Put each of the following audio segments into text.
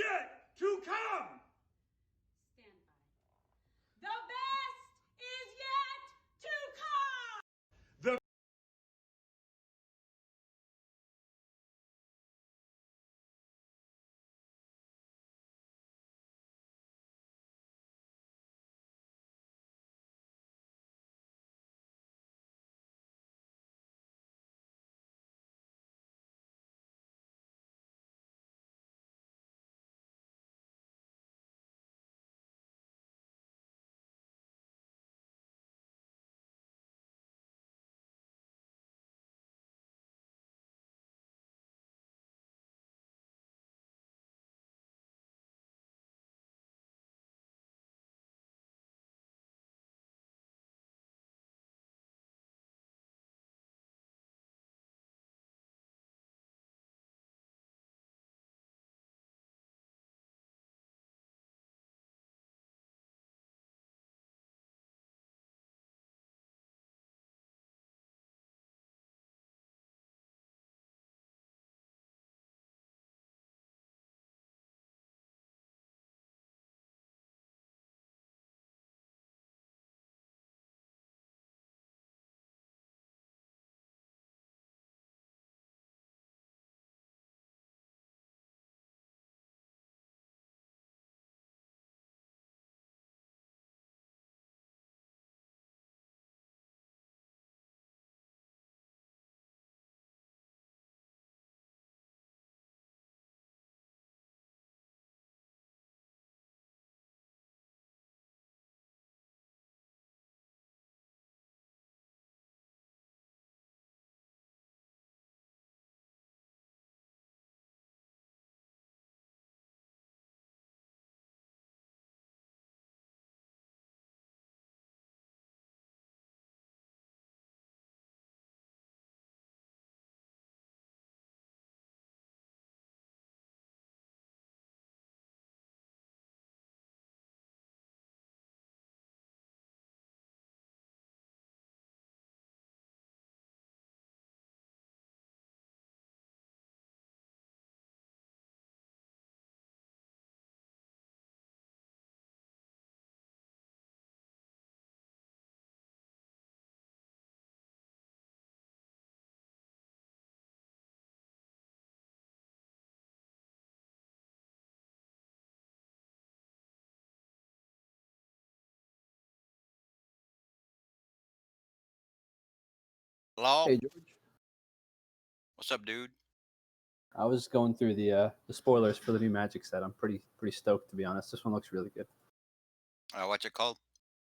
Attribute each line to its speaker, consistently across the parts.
Speaker 1: yet to come.
Speaker 2: Stand by. The best is yet to come.
Speaker 1: The
Speaker 3: Hello?
Speaker 4: Hey George,
Speaker 3: What's up, dude?
Speaker 4: I was going through the spoilers for the new Magic set. I'm pretty stoked, to be honest. This one looks really good.
Speaker 3: What's it called?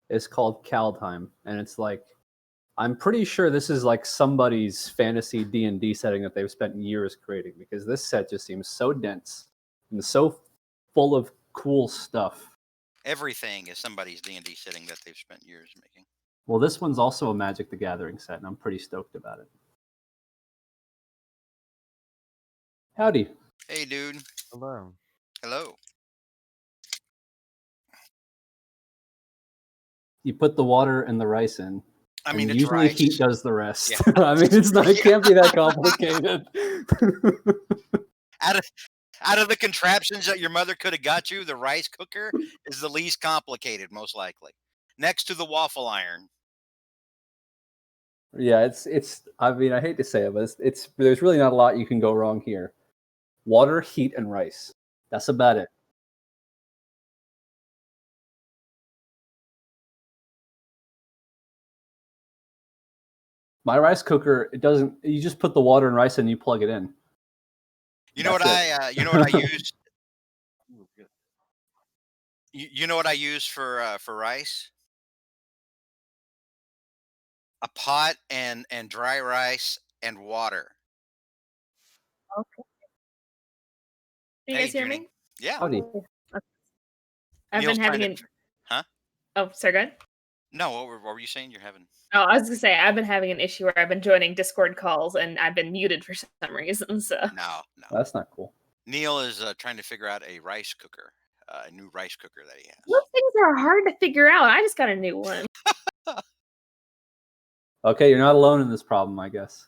Speaker 4: It's called Kaldheim, and it's like, I'm pretty sure this is like somebody's fantasy D&D setting that they've spent years creating, because this set just seems so dense and so full of cool stuff.
Speaker 3: Everything is somebody's D&D setting that they've spent years making.
Speaker 4: Well, this one's also a Magic the Gathering set, and I'm pretty stoked about it. Howdy.
Speaker 3: Hey, dude.
Speaker 5: Hello.
Speaker 3: Hello.
Speaker 4: You put the water and the rice in.
Speaker 3: I mean,
Speaker 4: and
Speaker 3: it's
Speaker 4: usually
Speaker 3: rice.
Speaker 4: heat does the rest.
Speaker 3: Yeah.
Speaker 4: I mean, it's not. It can't be that complicated.
Speaker 3: Out of the contraptions that your mother could have got you, the rice cooker is the least complicated, most likely. Next to the waffle iron.
Speaker 4: Yeah, it's. I mean, I hate to say it, but it's. There's really not a lot you can go wrong here. Water, heat, and rice. That's about it. My rice cooker, it doesn't. You just put the water and rice in, and you plug it in.
Speaker 3: You know what I use? You know what I use for rice? A pot and dry rice and water.
Speaker 6: Okay. Can you
Speaker 3: Hey,
Speaker 6: guys hear
Speaker 3: Junie.
Speaker 6: me?
Speaker 3: Yeah.
Speaker 4: Howdy.
Speaker 6: I've
Speaker 3: Neil's
Speaker 6: been having
Speaker 3: trying
Speaker 6: an.
Speaker 3: to- Huh?
Speaker 6: Oh, sorry, go ahead.
Speaker 3: No, what were you saying? You're having?
Speaker 6: Oh, I was gonna say I've been having an issue where I've been joining Discord calls and I've been muted for some reason. So
Speaker 3: No.
Speaker 4: That's not cool.
Speaker 3: Neil is trying to figure out a rice cooker, a new rice cooker that he has.
Speaker 6: those things are hard to figure out. I just got a new one.
Speaker 4: Okay, you're not alone in this problem, I guess.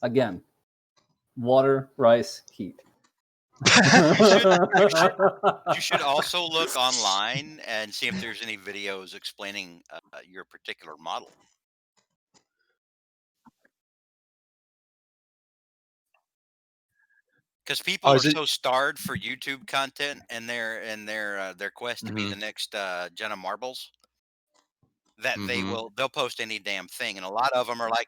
Speaker 4: Again, water, rice, heat.
Speaker 3: You should also look online and see if there's any videos explaining your particular model. Because people are so starved for YouTube content and their quest to be the next Jenna Marbles that they'll post any damn thing, and a lot of them are like,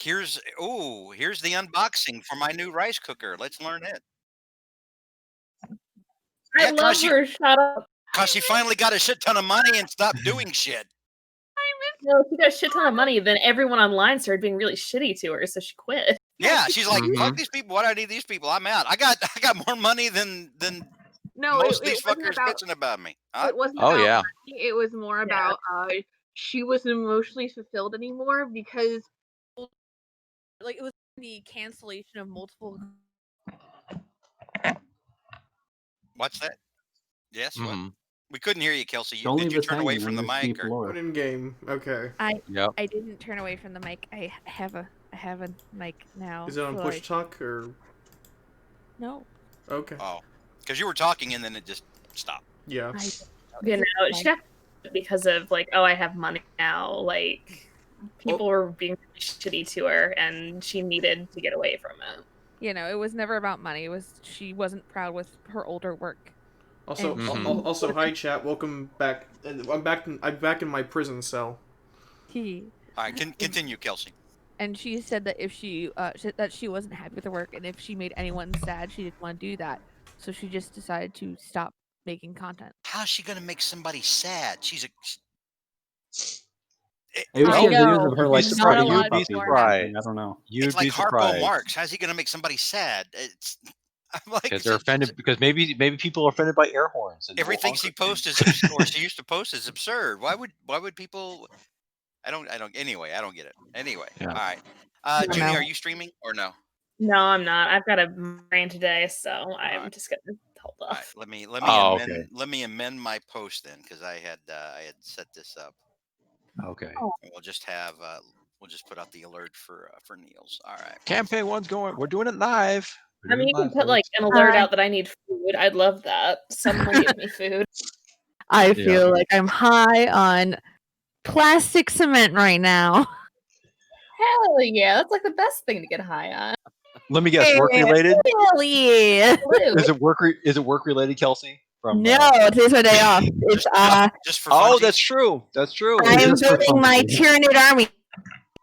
Speaker 3: here's the unboxing for my new rice cooker. Let's learn it.
Speaker 6: I love her. Shut up.
Speaker 3: Because she finally got a shit ton of money and stopped doing shit.
Speaker 6: No, she got a shit ton of money. Then everyone online started being really shitty to her, so she quit.
Speaker 3: Yeah, she's like, fuck these people. Why do I need these people? I'm out. I got more money than most of these fuckers bitching about me.
Speaker 1: It wasn't about money. It was more about she wasn't emotionally fulfilled anymore because
Speaker 5: like it was the cancellation of multiple.
Speaker 3: What's that? Yes. What? We couldn't hear you, Kelsey.
Speaker 4: Don't
Speaker 3: Did
Speaker 4: leave
Speaker 3: you
Speaker 4: us
Speaker 3: turn away
Speaker 4: hanging
Speaker 3: from the
Speaker 4: in this
Speaker 3: mic?
Speaker 4: deep
Speaker 3: Or?
Speaker 4: lore.
Speaker 7: Put in game. Okay.
Speaker 5: I didn't turn away from the mic. I have a mic now.
Speaker 7: Is it on push talk or?
Speaker 5: No.
Speaker 7: Okay.
Speaker 3: Oh, because you were talking and then it just stopped.
Speaker 7: Yeah.
Speaker 6: You know, she got because of like, oh, I have money now. Like, people were being really shitty to her, and she needed to get away from it.
Speaker 5: You know, it was never about money. It was she wasn't proud with her older work.
Speaker 7: Also, also, hi chat. Welcome back. I'm back in my prison cell.
Speaker 3: All right, continue, Kelsey.
Speaker 5: And she said that if she wasn't happy with her work, and if she made anyone sad, she didn't want to do that. So she just decided to stop making content.
Speaker 3: How's she gonna make somebody sad?
Speaker 4: Maybe she has videos of her like
Speaker 5: surprised.
Speaker 4: you'd be surprised. I don't know.
Speaker 3: It's like Harpo Marx. How's he gonna make somebody sad? I'm like,
Speaker 8: because they're offended. Because maybe people are offended by air horns. And
Speaker 3: everything she posts is or she used to post is absurd. Why would people? I don't. Anyway, I don't get it. Anyway, all right. Junie, are you streaming or no?
Speaker 6: No, I'm not. I've got a brain today, so I'm just gonna hold off.
Speaker 3: Right, let me amend my post then, because I had set this up.
Speaker 8: Okay.
Speaker 3: And we'll just have we'll just put out the alert for Niels. All right.
Speaker 8: Campaign 1's going. We're doing it live.
Speaker 6: I mean, you can put like an alert out that I need food. I'd love that. Someone give me food.
Speaker 5: I feel like I'm high on plastic cement right now.
Speaker 6: Hell yeah, that's like the best thing to get high on.
Speaker 8: Let me guess, work related?
Speaker 5: Hell yeah.
Speaker 8: Is it work related, Kelsey?
Speaker 5: No, today's my day off. It's
Speaker 3: just for
Speaker 8: oh, that's true. That's true.
Speaker 5: I am building my Tyranid army.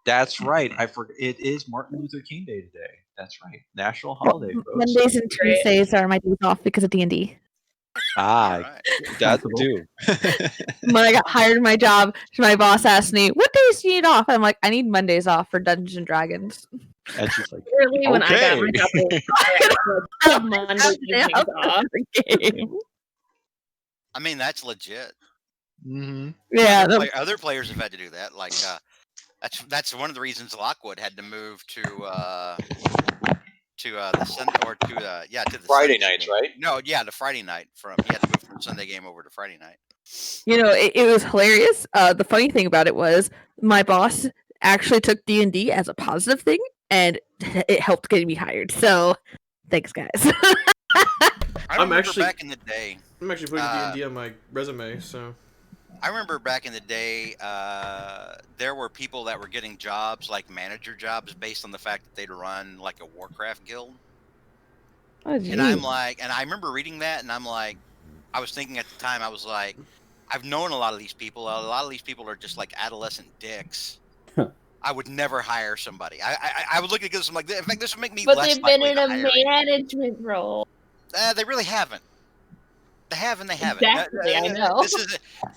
Speaker 8: That's right. I forgot. It is Martin Luther King Day today. That's right. National holiday. Folks.
Speaker 5: Mondays and Tuesdays are my days off because of D&D.
Speaker 8: That's too.
Speaker 5: When I got hired in my job, my boss asked me, "What days do you need off?" I'm like, "I need Mondays off for Dungeons and Dragons."
Speaker 8: And she's like,
Speaker 6: really, when I got my job, I had Monday evenings off.
Speaker 3: I mean, that's legit.
Speaker 8: Mm-hmm.
Speaker 5: Yeah,
Speaker 3: other players have had to do that. Like that's one of the reasons Lockwood had to move to the
Speaker 8: Friday nights, right?
Speaker 3: No, yeah, the Friday night he had to move from Sunday game over to Friday night.
Speaker 5: You know, it was hilarious. The funny thing about it was my boss actually took D&D as a positive thing, and it helped getting me hired. So, thanks, guys.
Speaker 3: I'm actually back in the day.
Speaker 7: I'm actually putting D&D on my resume, so.
Speaker 3: I remember back in the day, there were people that were getting jobs, like manager jobs, based on the fact that they'd run like a Warcraft guild.
Speaker 5: Oh, geez.
Speaker 3: And I'm like, and I remember reading that, and I'm like, I was thinking at the time, I was like, I've known a lot of these people. A lot of these people are just like adolescent dicks. I would never hire somebody. I would look at this, I'm like, in fact, this would make me.
Speaker 6: But
Speaker 3: less
Speaker 6: they've been
Speaker 3: likely
Speaker 6: in
Speaker 3: to
Speaker 6: a
Speaker 3: hire
Speaker 6: management role.
Speaker 3: They really haven't. They have and they haven't.
Speaker 6: Exactly, I know.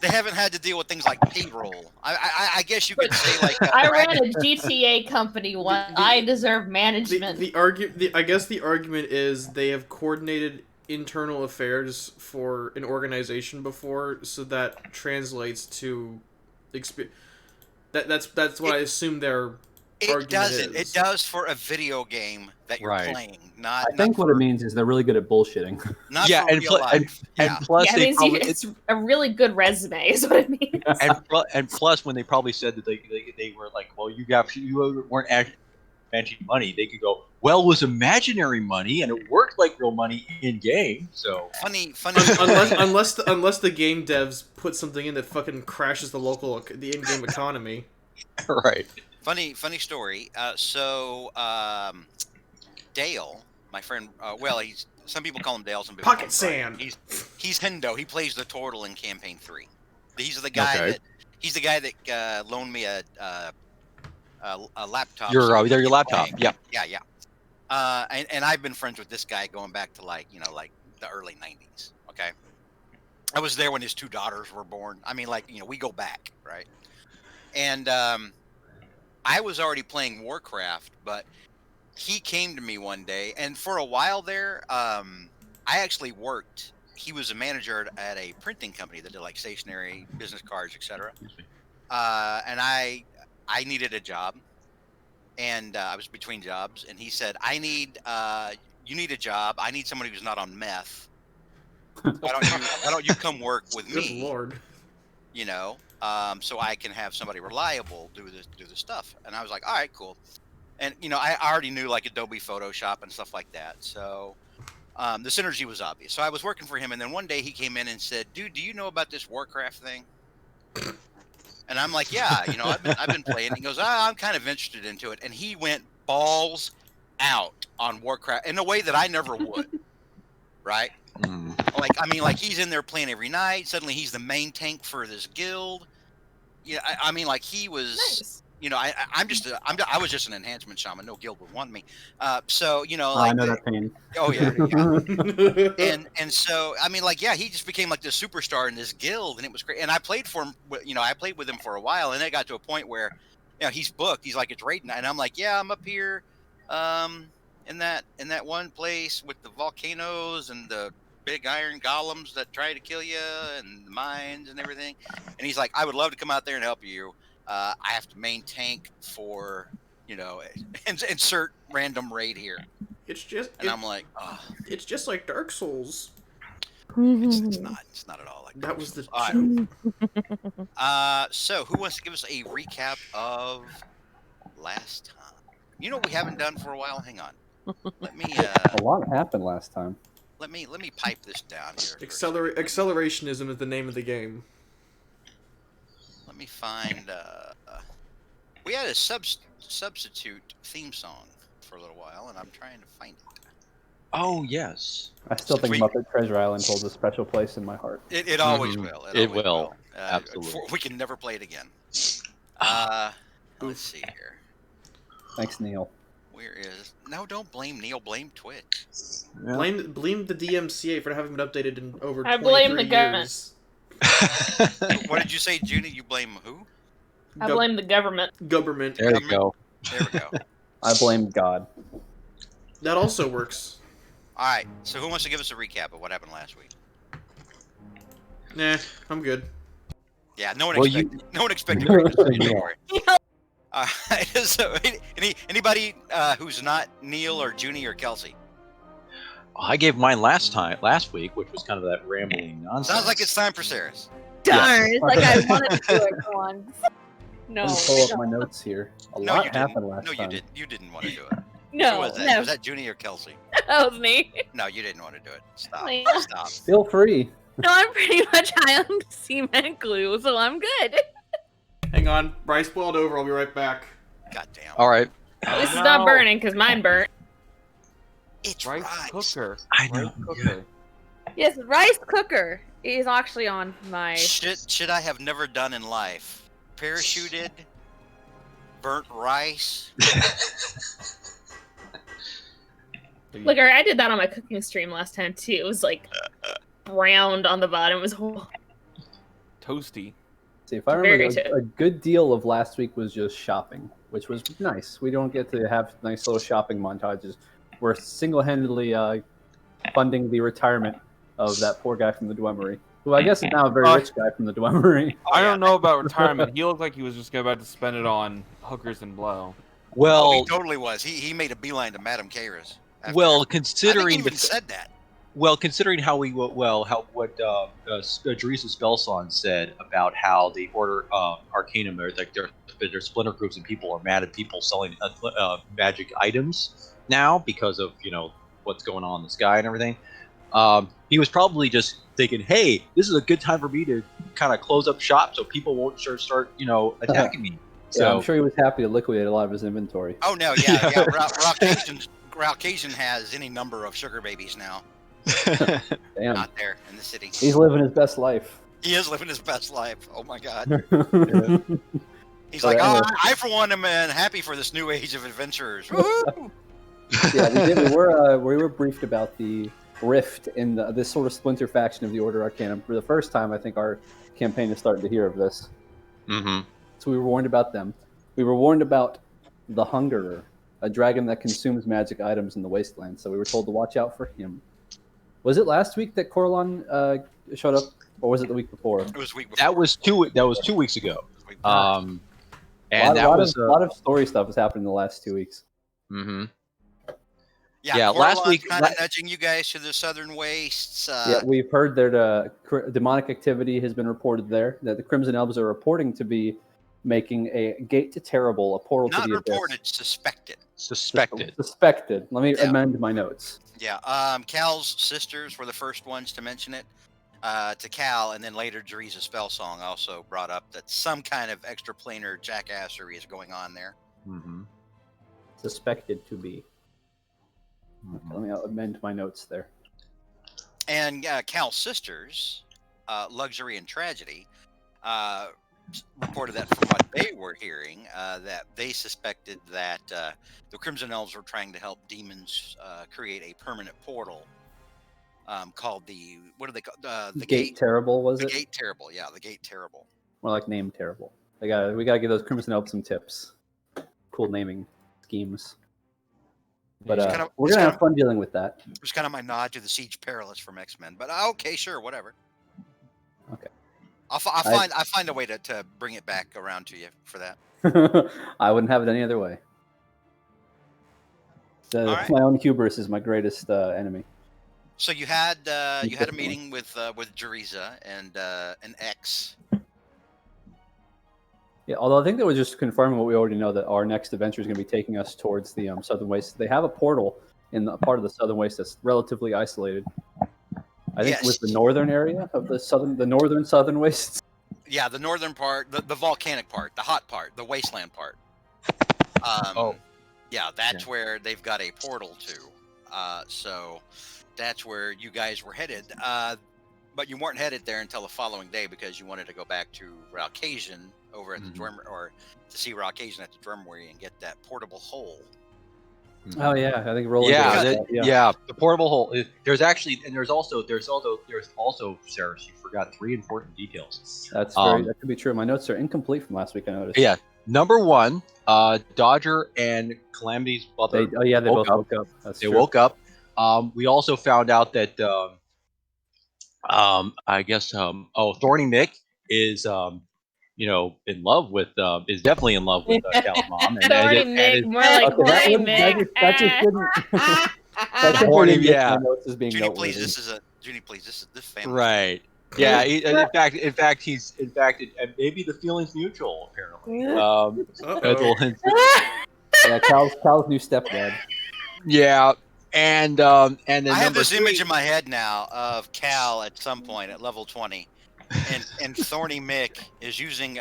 Speaker 3: They haven't had to deal with things like payroll. I guess you could say like.
Speaker 6: I ran a GTA company once. I deserve management.
Speaker 7: I guess the argument is they have coordinated internal affairs for an organization before, so that translates to experience. That's what I assume they're argument
Speaker 3: doesn't.
Speaker 7: is.
Speaker 3: It does for a video game that you're
Speaker 8: Right.
Speaker 3: playing, not.
Speaker 4: I think
Speaker 3: not
Speaker 4: what it
Speaker 3: for,
Speaker 4: means is they're really good at bullshitting.
Speaker 3: Not
Speaker 8: Yeah,
Speaker 3: for real life.
Speaker 8: and
Speaker 3: Yeah.
Speaker 8: plus
Speaker 6: Yeah, it
Speaker 8: they
Speaker 6: means
Speaker 8: probably
Speaker 6: it's a really good resume, is what it means.
Speaker 8: and plus when they probably said that they were like, well, you weren't actually managing money, they could go, well, it was imaginary money and it worked like real money in game. So
Speaker 3: Funny
Speaker 7: unless
Speaker 3: story.
Speaker 7: unless the game devs put something in that fucking crashes the in-game economy.
Speaker 8: right.
Speaker 3: Funny story. Dale, my friend. Well, some people call him Dale. Some people
Speaker 7: Pocket
Speaker 3: call him Brian.
Speaker 7: Sand.
Speaker 3: He's Hendo. He plays the turtle in Campaign 3. He's the guy that loaned me a laptop.
Speaker 8: Your
Speaker 3: so we
Speaker 8: your
Speaker 3: could
Speaker 8: laptop.
Speaker 3: play.
Speaker 8: Yep.
Speaker 3: Yeah. And I've been friends with this guy going back to like the early 90s. Okay. I was there when his 2 daughters were born. I mean, like, we go back, right? And I was already playing Warcraft, but he came to me one day, and for a while there, I actually worked. He was a manager at a printing company that did like stationery, business cards, etc. And I needed a job, and I was between jobs, and he said, you need a job. I need somebody who's not on meth. Why don't you come work with
Speaker 7: Good
Speaker 3: me?
Speaker 7: lord.
Speaker 3: So I can have somebody reliable do the stuff. And I was like, all right, cool. And I already knew like Adobe Photoshop and stuff like that. So the synergy was obvious. So I was working for him, and then one day he came in and said, "Dude, do you know about this Warcraft thing?" And I'm like, "Yeah, I've been playing." He goes, "I'm kind of interested into it." And he went balls out on Warcraft in a way that I never would. Right? Like he's in there playing every night. Suddenly he's the main tank for this guild. Yeah, I mean, like he was.
Speaker 6: Nice.
Speaker 3: I was just an enhancement shaman. No guild would want me.
Speaker 4: I know that pain.
Speaker 3: Oh yeah. And so I mean, like, yeah, he just became like this superstar in this guild, and it was great. And I played for him. I played with him for a while, and it got to a point where, he's booked. He's like, it's raiding, and I'm like, yeah, I'm up here, in that one place with the volcanoes and the big iron golems that try to kill you and the mines and everything. And he's like, I would love to come out there and help you. I have to main tank for, insert random raid here. I'm like, oh.
Speaker 7: It's just like Dark Souls.
Speaker 3: It's not at all like
Speaker 7: that
Speaker 3: Dark
Speaker 7: was
Speaker 3: Souls.
Speaker 7: the
Speaker 3: joke. So who wants to give us a recap of last time? What we haven't done for a while? Hang on. Let me
Speaker 4: A lot happened last time.
Speaker 3: Let me pipe this down here.
Speaker 7: Acclerationism is the name of the game.
Speaker 3: Let me find. We had a substitute theme song for a little while, and I'm trying to find it.
Speaker 8: Oh yes.
Speaker 4: I still think Muppet Treasure Island holds a special place in my heart.
Speaker 3: It always will.
Speaker 8: It will. Absolutely.
Speaker 3: We can never play it again. Let's see here.
Speaker 4: Thanks, Neil.
Speaker 3: Where is? No, don't blame Neil. Blame Twitch.
Speaker 8: Yeah.
Speaker 7: Blame the DMCA for not having been updated in over.
Speaker 6: I blame the
Speaker 7: 23
Speaker 6: government.
Speaker 7: years.
Speaker 3: What did you say, Junie? You blame who?
Speaker 6: I blame the government.
Speaker 7: Government.
Speaker 8: There you go.
Speaker 3: There we go.
Speaker 4: I blame God.
Speaker 7: That also works.
Speaker 3: All right. So who wants to give us a recap of what happened last week?
Speaker 7: Nah, I'm good.
Speaker 3: Yeah, no one
Speaker 8: Well,
Speaker 3: expected. Don't worry. So anybody who's not Neil or Junie or Kelsey?
Speaker 8: I gave mine last week, which was kind of that rambling nonsense.
Speaker 3: Sounds like it's time for Sarah's.
Speaker 5: Darn, it's like I wanted to do it for once.
Speaker 4: Let
Speaker 6: No.
Speaker 4: me pull up my notes here. A
Speaker 3: No,
Speaker 4: lot
Speaker 3: you
Speaker 4: happened
Speaker 3: didn't.
Speaker 4: last
Speaker 3: No,
Speaker 4: time.
Speaker 3: you didn't want to do it.
Speaker 6: No.
Speaker 3: Who was that?
Speaker 6: No.
Speaker 3: Was that Junie or Kelsey?
Speaker 6: That was me.
Speaker 3: No, you didn't want to do it. Stop.
Speaker 6: Yeah.
Speaker 3: Stop.
Speaker 4: Feel free.
Speaker 5: No, I'm pretty much high on cement glue, so I'm good.
Speaker 7: Hang on, Bryce boiled over. I'll be right back.
Speaker 3: God damn.
Speaker 8: All right.
Speaker 6: At least it's not burning, because mine burnt.
Speaker 3: It's
Speaker 9: Rice
Speaker 3: rice.
Speaker 9: cooker.
Speaker 8: I know.
Speaker 9: Rice cooker.
Speaker 5: Yes, rice cooker is actually on my.
Speaker 3: Shit I have never done in life. Parachuted. Burnt rice.
Speaker 6: Look, I did that on my cooking stream last time, too. It was like round on the bottom. It was whole.
Speaker 9: Toasty.
Speaker 4: See, if I
Speaker 6: Very
Speaker 4: remember,
Speaker 6: good.
Speaker 4: a good deal of last week was just shopping, which was nice. We don't get to have nice little shopping montages. We're single-handedly funding the retirement of that poor guy from the Dwemery, who I guess is now a very rich guy from the Dwemery.
Speaker 9: I don't know about retirement. He looked like he was just about to spend it on hookers and blow.
Speaker 3: Oh, he
Speaker 8: Well,
Speaker 3: totally was. He made a beeline to Madame Kairos.
Speaker 8: well,
Speaker 3: I think he
Speaker 8: considering
Speaker 3: even said that.
Speaker 8: considering how what Teresa Spellson said about how the Order Arcanum, are like their splinter groups and people are mad at people selling magic items now because of what's going on in the sky and everything. He was probably just thinking, "Hey, this is a good time for me to kind of close up shop so people won't start attacking me."
Speaker 4: Yeah, I'm
Speaker 8: So
Speaker 4: sure he was happy to liquidate a lot of his inventory.
Speaker 3: Oh no, yeah. Raucasian has any number of sugar babies now
Speaker 4: Damn,
Speaker 3: out there in the city.
Speaker 4: he's living his best life.
Speaker 3: He is living his best life. Oh my god.
Speaker 4: Yeah.
Speaker 3: He's
Speaker 4: But
Speaker 3: like,
Speaker 4: anyway.
Speaker 3: I for one am happy for this new age of adventurers. Woo-hoo!
Speaker 4: Yeah, we were briefed about the rift in this sort of splinter faction of the Order Arcanum. For the first time, I think our campaign is starting to hear of this.
Speaker 8: Mm-hmm.
Speaker 4: So we were warned about them. We were warned about the Hungerer, a dragon that consumes magic items in the wasteland. So we were told to watch out for him. Was it last week that Corlon showed up, or was it the week before?
Speaker 3: It was week before.
Speaker 8: That was 2 weeks ago. And
Speaker 4: a
Speaker 8: that was
Speaker 4: a lot of story stuff has happened in the last 2 weeks.
Speaker 8: Mm-hmm.
Speaker 3: Yeah,
Speaker 8: last week
Speaker 3: kind of nudging you guys to the southern wastes.
Speaker 4: Yeah, we've heard that demonic activity has been reported there. That the Crimson Elves are reporting to be making a gate to terrible, a portal to the abyss.
Speaker 3: Not reported, suspected.
Speaker 4: Suspected. Let me amend my notes.
Speaker 3: Yeah, Cal's sisters were the first ones to mention it to Cal, and then later Teresa Spellsong also brought up that some kind of extraplanar jackassery is going on there.
Speaker 8: Mm-hmm.
Speaker 4: Suspected to be.
Speaker 8: Mm-hmm.
Speaker 4: Let me amend my notes there.
Speaker 3: And Cal's sisters, Luxury and Tragedy, reported that from what they were hearing, that they suspected that the Crimson Elves were trying to help demons create a permanent portal called the
Speaker 4: Gate Terrible, was it?
Speaker 3: The Gate Terrible, yeah, the Gate Terrible.
Speaker 4: More like Name Terrible. We gotta give those Crimson Elves some tips. Cool naming schemes. But we're gonna have fun dealing with that.
Speaker 3: It was kind of my nod to the Siege Perilous from X-Men, but okay, sure, whatever.
Speaker 4: Okay.
Speaker 3: I'll find a way to bring it back around to you for that.
Speaker 4: I wouldn't have it any other way.
Speaker 3: Right.
Speaker 4: My own hubris is my greatest enemy.
Speaker 3: So you had a meeting with Jeriza and an X.
Speaker 4: Yeah, although I think that was just confirming what we already know, that our next adventure is going to be taking us towards the Southern Waste. They have a portal in the part of the Southern Waste that's relatively isolated. I think with the northern area of the northern Southern Wastes.
Speaker 3: Yeah, the northern part, the volcanic part, the hot part, the wasteland part. Yeah, that's where they've got a portal to. So that's where you guys were headed. But you weren't headed there until the following day because you wanted to go back to Raucasian over at the drum, or to see Raucasian at the Drumwery and get that portable hole.
Speaker 4: Oh yeah, I think Roland.
Speaker 8: Yeah, the portable hole. There's also Sarah. She forgot 3 important details.
Speaker 4: That could be true. My notes are incomplete from last week. I noticed.
Speaker 8: Yeah, number 1, Dodger and Calamity's mother.
Speaker 4: They both woke up.
Speaker 8: They woke up. We also found out that Thorny Mick is in love with is definitely in love with Cal's mom.
Speaker 6: Thorny Mick, more like Horny Mick.
Speaker 4: That just didn't.
Speaker 8: Horny,
Speaker 4: yeah.
Speaker 3: Junie, please, this family.
Speaker 8: Right. Yeah. In fact, maybe the feeling's mutual. Apparently.
Speaker 4: Yeah, Cal's new stepdad.
Speaker 8: Yeah. And then
Speaker 3: I have this image in my head now of Cal at some point at level 20, and Thorny Mick is using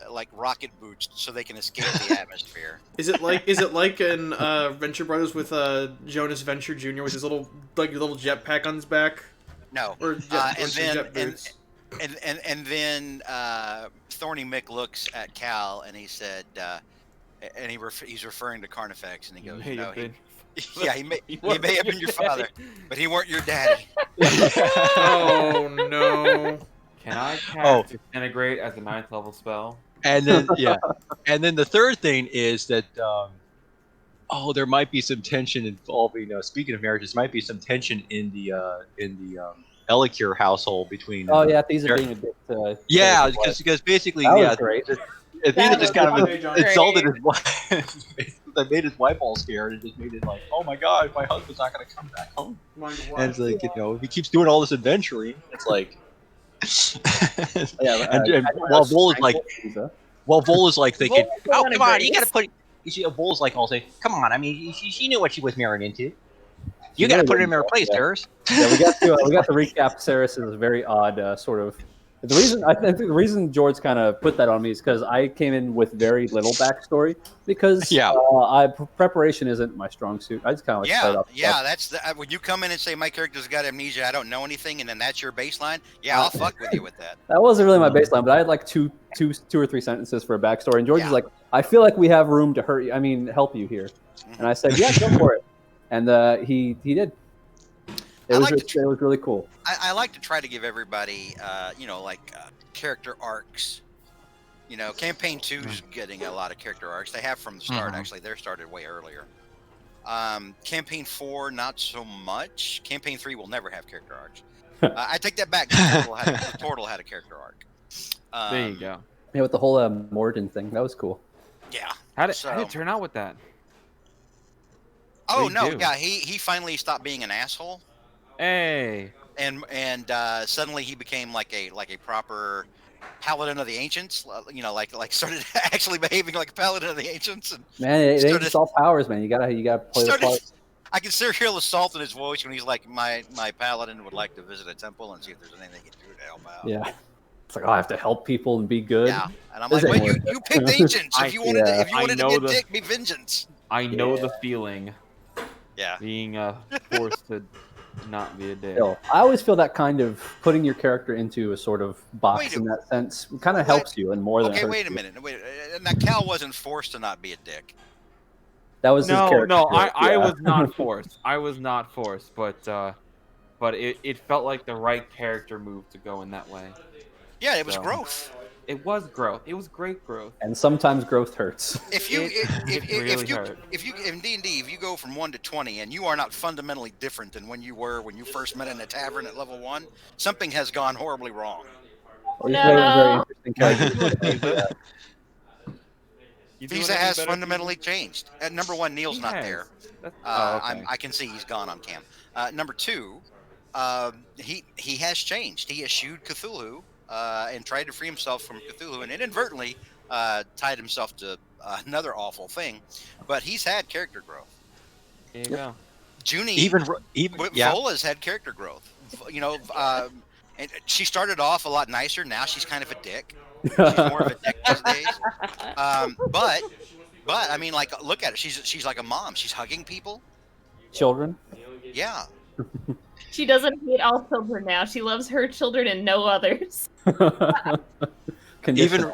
Speaker 3: like rocket boots so they can escape the atmosphere.
Speaker 7: Is it like in Venture Brothers with Jonas Venture Jr. with his little jetpack on his back?
Speaker 3: No.
Speaker 7: Or jet boots.
Speaker 3: And then Thorny Mick looks at Cal and he said, and he's referring to Carnifex, and he goes, he may have been your father, but he weren't your daddy.
Speaker 7: Oh no!
Speaker 9: Can I cast Disintegrate as a 9th level spell?
Speaker 8: And then and then the third thing is that there might be some tension involving. Speaking of marriages, might be some tension in the Elicure household between.
Speaker 4: These are being a bit.
Speaker 8: Because basically,
Speaker 4: that was great.
Speaker 8: Athena just kind of
Speaker 7: Hey, John.
Speaker 8: insulted his wife. That made his wife all scared and just made it like, oh my god, my husband's not going to come back home. And it's like, if he keeps doing all this adventuring, it's like.
Speaker 4: Yeah,
Speaker 8: and while Vol is like, thinking,
Speaker 6: Vol
Speaker 8: oh
Speaker 6: on a
Speaker 8: come on, you
Speaker 6: grace.
Speaker 8: got to put. You see, Vol is like all saying, come on, I mean, she knew what she was marrying into.
Speaker 4: She
Speaker 8: You got to
Speaker 4: really
Speaker 8: put it in
Speaker 4: didn't,
Speaker 8: her place,
Speaker 4: yeah.
Speaker 8: Durs.
Speaker 4: Yeah, we got to recap Ceres's very odd sort of. The reason I think the reason George kind of put that on me is because I came in with very little backstory because
Speaker 8: Yeah.
Speaker 4: preparation isn't my strong suit. I just kind of like start off.
Speaker 3: That's when you come in and say my character's got amnesia, I don't know anything, and then that's your baseline. Yeah, I'll fuck with you with that.
Speaker 4: That wasn't really my baseline, but I had like two or three sentences for a backstory, and George is like, I feel like we have room to hurt you. I mean, help you here, and I said, yeah, go for it, and he did. It was really cool.
Speaker 3: I like to try to give everybody, character arcs. Campaign 2's getting a lot of character arcs. They have from the start, actually. They're started way earlier. Campaign 4, not so much. Campaign 3 will never have character arcs. I take that back. The Turtle had a character arc.
Speaker 9: There you go.
Speaker 4: Yeah, with the whole Morden thing. That was cool.
Speaker 3: Yeah.
Speaker 9: How did it turn out with that?
Speaker 3: Oh, no. Yeah, he finally stopped being an asshole.
Speaker 9: Hey.
Speaker 3: And suddenly he became like a proper paladin of the ancients, started actually behaving like a paladin of the ancients. And
Speaker 4: man, it ain't just all powers, man. You gotta play the part.
Speaker 3: I can still hear the salt in his voice when he's like, my paladin would like to visit a temple and see if there's anything he can do to help out.
Speaker 4: Yeah, it's like, oh, I have to help people and be good.
Speaker 3: Yeah, and I'm like, well, you picked ancients. If you wanted to be a dick, be vengeance.
Speaker 9: I know the feeling.
Speaker 3: Yeah,
Speaker 9: being forced to not be a dick.
Speaker 4: I always feel that kind of putting your character into a sort of box in that sense kind of helps you and more than hurts
Speaker 3: wait a minute. Now Cal wasn't forced to not be a dick.
Speaker 4: That was his character.
Speaker 9: No, I was not forced. I was not forced, but it felt like the right character move to go in that way.
Speaker 3: Yeah, it was growth.
Speaker 9: It was growth. It was great growth.
Speaker 4: And sometimes growth hurts.
Speaker 3: If you in D&D, if you go from 1 to 20 and you are not fundamentally different than when you were when you first met in a tavern at level 1, something has gone horribly wrong.
Speaker 4: Or you play a very interesting character.
Speaker 3: Visa has fundamentally changed. At number 1, Neil's not there. I can see he's gone on cam. Number 2, he has changed. He eschewed Cthulhu and tried to free himself from Cthulhu, and inadvertently tied himself to another awful thing. But he's had character growth.
Speaker 9: There you go.
Speaker 3: Junie,
Speaker 8: even
Speaker 3: Vola's had character growth. And she started off a lot nicer. Now she's kind of a dick. She's more of a dick these days. But I mean, like, look at it. She's like a mom. She's hugging people.
Speaker 4: Children.
Speaker 3: Yeah.
Speaker 6: She doesn't hate all children now. She loves her children and no others.
Speaker 8: Even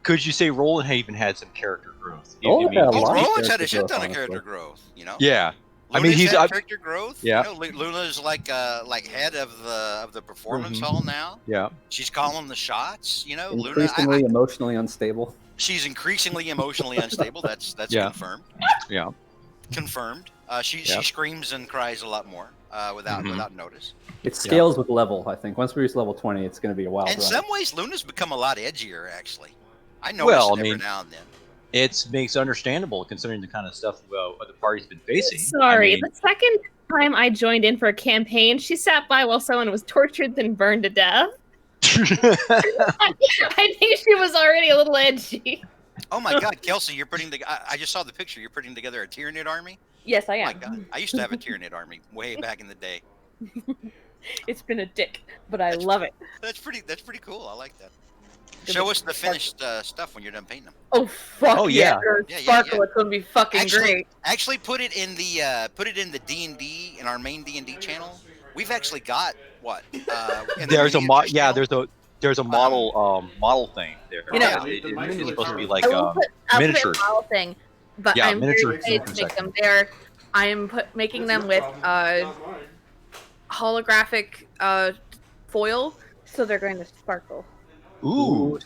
Speaker 8: could you say Roland even had some character growth?
Speaker 3: Roland's had a shit ton of character growth.
Speaker 8: Yeah.
Speaker 3: Luna's
Speaker 8: I mean, he's
Speaker 3: character growth.
Speaker 8: Yeah.
Speaker 3: Luna's like head of the performance hall now.
Speaker 8: Yeah.
Speaker 3: She's calling the shots.
Speaker 4: Increasingly emotionally unstable.
Speaker 3: She's increasingly emotionally unstable. That's confirmed.
Speaker 8: Yeah.
Speaker 3: Confirmed. She screams and cries a lot more without notice.
Speaker 4: It scales with level, I think. Once we reach level 20, it's going to be a wild ride.
Speaker 3: In some ways, Luna's become a lot edgier, actually. I notice every now and then.
Speaker 8: It makes understandable considering the kind of stuff other parties been facing.
Speaker 6: Sorry, the second time I joined in for a campaign, she sat by while someone was tortured then burned to death. I think she was already a little edgy.
Speaker 3: Oh my God, Kelsey, you're putting I just saw the picture. You're putting together a Tyranid army?
Speaker 6: Yes, I am.
Speaker 3: Oh my God, I used to have a Tyranid army way back in the day.
Speaker 6: It's been a dick, but I love it.
Speaker 3: That's pretty cool. I like that. Show us the finished stuff when you're done painting them.
Speaker 6: Oh fuck!
Speaker 8: Oh yeah,
Speaker 6: Sparkle. It's gonna be fucking great.
Speaker 3: Actually, put it in the D&D in our main D&D channel. We've actually got what?
Speaker 8: There's a model thing there. It's supposed to be like miniature.
Speaker 6: Put a model thing, but I'm very excited to make them there. I am making them with holographic foil, so they're going to sparkle.
Speaker 8: Ooh,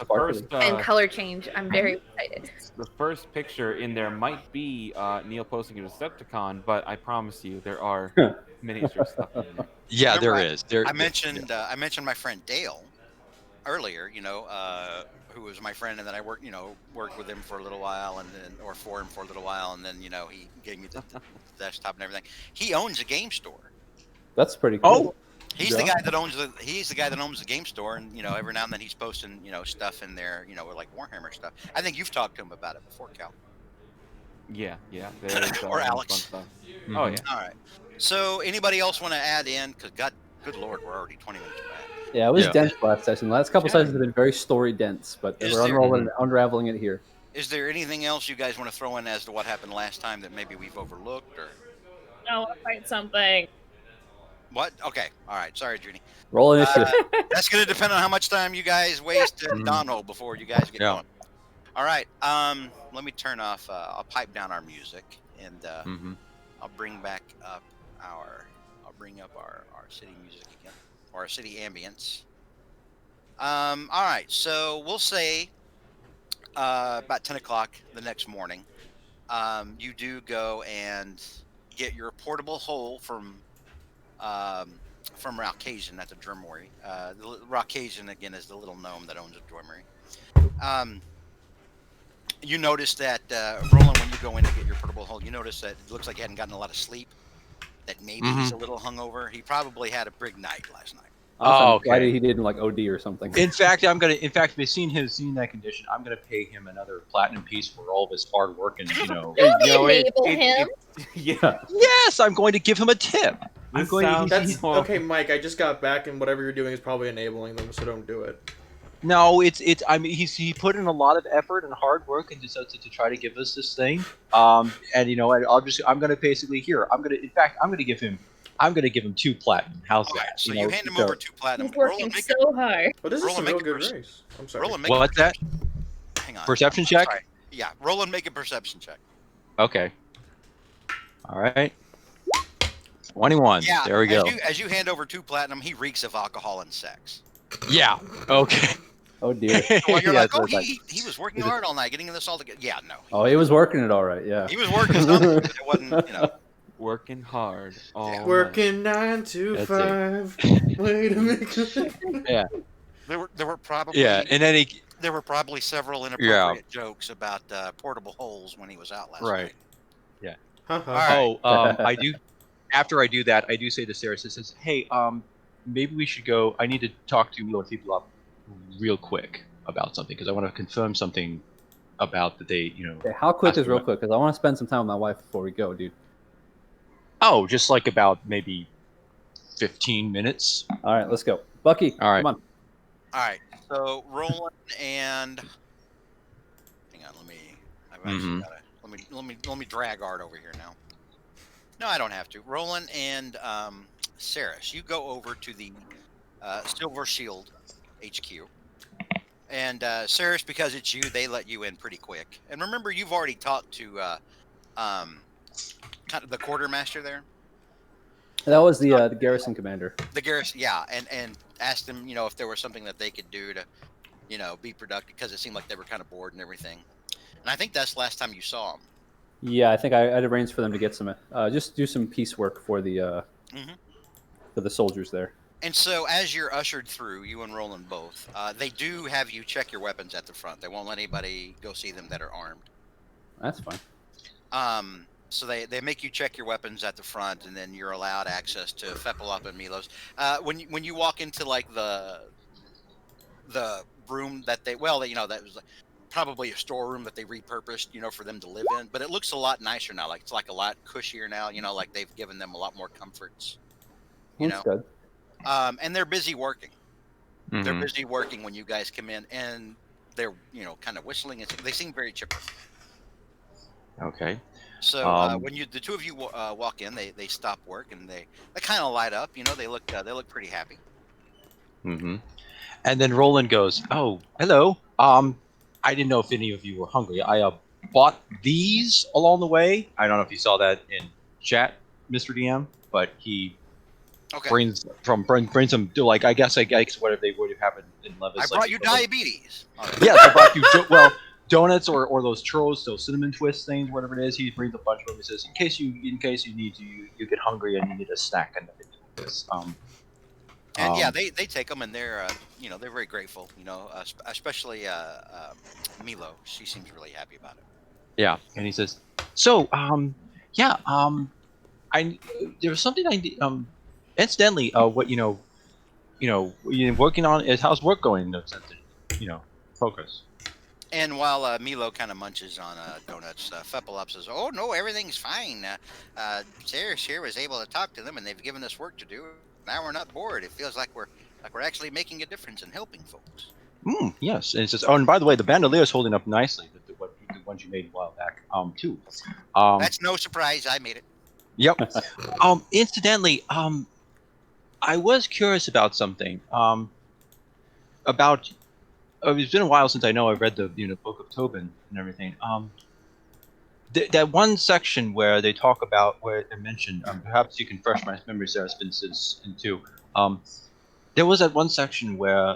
Speaker 6: and color change. I'm very excited.
Speaker 9: The first picture in there might be Neil posting a Decepticon, but I promise you there are miniature stuff in there.
Speaker 8: Yeah, there is.
Speaker 3: I mentioned my friend Dale. earlier, who was my friend, and then I worked with him for a little while, and then or for him for a little while, and then he gave me the desktop and everything. He owns a game store.
Speaker 4: That's pretty
Speaker 8: Oh.
Speaker 4: cool.
Speaker 3: He's the guy that owns the game store, and every now and then he's posting stuff in there, with like Warhammer stuff. I think you've talked to him about it before, Cal.
Speaker 9: Yeah. There's
Speaker 3: Or
Speaker 9: fun
Speaker 3: Alex.
Speaker 9: stuff.
Speaker 8: Mhm.
Speaker 9: Oh yeah.
Speaker 3: All right. So anybody else want to add in? Because good lord, we're already 20 minutes back.
Speaker 4: Yeah, it was
Speaker 8: Yeah.
Speaker 4: dense last session. The last couple
Speaker 3: Yeah.
Speaker 4: sessions have been very story dense, but
Speaker 3: Is
Speaker 4: we're
Speaker 3: there-
Speaker 4: unraveling it here.
Speaker 3: Is there anything else you guys want to throw in as to what happened last time that maybe we've overlooked, or
Speaker 6: I want to fight something.
Speaker 3: what? Okay. All right. Sorry, Junie.
Speaker 4: Roll initiative.
Speaker 3: That's going to depend on how much time you guys waste at
Speaker 8: Mhm.
Speaker 3: Donald before you guys get
Speaker 8: Yeah.
Speaker 3: going. All right. Let me turn off. I'll pipe down our music, and
Speaker 8: Mhm.
Speaker 3: I'll bring back up our. I'll bring up our city music again, or our city ambience. All right. So we'll say about 10 o'clock the next morning. You do go and get your portable hole from Raucasian at the Drummory. Raucasian again is the little gnome that owns a Drummory. You notice that Roland, when you go in to get your portable hole, you notice that it looks like he hadn't gotten a lot of sleep. That maybe he's a little hungover. He probably had a big night last night.
Speaker 4: I'm
Speaker 8: okay.
Speaker 4: glad he didn't like OD or something.
Speaker 8: In fact, if we've seen that condition, I'm gonna pay him another platinum piece for all of his hard work and
Speaker 6: Don't
Speaker 9: enable
Speaker 6: him.
Speaker 9: Yeah.
Speaker 8: Yes, I'm going to give him a tip. I'm
Speaker 9: This
Speaker 8: going
Speaker 9: sounds-
Speaker 8: to.
Speaker 7: That's okay, Mike. I just got back, and whatever you're doing is probably enabling them, so don't do it.
Speaker 8: No, it's. I mean, he put in a lot of effort and hard work into to try to give us this thing. And I'm gonna basically I'm gonna give him 2 platinum. How's
Speaker 3: All right,
Speaker 8: that?
Speaker 3: so you hand him over 2 platinum.
Speaker 6: He's working so hard.
Speaker 7: Well, this is
Speaker 3: Roll
Speaker 7: some
Speaker 3: and
Speaker 7: real
Speaker 3: make a
Speaker 7: good
Speaker 3: perce-
Speaker 7: race. I'm sorry.
Speaker 3: Roll and make
Speaker 8: What's that?
Speaker 3: Hang on.
Speaker 8: Perception check.
Speaker 3: Sorry. Yeah, roll and make a perception check.
Speaker 8: Okay. All right. 21.
Speaker 3: Yeah,
Speaker 8: There we go.
Speaker 3: As you hand over 2 platinum, he reeks of alcohol and sex.
Speaker 8: Yeah. Okay.
Speaker 4: Oh dear.
Speaker 3: Well, you're
Speaker 8: Yeah,
Speaker 3: like,
Speaker 8: so
Speaker 3: oh,
Speaker 8: it's like-
Speaker 3: he was working hard all night getting this all together. Yeah, no.
Speaker 4: Oh, he was working it all right. Yeah.
Speaker 3: He was working something. It wasn't,
Speaker 9: Working hard. All
Speaker 7: Working 9 to
Speaker 8: That's
Speaker 7: 5. Way to make
Speaker 8: Yeah.
Speaker 3: There were probably
Speaker 8: Yeah. And then he.
Speaker 3: there were probably several inappropriate jokes about portable holes when he was out last
Speaker 8: Right.
Speaker 3: night.
Speaker 8: Yeah.
Speaker 7: Haha.
Speaker 3: All right.
Speaker 8: I do. After I do that, I do say to Sarah, says, "Hey, maybe we should go. I need to talk to Milo and people up real quick about something because I want to confirm something about that they,
Speaker 4: Okay, how quick
Speaker 8: ask
Speaker 4: is
Speaker 8: me
Speaker 4: real
Speaker 8: about-
Speaker 4: quick? Because I want to spend some time with my wife before we go, dude.
Speaker 8: Oh, just like about maybe 15 minutes.
Speaker 4: All right, let's go. Bucky,
Speaker 8: All right.
Speaker 4: come on.
Speaker 3: All right. So Roland and hang on, I've actually gotta let me drag Art over here now. No, I don't have to. Roland and Saris, you go over to the Silver Shield HQ. And Saris, because it's you, they let you in pretty quick. And remember, you've already talked to kind of the quartermaster there.
Speaker 4: That was the garrison commander.
Speaker 3: The garrison, yeah, and asked them, if there was something that they could do to, be productive, because it seemed like they were kind of bored and everything. And I think that's the last time you saw them.
Speaker 4: Yeah, I think I had arranged for them to get some, just do some piecework for the for the soldiers there.
Speaker 3: And so, as you're ushered through, you and Roland both, they do have you check your weapons at the front. They won't let anybody go see them that are armed.
Speaker 4: That's fine.
Speaker 3: So they make you check your weapons at the front, and then you're allowed access to Fepalop and Milos. When you walk into like the room that that was probably a storeroom that they repurposed, for them to live in. But it looks a lot nicer now. Like it's like a lot cushier now. Like they've given them a lot more comforts.
Speaker 4: That's good.
Speaker 3: And they're busy working.
Speaker 8: Mhm.
Speaker 3: They're busy working when you guys come in, and they're kind of whistling. They seem very chipper.
Speaker 8: Okay.
Speaker 3: So when the two of you walk in, they stop work and they kind of light up. They look pretty happy.
Speaker 8: Mm-hmm. And then Roland goes, "Oh, hello. I didn't know if any of you were hungry. I bought these along the way. I don't know if you saw that in chat, Mr. DM, but he brings them to I guess whatever they would have happened in Levis.
Speaker 3: I brought you diabetes.
Speaker 8: Yes, I brought you donuts or those churros, those cinnamon twist things, whatever it is. He brings a bunch of them. He says, in case you need to, you get hungry and you need a snack and this.
Speaker 3: And yeah, they take them, and they're they're very grateful. Especially Milo. She seems really happy about it.
Speaker 8: Yeah, and he says, "So, yeah, I there was something incidentally, what you're working on is how's work going? In that sense, focus.
Speaker 3: And while Milo kind of munches on donuts, Feppelop says, "Oh no, everything's fine. Sarah's here was able to talk to them, and they've given us work to do. Now we're not bored. It feels like we're actually making a difference and helping folks."
Speaker 8: Yes, and it says, oh, and by the way, the bandolier is holding up nicely. The ones you made a while back, too.
Speaker 3: That's no surprise. I made it.
Speaker 8: Yep. Incidentally, I was curious about something. About it's been a while since I know I've read the Book of Tobin and everything. That one section where they talk about where they mentioned, perhaps you can refresh my memory, Sarah, it's been since in two. There was that one section where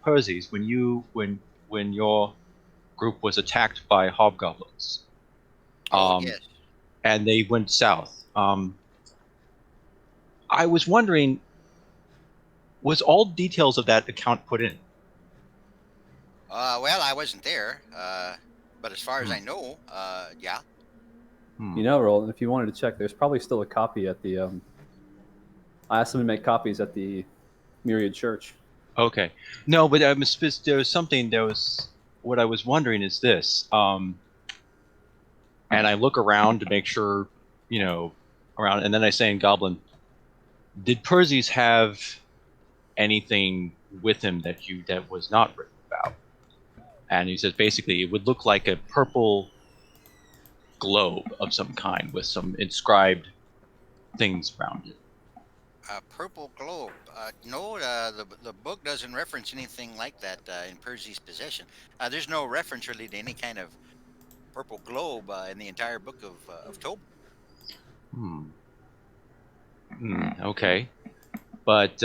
Speaker 8: Perses, when your group was attacked by hobgoblins,
Speaker 3: Oh yes.
Speaker 8: and they went south. I was wondering, was all details of that account put in?
Speaker 3: Well, I wasn't there. But as far as I know, yeah.
Speaker 4: You know, Roland, if you wanted to check, there's probably still a copy at the. I asked them to make copies at the Myriad Church.
Speaker 8: Okay, no, but there was something. There was what I was wondering is this. And I look around to make sure, around, and then I say in Goblin, did Perses have anything with him that was not written about? And he says basically it would look like a purple globe of some kind with some inscribed things around it.
Speaker 3: A purple globe. No, the book doesn't reference anything like that in Percy's possession. There's no reference really to any kind of purple globe in the entire book of Tobin.
Speaker 8: Okay, but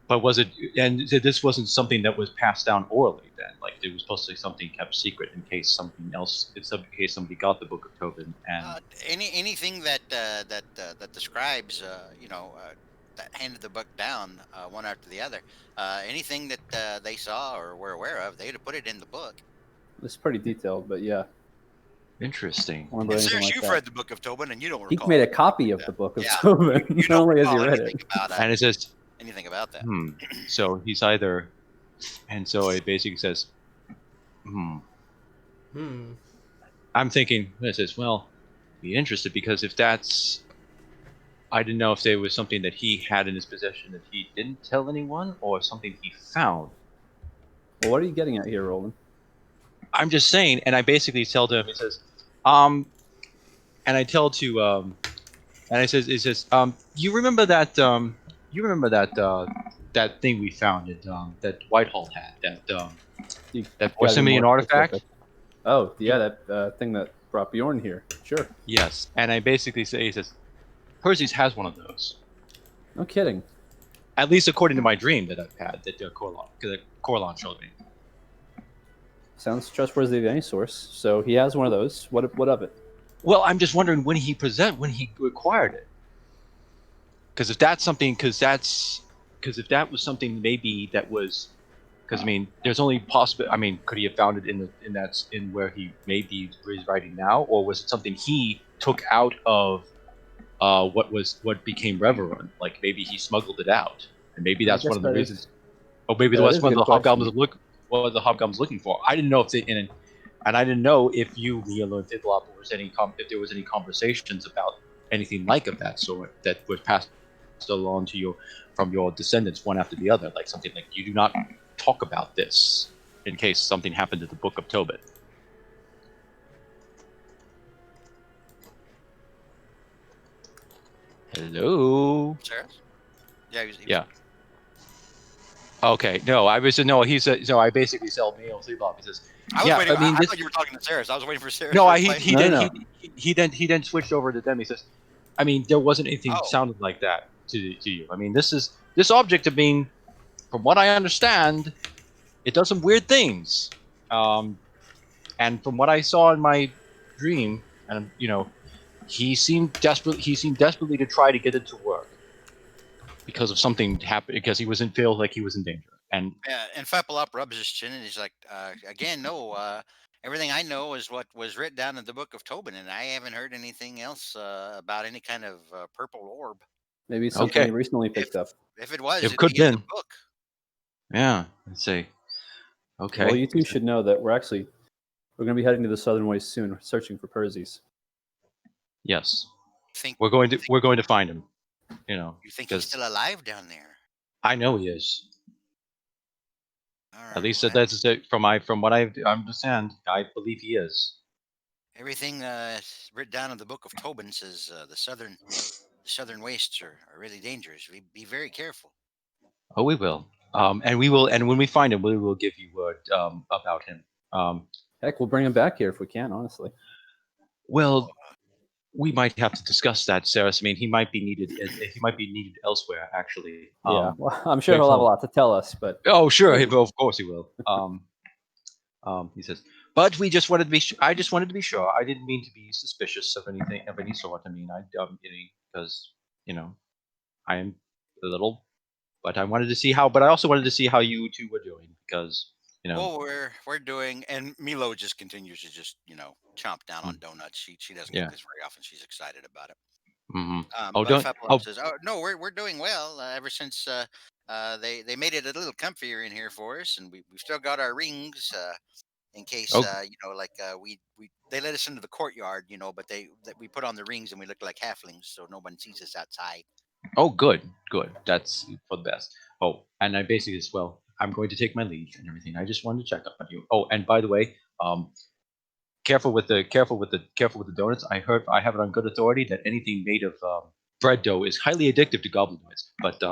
Speaker 8: was it? And this wasn't something that was passed down orally then. Like it was supposed to be something kept secret in case something else, in case somebody got the Book of Tobin. And
Speaker 3: Anything that describes that handed the book down one after the other. Anything that they saw or were aware of, they'd have put it in the book.
Speaker 4: It's pretty detailed, but yeah.
Speaker 8: Interesting.
Speaker 4: I don't remember
Speaker 3: And
Speaker 4: anything
Speaker 3: Sarah,
Speaker 4: like
Speaker 3: you've
Speaker 4: that.
Speaker 3: read the Book of Tobin, and you don't recall.
Speaker 4: He made a copy of the Book of
Speaker 3: Yeah.
Speaker 4: Tobin.
Speaker 3: You
Speaker 4: Not
Speaker 3: don't
Speaker 4: only has he
Speaker 3: recall
Speaker 4: read
Speaker 3: anything
Speaker 4: it.
Speaker 3: about
Speaker 8: and it says
Speaker 3: anything about that.
Speaker 8: So he's either, and so it basically says, I'm thinking, it says, well, be interested because if that's, I didn't know if there was something that he had in his possession that he didn't tell anyone, or something he found.
Speaker 4: Well, what are you getting at here, Roland?
Speaker 8: I'm just saying, and I basically tell to him, it says, and I tell to, and it says, you remember that, that thing we found at, that Whitehall had, that Borsimian artifact?
Speaker 4: Specific. Oh, yeah, that thing that brought Bjorn here. Sure.
Speaker 8: Yes, and I basically say, he says, Perses has one of those.
Speaker 4: No kidding.
Speaker 8: At least according to my dream that I've had, that Corlon showed me.
Speaker 4: Sounds trustworthy of any source. So he has one of those. What of it?
Speaker 8: Well, I'm just wondering when he acquired it. Because if that's something, because if that was something maybe that was, because I mean, there's only possible. I mean, could he have found it in where he maybe is writing now, or was it something he took out of what became Reverend? Like maybe he smuggled it out, and maybe that's one of the reasons. Or maybe that's one of the hobgoblins looking for. I didn't know if they and I didn't know if you, Neil, and Fiddlop, if there was any conversations about anything like of that sort that was passed along to you from your descendants one after the other, like something like you do not talk about this in case something happened to the Book of Tobit. Hello.
Speaker 3: Sarah? Yeah.
Speaker 8: Yeah. Okay. No, I was no. He said no. I basically sell Neil Fiddlop. He says.
Speaker 3: I was waiting. I thought you were talking to Sarah. I was waiting for Sarah.
Speaker 8: No, he then switched over to them. He says, I mean, there wasn't anything sounded like that to you. I mean, this object. I mean, from what I understand, it does some weird things. And from what I saw in my dream, and he seemed desperately to try to get it to work. because of something happened, because he wasn't feel like he was in danger. And
Speaker 3: And Fepalop rubs his chin and he's like, again, no. Everything I know is what was written down in the Book of Tobin, and I haven't heard anything else about any kind of purple orb.
Speaker 4: Maybe it's something
Speaker 8: okay,
Speaker 4: you recently
Speaker 3: If
Speaker 4: picked up.
Speaker 3: if it was,
Speaker 8: it
Speaker 3: it'd
Speaker 8: could
Speaker 3: be in the
Speaker 8: been.
Speaker 3: book.
Speaker 8: Yeah, let's see. Okay.
Speaker 4: Well, you two should know that we're going to be heading to the Southern Waste soon, searching for Perseus.
Speaker 8: Yes,
Speaker 3: Think
Speaker 8: we're going to find him. You know,
Speaker 3: you think he's
Speaker 8: because
Speaker 3: still alive down there?
Speaker 8: I know he is.
Speaker 3: All
Speaker 8: At
Speaker 3: right.
Speaker 8: least
Speaker 3: Well,
Speaker 8: that's it from what I understand. I believe he is.
Speaker 3: everything written down in the Book of Tobin says the southern wastes are really dangerous. Be very careful.
Speaker 8: Oh, we will. And we will. And when we find him, we will give you word about him.
Speaker 4: Heck, we'll bring him back here if we can, honestly.
Speaker 8: Well, we might have to discuss that, Sarah. I mean, he might be needed. He might be needed elsewhere, actually.
Speaker 4: Yeah, well, I'm sure he'll have a lot to tell us, but
Speaker 8: Oh, sure. Of course he will. He says, but we just wanted to be. I just wanted to be sure. I didn't mean to be suspicious of anything of any sort. I mean, because I am a little, but I wanted to see how. But I also wanted to see how you two were doing because
Speaker 3: Well, we're doing, and Milo just continues to just chomp down on donuts. She doesn't get
Speaker 8: Yeah.
Speaker 3: this very often. She's excited about it.
Speaker 8: Mm-hmm.
Speaker 3: But Fepalop says, "Oh no, we're doing well. Ever since they made it a little comfier in here for us, and we've still got our rings in case we they let us into the courtyard, but we put on the rings and we look like halflings, so no one sees us outside."
Speaker 8: Oh, good. That's for the best. Oh, and I basically as well. I'm going to take my leave and everything. I just wanted to check up on you. Oh, and by the way, careful with the donuts. I have it on good authority that anything made of bread dough is highly addictive to goblinoids. But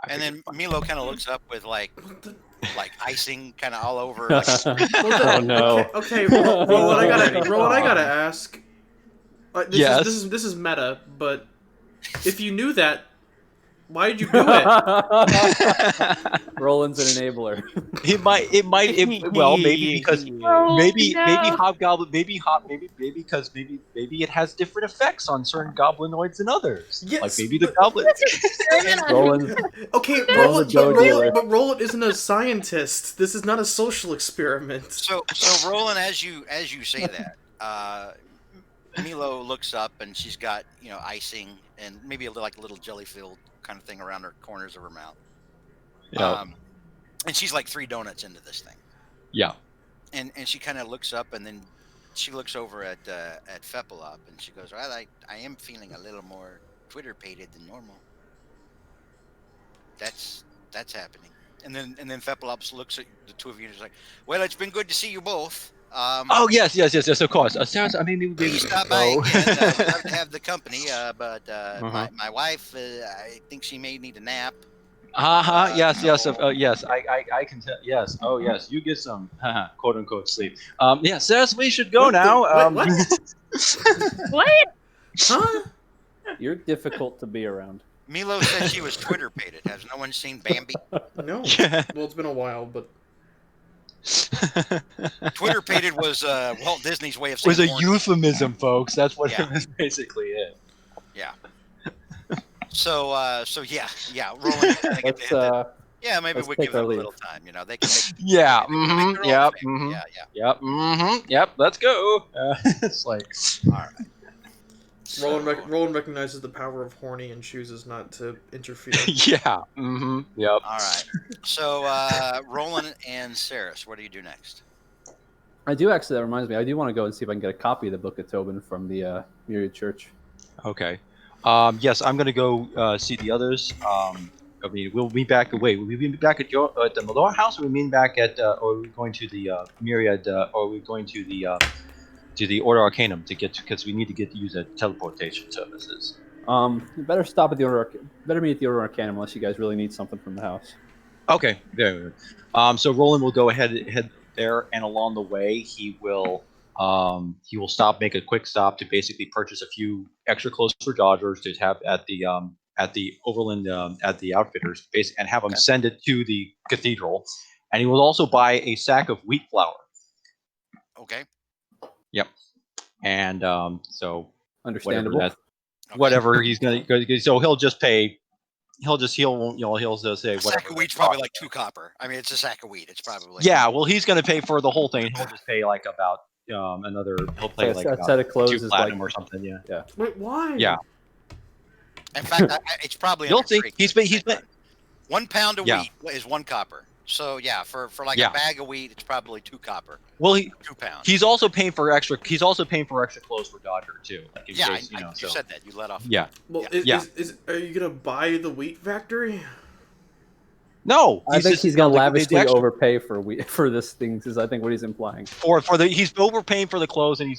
Speaker 3: And then Milo kind of looks up with like icing kind of all over.
Speaker 4: Oh no!
Speaker 7: Okay. Roland, I gotta ask.
Speaker 8: Yes.
Speaker 7: This is meta, but if you knew that, why did you do it?
Speaker 4: Roland's an enabler.
Speaker 8: Maybe because maybe hobgoblin maybe it has different effects on certain goblinoids than others.
Speaker 7: Yes,
Speaker 8: like maybe the goblin.
Speaker 4: Roland's
Speaker 7: Okay, but Roland isn't a scientist. This is not a social experiment.
Speaker 3: So Roland, as you say that, Milo looks up and she's got icing and maybe like a little jelly filled kind of thing around her corners of her mouth.
Speaker 8: Yeah.
Speaker 3: And she's like 3 donuts into this thing.
Speaker 8: Yeah.
Speaker 3: And she kind of looks up and then she looks over at Fepalop and she goes, "Well, I am feeling a little more Twitter-pated than normal." That's happening. And then Fepalop looks at the two of you and is like, "Well, it's been good to see you both.
Speaker 8: Oh yes, of course. Sarah, I mean, maybe
Speaker 3: Stop by again. Would love to have the company, but my wife, I think she may need a nap."
Speaker 8: Yes. I can tell. Yes. Oh yes. You get some quote unquote sleep. Yeah, Sarah, we should go now.
Speaker 7: What?
Speaker 6: What?
Speaker 7: Huh?
Speaker 4: You're difficult to be around.
Speaker 3: Milo said she was Twitter-pated. Has no one seen Bambi?
Speaker 7: No. Well, it's been a while, but
Speaker 3: Twitter-pated was Walt Disney's way of saying
Speaker 8: was a
Speaker 3: horny.
Speaker 8: euphemism, folks. That's what it was basically it.
Speaker 3: Yeah. So Roland. Maybe we give them a little time. They can make.
Speaker 8: Yeah.
Speaker 3: They can make their own thing. Yeah.
Speaker 8: Yep. Let's go. It's like.
Speaker 3: All right.
Speaker 7: Roland recognizes the power of horny and chooses not to interfere.
Speaker 8: Yeah. Yep.
Speaker 3: All right. So Roland and Saris, what do you do next?
Speaker 4: I do actually. That reminds me. I do want to go and see if I can get a copy of the Book of Tobin from the Myriad Church.
Speaker 8: Okay. Yes, I'm gonna go see the others. I mean, we'll be back. Wait, will we be back at the Malor house? Or we mean back at, or are we going to the Myriad? Or are we going to the Order Arcanum because we need to use the teleportation services.
Speaker 4: You better stop at the Order. Better meet at the Order Arcanum unless you guys really need something from the house.
Speaker 8: Okay, very good. So Roland will go head there, and along the way he will make a quick stop to basically purchase a few extra clothes for Dodgers to have at the Overland at the Outfitters base, and have them send it to the cathedral, and he will also buy a sack of wheat flour.
Speaker 3: Okay.
Speaker 8: Yep. And so
Speaker 4: understandable.
Speaker 3: Okay.
Speaker 8: whatever he's gonna. So he'll just pay. He'll just say
Speaker 3: A
Speaker 8: whatever.
Speaker 3: sack of wheat's probably like 2 copper. I mean, it's a sack of wheat. It's probably
Speaker 8: Yeah, well, he's gonna pay for the whole thing. He'll just pay like about another. He'll
Speaker 4: So
Speaker 8: pay
Speaker 4: a
Speaker 8: like
Speaker 4: a
Speaker 8: about
Speaker 4: set of
Speaker 8: 2
Speaker 4: clothes is like
Speaker 8: platinum or something. Yeah.
Speaker 7: Wait, why?
Speaker 8: Yeah.
Speaker 3: In fact, it's probably
Speaker 8: You'll
Speaker 3: under
Speaker 8: see.
Speaker 3: 3.
Speaker 8: He's been.
Speaker 3: 1 pound of
Speaker 8: Yeah.
Speaker 3: wheat is 1 copper. So yeah, for like
Speaker 8: Yeah.
Speaker 3: a bag of wheat, it's probably 2 copper.
Speaker 8: Well,
Speaker 3: 2 pounds.
Speaker 8: he's also paying for extra. He's also paying for extra clothes for Dodger too. Like in
Speaker 3: Yeah,
Speaker 8: case,
Speaker 3: you
Speaker 8: so.
Speaker 3: said that. You let off.
Speaker 8: Yeah.
Speaker 7: Well,
Speaker 3: Yeah.
Speaker 7: are you gonna buy the wheat factory?
Speaker 8: No,
Speaker 4: I think he's gonna
Speaker 8: the
Speaker 4: lavishly
Speaker 8: extra-
Speaker 4: overpay for this thing. Is I think what he's implying.
Speaker 8: for the he's overpaying for the clothes and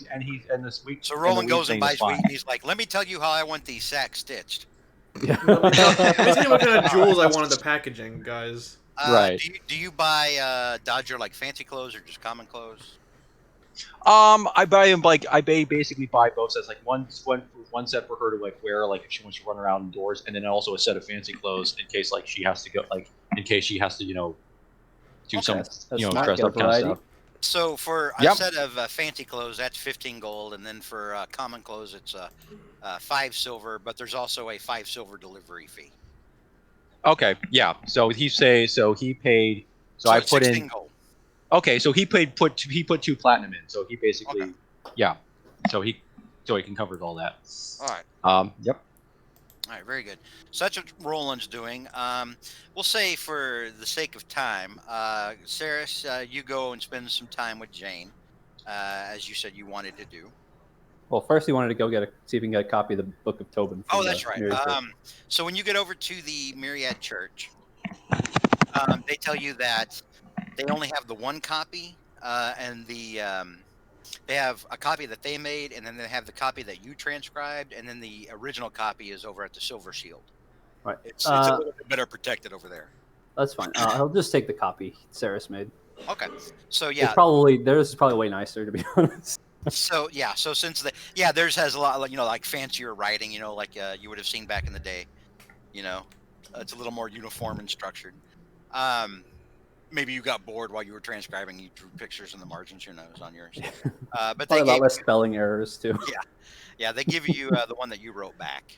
Speaker 8: this week.
Speaker 3: So Roland
Speaker 8: and the wheat
Speaker 3: goes and
Speaker 8: thing is
Speaker 3: buys
Speaker 8: fine.
Speaker 3: wheat, and he's like, "Let me tell you how I want these sacks stitched."
Speaker 4: Yeah.
Speaker 7: Let me tell you what kind of jewels I want in the packaging, guys.
Speaker 4: Right.
Speaker 3: Do you buy Dodger like fancy clothes or just common clothes?
Speaker 8: I buy him basically buy both sets, like one set for her to like wear, like if she wants to run around indoors, and then also a set of fancy clothes in case like she has to go, like in case she has to do some
Speaker 4: That's
Speaker 8: dress
Speaker 4: smart. Get a
Speaker 8: up kind of
Speaker 4: variety.
Speaker 8: stuff.
Speaker 3: So for a
Speaker 8: Yep.
Speaker 3: set of fancy clothes, that's 15 gold, and then for common clothes, it's 5 silver. But there's also a 5 silver delivery fee.
Speaker 8: Okay, yeah. So he paid. So I
Speaker 3: it's
Speaker 8: put
Speaker 3: 16
Speaker 8: in.
Speaker 3: gold.
Speaker 8: Okay, so he put 2 platinum in. So he basically, yeah. So he can cover all that.
Speaker 3: All right.
Speaker 8: Yep.
Speaker 3: All right, very good. So that's what Roland's doing. We'll say for the sake of time, Saris, you go and spend some time with Jane, as you said you wanted to do.
Speaker 4: Well, first he wanted to go see if he can get a copy of the Book of Tobin.
Speaker 3: Oh, that's right.
Speaker 4: Myriad Church.
Speaker 3: So when you get over to the Myriad Church, they tell you that they only have the 1 copy, and they have a copy that they made, and then they have the copy that you transcribed, and then the original copy is over at the Silver Shield.
Speaker 4: Right.
Speaker 3: It's a little bit better protected over there.
Speaker 4: That's fine. He'll just take the copy Saris made.
Speaker 3: Okay. So yeah,
Speaker 4: theirs is probably way nicer, to be honest.
Speaker 3: So yeah, so since theirs has a lot, like fancier writing, like you would have seen back in the day, it's a little more uniform and structured. Maybe you got bored while you were transcribing. You drew pictures in the margins. Who knows on yours? But
Speaker 4: Probably a lot less spelling errors too.
Speaker 3: Yeah, they give you the one that you wrote back.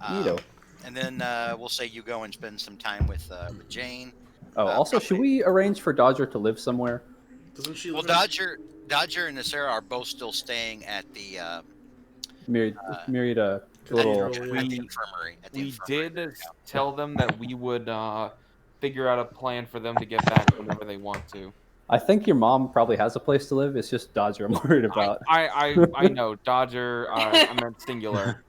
Speaker 4: Neato.
Speaker 3: And then we'll say you go and spend some time with Jane.
Speaker 4: Oh, also, should we arrange for Dodger to live somewhere?
Speaker 7: Doesn't she?
Speaker 3: Well, Dodger and Nasera are both still staying at the
Speaker 4: Myriad
Speaker 3: little
Speaker 7: At the
Speaker 3: infirmary.
Speaker 9: We did tell them that we would figure out a plan for them to get back whenever they want to.
Speaker 4: I think your mom probably has a place to live. It's just Dodger I'm worried about.
Speaker 9: I know. Dodger, I meant singular.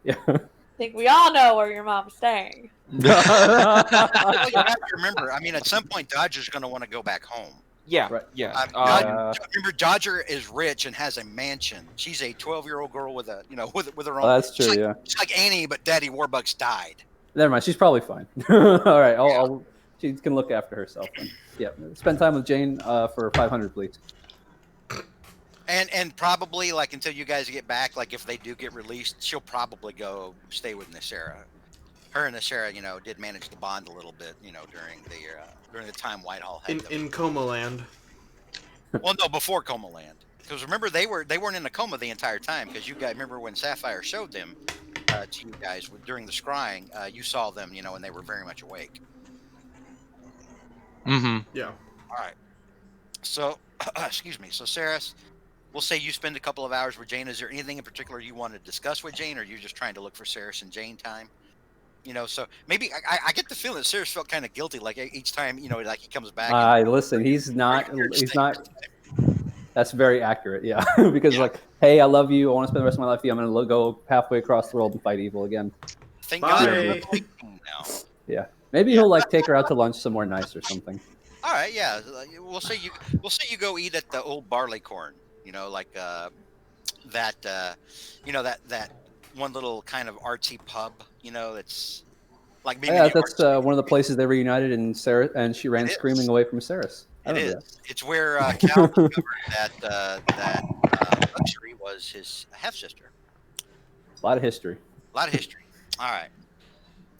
Speaker 4: Yeah.
Speaker 2: I think we all know where your mom's staying.
Speaker 3: Well, you have to remember, I mean, at some point, Dodger's going to want to go back home.
Speaker 9: Yeah,
Speaker 4: Right.
Speaker 9: yeah.
Speaker 3: Remember, Dodger is rich and has a mansion. She's a 12-year-old girl with a, with her own.
Speaker 4: That's true.
Speaker 3: She's she's like Annie, but Daddy Warbucks died.
Speaker 4: Never mind. She's probably fine. All right. She can look after herself. Then. Yeah. Spend time with Jane for 500, please.
Speaker 3: And probably like until you guys get back, like if they do get released, she'll probably go stay with Nasera. Her and Nasera, did manage to bond a little bit, during the time Whitehall had them.
Speaker 7: in Coma Land.
Speaker 3: Well, no, before Coma Land, because remember they weren't in a coma the entire time. Because you guys remember when Sapphire showed them to you guys during the scrying, you saw them, and they were very much awake.
Speaker 8: Mm-hmm.
Speaker 7: Yeah.
Speaker 3: All right. So, excuse me. So, Saris, we'll say you spend a couple of hours with Jane. Is there anything in particular you want to discuss with Jane, or are you just trying to look for Saris and Jane time? So maybe I get the feeling that Saris felt kind of guilty, like each time, like he comes back.
Speaker 4: Listen, he's not. That's very accurate. Yeah, because hey, I love you. I want to spend the rest of my life with you. I'm going to go halfway across the world and fight evil again.
Speaker 3: Thank
Speaker 7: Bye.
Speaker 3: God. Now.
Speaker 4: Yeah, maybe he'll take her out to lunch somewhere nice or something.
Speaker 3: All right, yeah. We'll say you go eat at the old barley corn. That one little kind of artsy pub. That's like maybe.
Speaker 4: Yeah, that's one of the places they reunited, and she ran screaming away from Saris.
Speaker 3: It is. It's where Cal discovered that Luxury was his half sister.
Speaker 4: A lot of history.
Speaker 3: All right.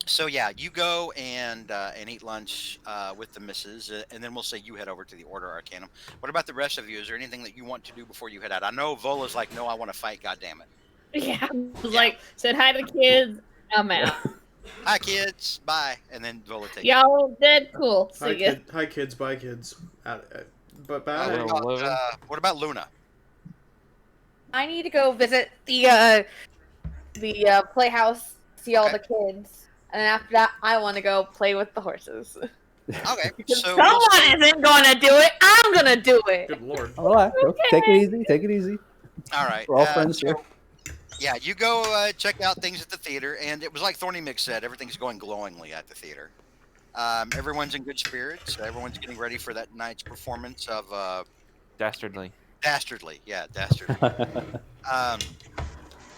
Speaker 3: So yeah, you go and eat lunch with the missus, and then we'll say you head over to the Order Arcanum. What about the rest of you? Is there anything that you want to do before you head out? I know Vola's like, no, I want to fight. God damn it.
Speaker 6: Yeah, like said hi to the kids. I'm out.
Speaker 3: Hi, kids. Bye. And then Vola takes.
Speaker 6: Y'all dead cool. See ya.
Speaker 7: Hi kids, bye kids. But bye.
Speaker 3: What about Luna?
Speaker 2: I need to go visit the playhouse, see all
Speaker 3: Okay.
Speaker 2: the kids, and then after that, I want to go play with the horses.
Speaker 3: Okay.
Speaker 2: Because
Speaker 3: So
Speaker 2: someone isn't gonna do it. I'm gonna do it.
Speaker 7: Good lord.
Speaker 4: All right, take it easy. Take it easy.
Speaker 3: all right.
Speaker 4: We're all friends here.
Speaker 3: Yeah, you go check out things at the theater, and it was like Thorny Mix said, everything's going glowingly at the theater. Everyone's in good spirits. Everyone's getting ready for that night's performance of
Speaker 9: Dastardly.
Speaker 3: Dastardly. Yeah, Dastardly.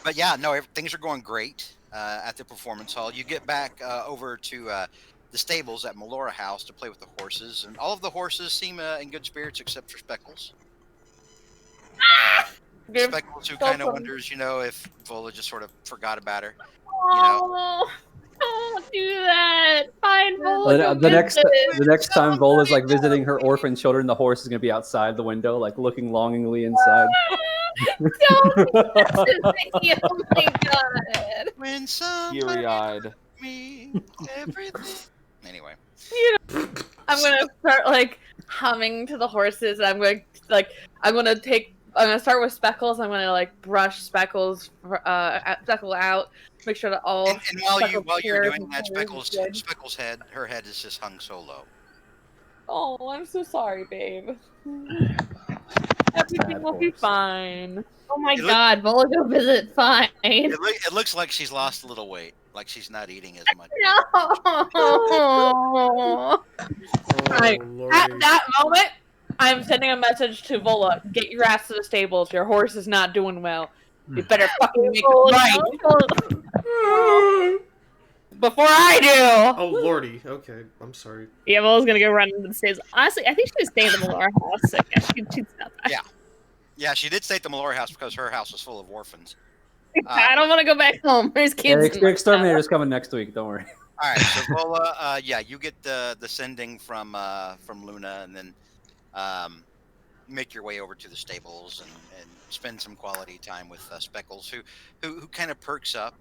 Speaker 3: But yeah, no, things are going great at the performance hall. You get back over to the stables at Melora House to play with the horses, and all of the horses seem in good spirits except for Speckles. Speckles, who kind of wonders, if Vola just sort of forgot about her.
Speaker 6: Oh, don't do that. Fine, Vola.
Speaker 4: The next time Vola's like visiting her orphan children, the horse is gonna be outside the window, like looking longingly inside.
Speaker 6: Don't do that to me. Oh my god.
Speaker 3: When somebody
Speaker 9: Teary-eyed.
Speaker 3: me everything. Anyway.
Speaker 2: I'm gonna start like humming to the horses. And I'm gonna start with Speckles. I'm gonna like brush Speckles Speckle out, make sure that all.
Speaker 3: And while you're
Speaker 2: Speckles'
Speaker 3: doing that,
Speaker 2: hair is good.
Speaker 3: Speckles' her head is just hung so low.
Speaker 2: Oh, I'm so sorry, babe. Everything will be fine.
Speaker 6: Oh my god, Vola go visit. Fine.
Speaker 3: It looks like she's lost a little weight, like she's not eating as much.
Speaker 6: No.
Speaker 2: Right.
Speaker 7: lordy.
Speaker 2: At that moment, I'm sending a message to Vola. Get your ass to the stables. Your horse is not doing well. You better fucking make it right before I do.
Speaker 7: Oh lordy. Okay, I'm sorry.
Speaker 6: Yeah, Vola's gonna go run into the stairs. Honestly, I think she should stay in the Melora house. So yeah, she'd stop that.
Speaker 3: Yeah, she did stay at the Melora house because her house was full of orphans.
Speaker 6: I don't want to go back home. There's kids.
Speaker 4: The exterminator's coming next week. Don't worry.
Speaker 3: All right, so Vola, you get the sending from Luna, and then make your way over to the stables and spend some quality time with Speckles, who kind of perks up,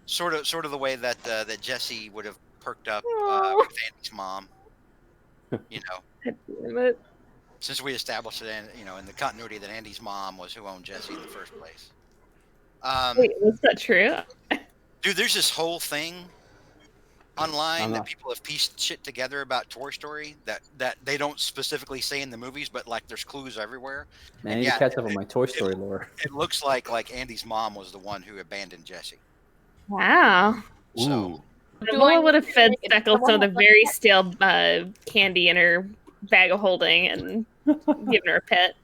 Speaker 3: sort of the way that Jesse would have perked up with Andy's mom. Since we established it, in the continuity that Andy's mom was who owned Jesse in the first place.
Speaker 6: Wait, is that true?
Speaker 3: Dude, there's this whole thing online that people have pieced shit together about Toy Story that they don't specifically say in the movies, but like there's clues everywhere.
Speaker 4: Man, I need to catch up on my Toy Story lore.
Speaker 3: It looks like Andy's mom was the one who abandoned Jesse.
Speaker 6: Wow.
Speaker 3: So
Speaker 6: Vola would have fed Speckles some of the very stale candy in her bag of holding and given her a pet.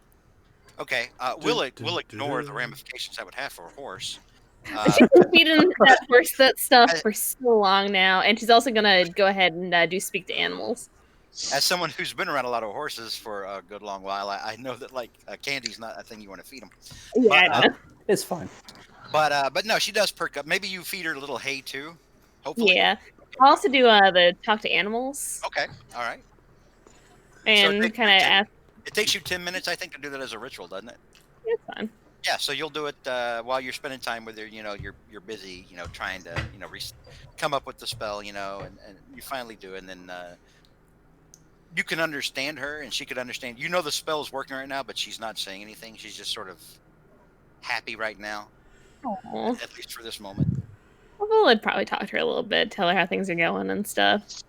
Speaker 3: okay, we'll ignore the ramifications that would have for a horse.
Speaker 6: She's been feeding that horse that stuff for so long now, and she's also gonna go ahead and do speak to animals.
Speaker 3: As someone who's been around a lot of horses for a good long while, I know that candy's not a thing you want to feed them.
Speaker 6: Yeah,
Speaker 4: It's fine.
Speaker 3: But no, she does perk up. Maybe you feed her a little hay too. Hopefully.
Speaker 6: yeah. I'll also do the talk to animals.
Speaker 3: Okay. All right.
Speaker 6: And kind of ask.
Speaker 3: It takes you 10 minutes, I think, to do that as a ritual, doesn't it?
Speaker 6: It's fine.
Speaker 3: Yeah. So you'll do it while you're spending time with her. You're busy. Trying to come up with the spell. And you finally do, and then you can understand her, and she could understand. The spell is working right now, but she's not saying anything. She's just sort of happy right now.
Speaker 6: Aww.
Speaker 3: At least for this moment.
Speaker 6: Well, I'd probably talk to her a little bit, tell her how things are going and stuff.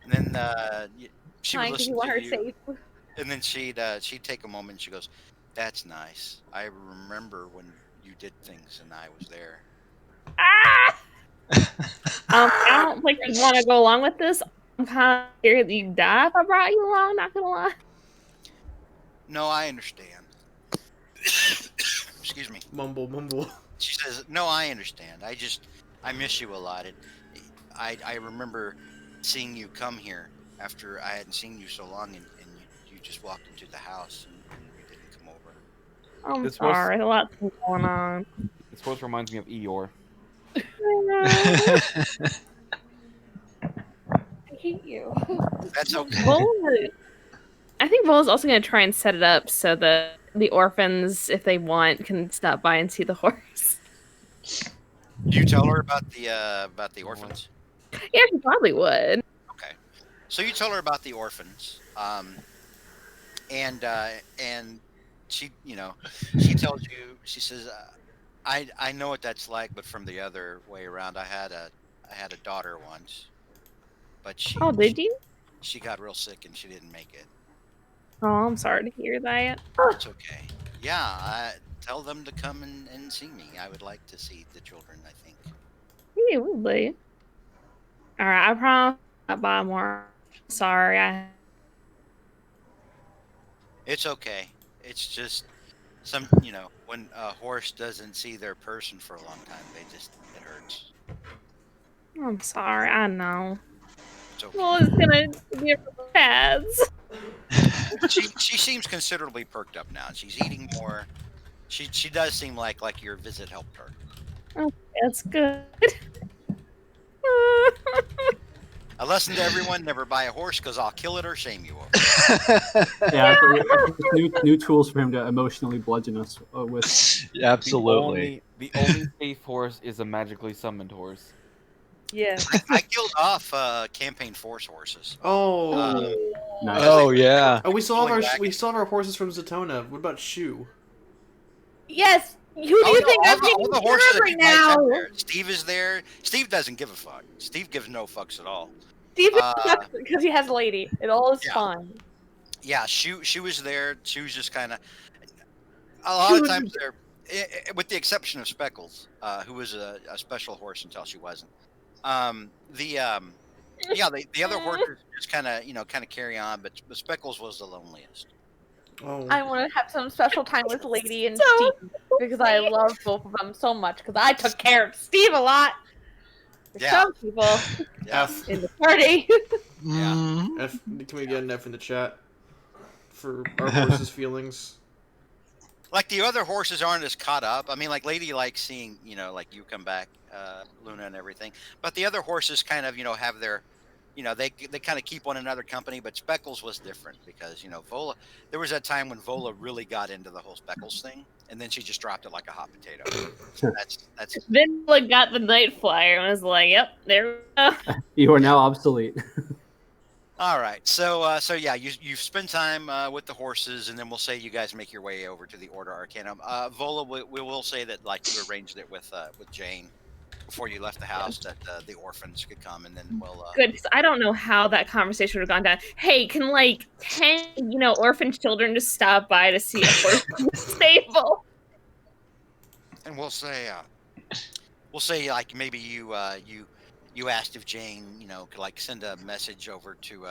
Speaker 3: And then she would listen to you,
Speaker 2: safe.
Speaker 3: and then she'd take a moment. And she goes, "That's nice. I remember when you did things, and I was there."
Speaker 6: Ah! I don't think you want to go along with this. I'm kind of scared that you'd die if I brought you along. Not gonna lie.
Speaker 3: No, I understand. Excuse me.
Speaker 7: Mumble.
Speaker 3: She says, "No, I understand. I miss you a lot. I remember seeing you come here after I hadn't seen you so long, and you just walked into the house and you didn't come over."
Speaker 6: I'm sorry. A lot's been going on.
Speaker 9: This voice reminds me of Eeyore.
Speaker 2: I hate you.
Speaker 3: That's okay.
Speaker 6: I think Vola's also going to try and set it up so that the orphans, if they want, can stop by and see the horse.
Speaker 3: Do you tell her about the orphans?
Speaker 6: Yeah, she probably would.
Speaker 3: Okay. So you tell her about the orphans, and she, she tells you, she says, I know what that's like, but from the other way around, I had a daughter once, but
Speaker 6: Oh, did you?
Speaker 3: she got real sick and she didn't make it.
Speaker 6: Oh, I'm sorry to hear that.
Speaker 3: It's okay. Yeah, tell them to come and see me. I would like to see the children. I think.
Speaker 6: Yeah, would be. All right, I promise I'll buy more. Sorry, I.
Speaker 3: It's okay. It's just when a horse doesn't see their person for a long time, it hurts.
Speaker 6: I'm sorry. I know.
Speaker 3: It's okay.
Speaker 6: Well, it's gonna be for pads.
Speaker 3: She seems considerably perked up now. She's eating more. She does seem like your visit helped her.
Speaker 6: Oh, that's good.
Speaker 3: A lesson to everyone: never buy a horse because I'll kill it or shame you over it.
Speaker 4: Yeah, new tools for him to emotionally bludgeon us with.
Speaker 8: Absolutely.
Speaker 9: The only safe horse is a magically summoned horse.
Speaker 2: Yeah.
Speaker 3: I killed off campaign force horses.
Speaker 7: Oh,
Speaker 4: Nice.
Speaker 8: Oh yeah.
Speaker 7: oh, we still have
Speaker 3: Pulling back.
Speaker 7: our horses from Zatona. What about Shu?
Speaker 2: Yes. Who do
Speaker 3: Oh
Speaker 2: you
Speaker 3: no,
Speaker 2: think I'm
Speaker 3: all
Speaker 2: taking
Speaker 3: the
Speaker 2: care
Speaker 3: horses
Speaker 2: of
Speaker 3: that
Speaker 2: right
Speaker 3: you guys have
Speaker 2: now?
Speaker 3: there. Steve is there. Steve doesn't give a fuck. Steve gives no fucks at all.
Speaker 2: Steve
Speaker 3: Uh,
Speaker 2: because he has a lady. It all is
Speaker 3: Yeah.
Speaker 2: fine.
Speaker 3: Yeah, she was there. She was just kind of a lot of times there, with the exception of Speckles, who was a special horse until she wasn't. The other horses just kind of carry on, but Speckles was the loneliest.
Speaker 7: Oh,
Speaker 2: I want to have some special time with Lady and
Speaker 6: So
Speaker 2: Steve because I love both of them so much because I took care of Steve a lot. There's
Speaker 3: Yeah.
Speaker 2: some people
Speaker 3: Yeah.
Speaker 7: F.
Speaker 2: in the party.
Speaker 3: Yeah.
Speaker 8: Mhm.
Speaker 7: F. Can we get an F in the chat for our horses' feelings?
Speaker 3: Like the other horses aren't as caught up. I mean, like Lady likes seeing, like you come back, Luna and everything. But the other horses kind of, have their, they kind of keep one another company. But Speckles was different because, Vola. There was that time when Vola really got into the whole Speckles thing, and then she just dropped it like a hot potato. So that's
Speaker 6: then like got the night flyer and was like, "Yep, there we go."
Speaker 4: You are now obsolete.
Speaker 3: all right. So yeah, you spend time with the horses, and then we'll say you guys make your way over to the Order Arcanum. Vola, we will say that like you arranged it with Jane before you left the house that the orphans could come, and then we'll
Speaker 6: Good, 'cause I don't know how that conversation would have gone down. Hey, can like 10, orphan children just stop by to see a horse in the stable?
Speaker 3: and we'll say like maybe you asked if Jane could like send a message over to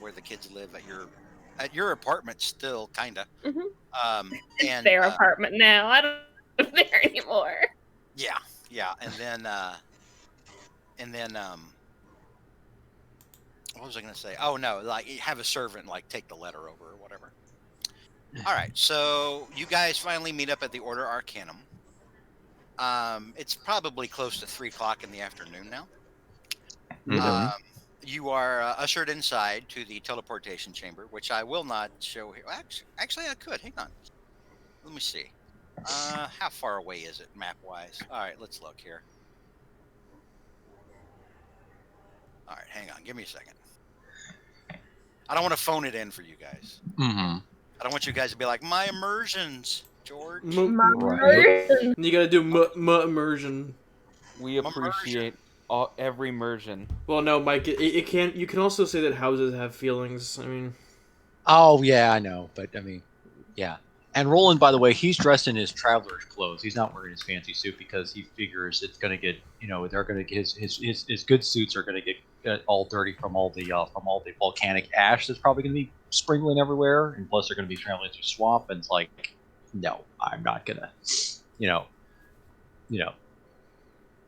Speaker 3: where the kids live at your apartment still kinda
Speaker 6: Mhm.
Speaker 3: and
Speaker 6: It's their apartment now. I don't live there anymore.
Speaker 3: yeah and then what was I gonna say? Oh no, like have a servant like take the letter over or whatever. All right, so you guys finally meet up at the Order Arcanum. It's probably close to 3 o'clock in the afternoon now.
Speaker 8: Mhm.
Speaker 3: You are ushered inside to the teleportation chamber, which I will not show here. Actually, I could. Hang on. Let me see. How far away is it map wise? All right, let's look here. All right, hang on. Give me a second. I don't want to phone it in for you guys.
Speaker 8: Mhm.
Speaker 3: I don't want you guys to be like my immersions, George.
Speaker 8: Right.
Speaker 7: You gotta do immersion.
Speaker 9: We appreciate every immersion.
Speaker 7: Well, no, Mike. It can. You can also say that houses have feelings. I mean,
Speaker 8: Oh yeah, I know, but I mean, yeah. And Roland, by the way, he's dressed in his traveler's clothes. He's not wearing his fancy suit because he figures it's going to get, they're going to get his good suits are going to get all dirty from all the volcanic ash that's probably going to be sprinkling everywhere, and plus they're going to be traveling through swamp. And it's like, no, I'm not gonna, you know, you know.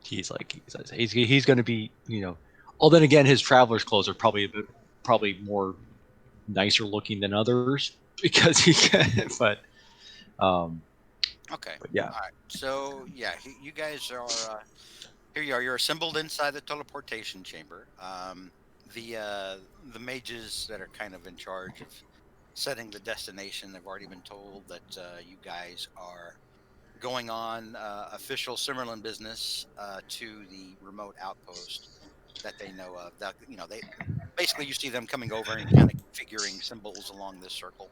Speaker 8: He's going to be, Well, then again, his traveler's clothes are probably more nicer looking than others because he can, um
Speaker 3: Okay.
Speaker 8: but yeah.
Speaker 3: All right. So yeah, you guys are here. You are. You're assembled inside the teleportation chamber. The mages that are kind of in charge of setting the destination. They've already been told that you guys are going on official Summerlin business to the remote outpost that they know of. That they basically you see them coming over and kind of configuring symbols along this circle,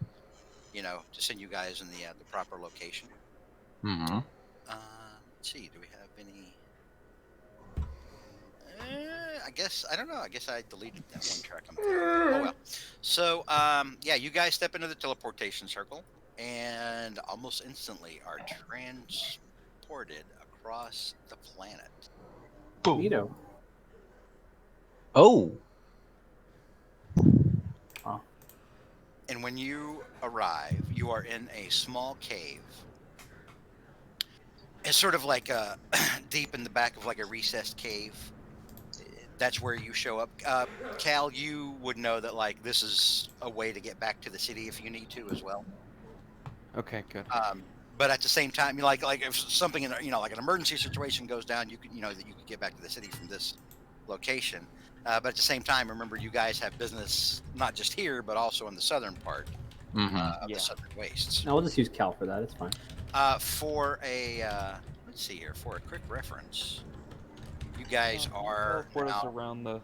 Speaker 3: to send you guys in the proper location.
Speaker 8: Mm-hmm.
Speaker 3: Let's see. Do we have any? I guess I don't know. I guess I deleted that one track I'm thinking of. Oh well. So yeah, you guys step into the teleportation circle and almost instantly are transported across the planet.
Speaker 8: Boom.
Speaker 4: Neato.
Speaker 8: Oh.
Speaker 3: And when you arrive, you are in a small cave. It's sort of like deep in the back of like a recessed cave. That's where you show up. Cal, you would know that like this is a way to get back to the city if you need to as well.
Speaker 9: Okay, good.
Speaker 3: But at the same time, like if something in like an emergency situation goes down, you could that you could get back to the city from this location. But at the same time, remember you guys have business not just here but also in the southern part
Speaker 8: Mm-hmm.
Speaker 3: of the southern wastes.
Speaker 4: No, we'll just use Cal for that. It's fine.
Speaker 3: For a let's see here, for a quick reference, you guys are
Speaker 9: Teleport us
Speaker 3: now,
Speaker 9: around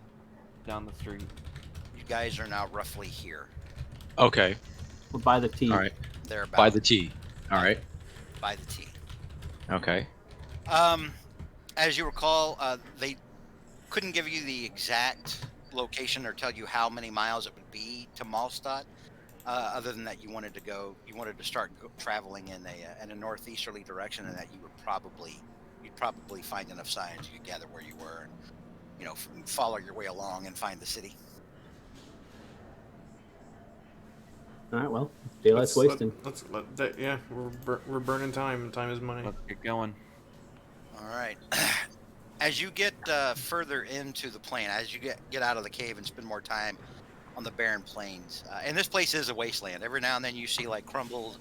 Speaker 9: down the street.
Speaker 3: you guys are now roughly here.
Speaker 8: Okay.
Speaker 4: We're by the T.
Speaker 8: All right.
Speaker 3: They're about
Speaker 8: By the T. All right.
Speaker 3: by the T.
Speaker 8: Okay.
Speaker 3: As you recall, they couldn't give you the exact location or tell you how many miles it would be to Malstadt. Other than that, you wanted to start traveling in a northeasterly direction, and that you'd probably find enough signs you could gather where you were, and follow your way along and find the city.
Speaker 4: All right. Well, daylight's wasting.
Speaker 7: Yeah, we're burning time, and time is money.
Speaker 9: Let's get going.
Speaker 3: All right. As you get further into the plain, as you get out of the cave and spend more time on the barren plains, and this place is a wasteland. Every now and then you see like crumbled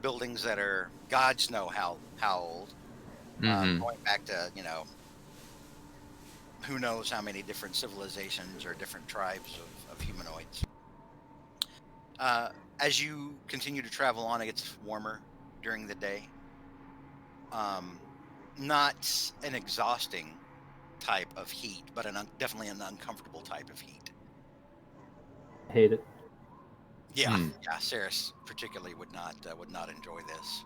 Speaker 3: buildings that are gods know how old, going back to who knows how many different civilizations or different tribes of humanoids. As you continue to travel on, it gets warmer during the day. Not an exhausting type of heat, but definitely an uncomfortable type of heat.
Speaker 4: Hate it.
Speaker 3: Yeah, yeah. Saris particularly would not enjoy this.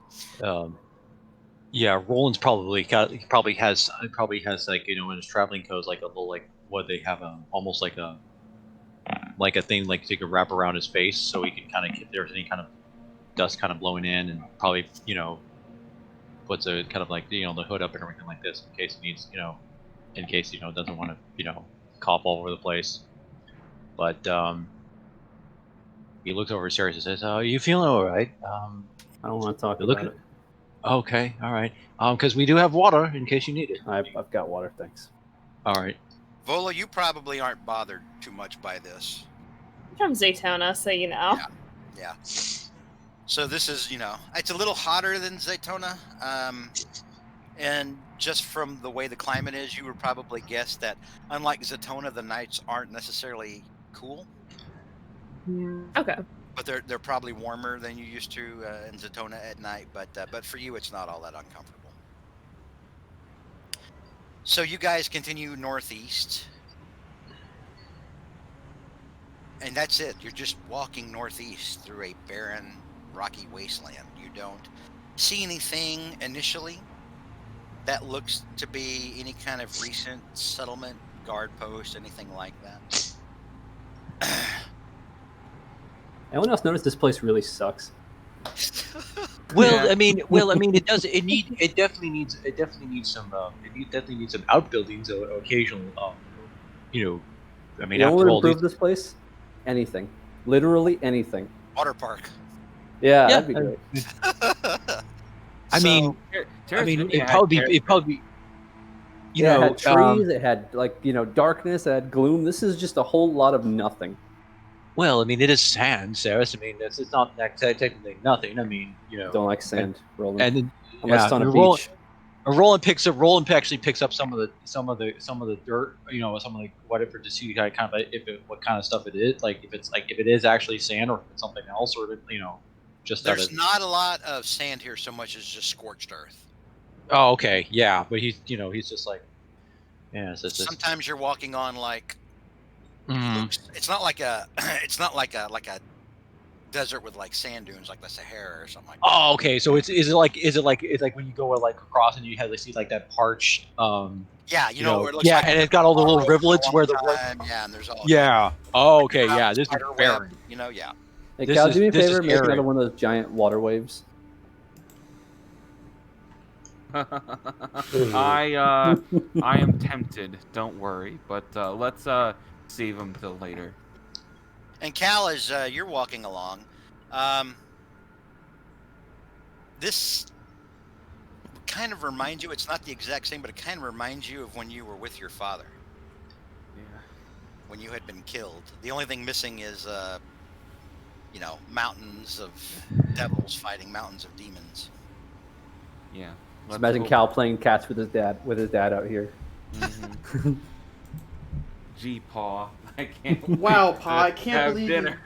Speaker 8: Yeah, Roland's probably has like in his traveling codes like a little like what they have almost like a thing like you could wrap around his face so he can kind of if there's any kind of dust kind of blowing in and probably puts a kind of like the hood up and everything like this in case he needs doesn't want to cough all over the place. But he looks over at Sirius and says, you feeling all right?
Speaker 4: I don't want to talk about it.
Speaker 8: Okay, all right. Because we do have water in case you need it.
Speaker 4: I've got water, thanks.
Speaker 8: All right.
Speaker 3: Vola, you probably aren't bothered too much by this.
Speaker 6: I'm from Zaytona, so you know.
Speaker 3: Yeah. So this is, it's a little hotter than Zaytona. And just from the way the climate is, you would probably guess that unlike Zaytona, the nights aren't necessarily cool.
Speaker 6: Okay.
Speaker 3: But they're probably warmer than you used to in Zaytona at night. But for you, it's not all that uncomfortable. So you guys continue northeast. And that's it. You're just walking northeast through a barren, rocky wasteland. You don't see anything initially that looks to be any kind of recent settlement, guard post, anything like that.
Speaker 4: Anyone else notice this place really sucks?
Speaker 8: Well, I mean, it does. It definitely needs some. It definitely needs some outbuildings or occasional. I mean, after all,
Speaker 4: improve this place? Anything, literally anything.
Speaker 3: Water park.
Speaker 4: Yeah, that'd be great.
Speaker 8: I mean, it'd probably be.
Speaker 4: It had trees. It had darkness. It had gloom. This is just a whole lot of nothing.
Speaker 8: Well, I mean, it is sand, Saris. I mean, it's not technically nothing. I mean,
Speaker 4: Don't like sand, Roland.
Speaker 8: And then,
Speaker 4: unless it's on a beach.
Speaker 8: Roland actually picks up some of the dirt, you know, some of the whatever, to see kind of what kind of stuff it is, like if it is actually sand or if it's something else, or if it, you know, just
Speaker 3: There's not a lot of sand here so much as just scorched earth.
Speaker 8: Oh, okay, yeah, but he's just like, yeah, it's just
Speaker 3: Sometimes you're walking on like it's not like a it's not like a desert with like sand dunes like the Sahara or something like that.
Speaker 8: Oh, okay. So it's like when you go like across and you have see like that parched
Speaker 3: Yeah, you know where it looks
Speaker 8: yeah,
Speaker 3: like
Speaker 8: and it's got all the little rivulets where the
Speaker 3: yeah, and there's all
Speaker 8: yeah. Oh, okay, yeah. This is
Speaker 3: spider web,
Speaker 8: barren.
Speaker 3: you know, yeah.
Speaker 4: Hey,
Speaker 8: This
Speaker 4: Cal,
Speaker 8: is-
Speaker 4: do me a
Speaker 8: this is
Speaker 4: favor, make another
Speaker 8: arid.
Speaker 4: one of those giant water waves.
Speaker 9: I am tempted. Don't worry, but let's save them till later.
Speaker 3: And Cal, as you're walking along, this kind of reminds you, it's not the exact same, but it kind of reminds you of when you were with your father.
Speaker 9: Yeah.
Speaker 3: When you had been killed. The only thing missing is, you know, mountains of devils fighting mountains of demons.
Speaker 9: Yeah.
Speaker 4: Just imagine
Speaker 9: hope-
Speaker 4: Cal playing catch with his dad out here.
Speaker 9: Gee, Paw, I can't.
Speaker 7: Wow,
Speaker 9: wait
Speaker 7: Pa, I
Speaker 9: to
Speaker 7: can't
Speaker 9: have
Speaker 7: believe
Speaker 9: dinner.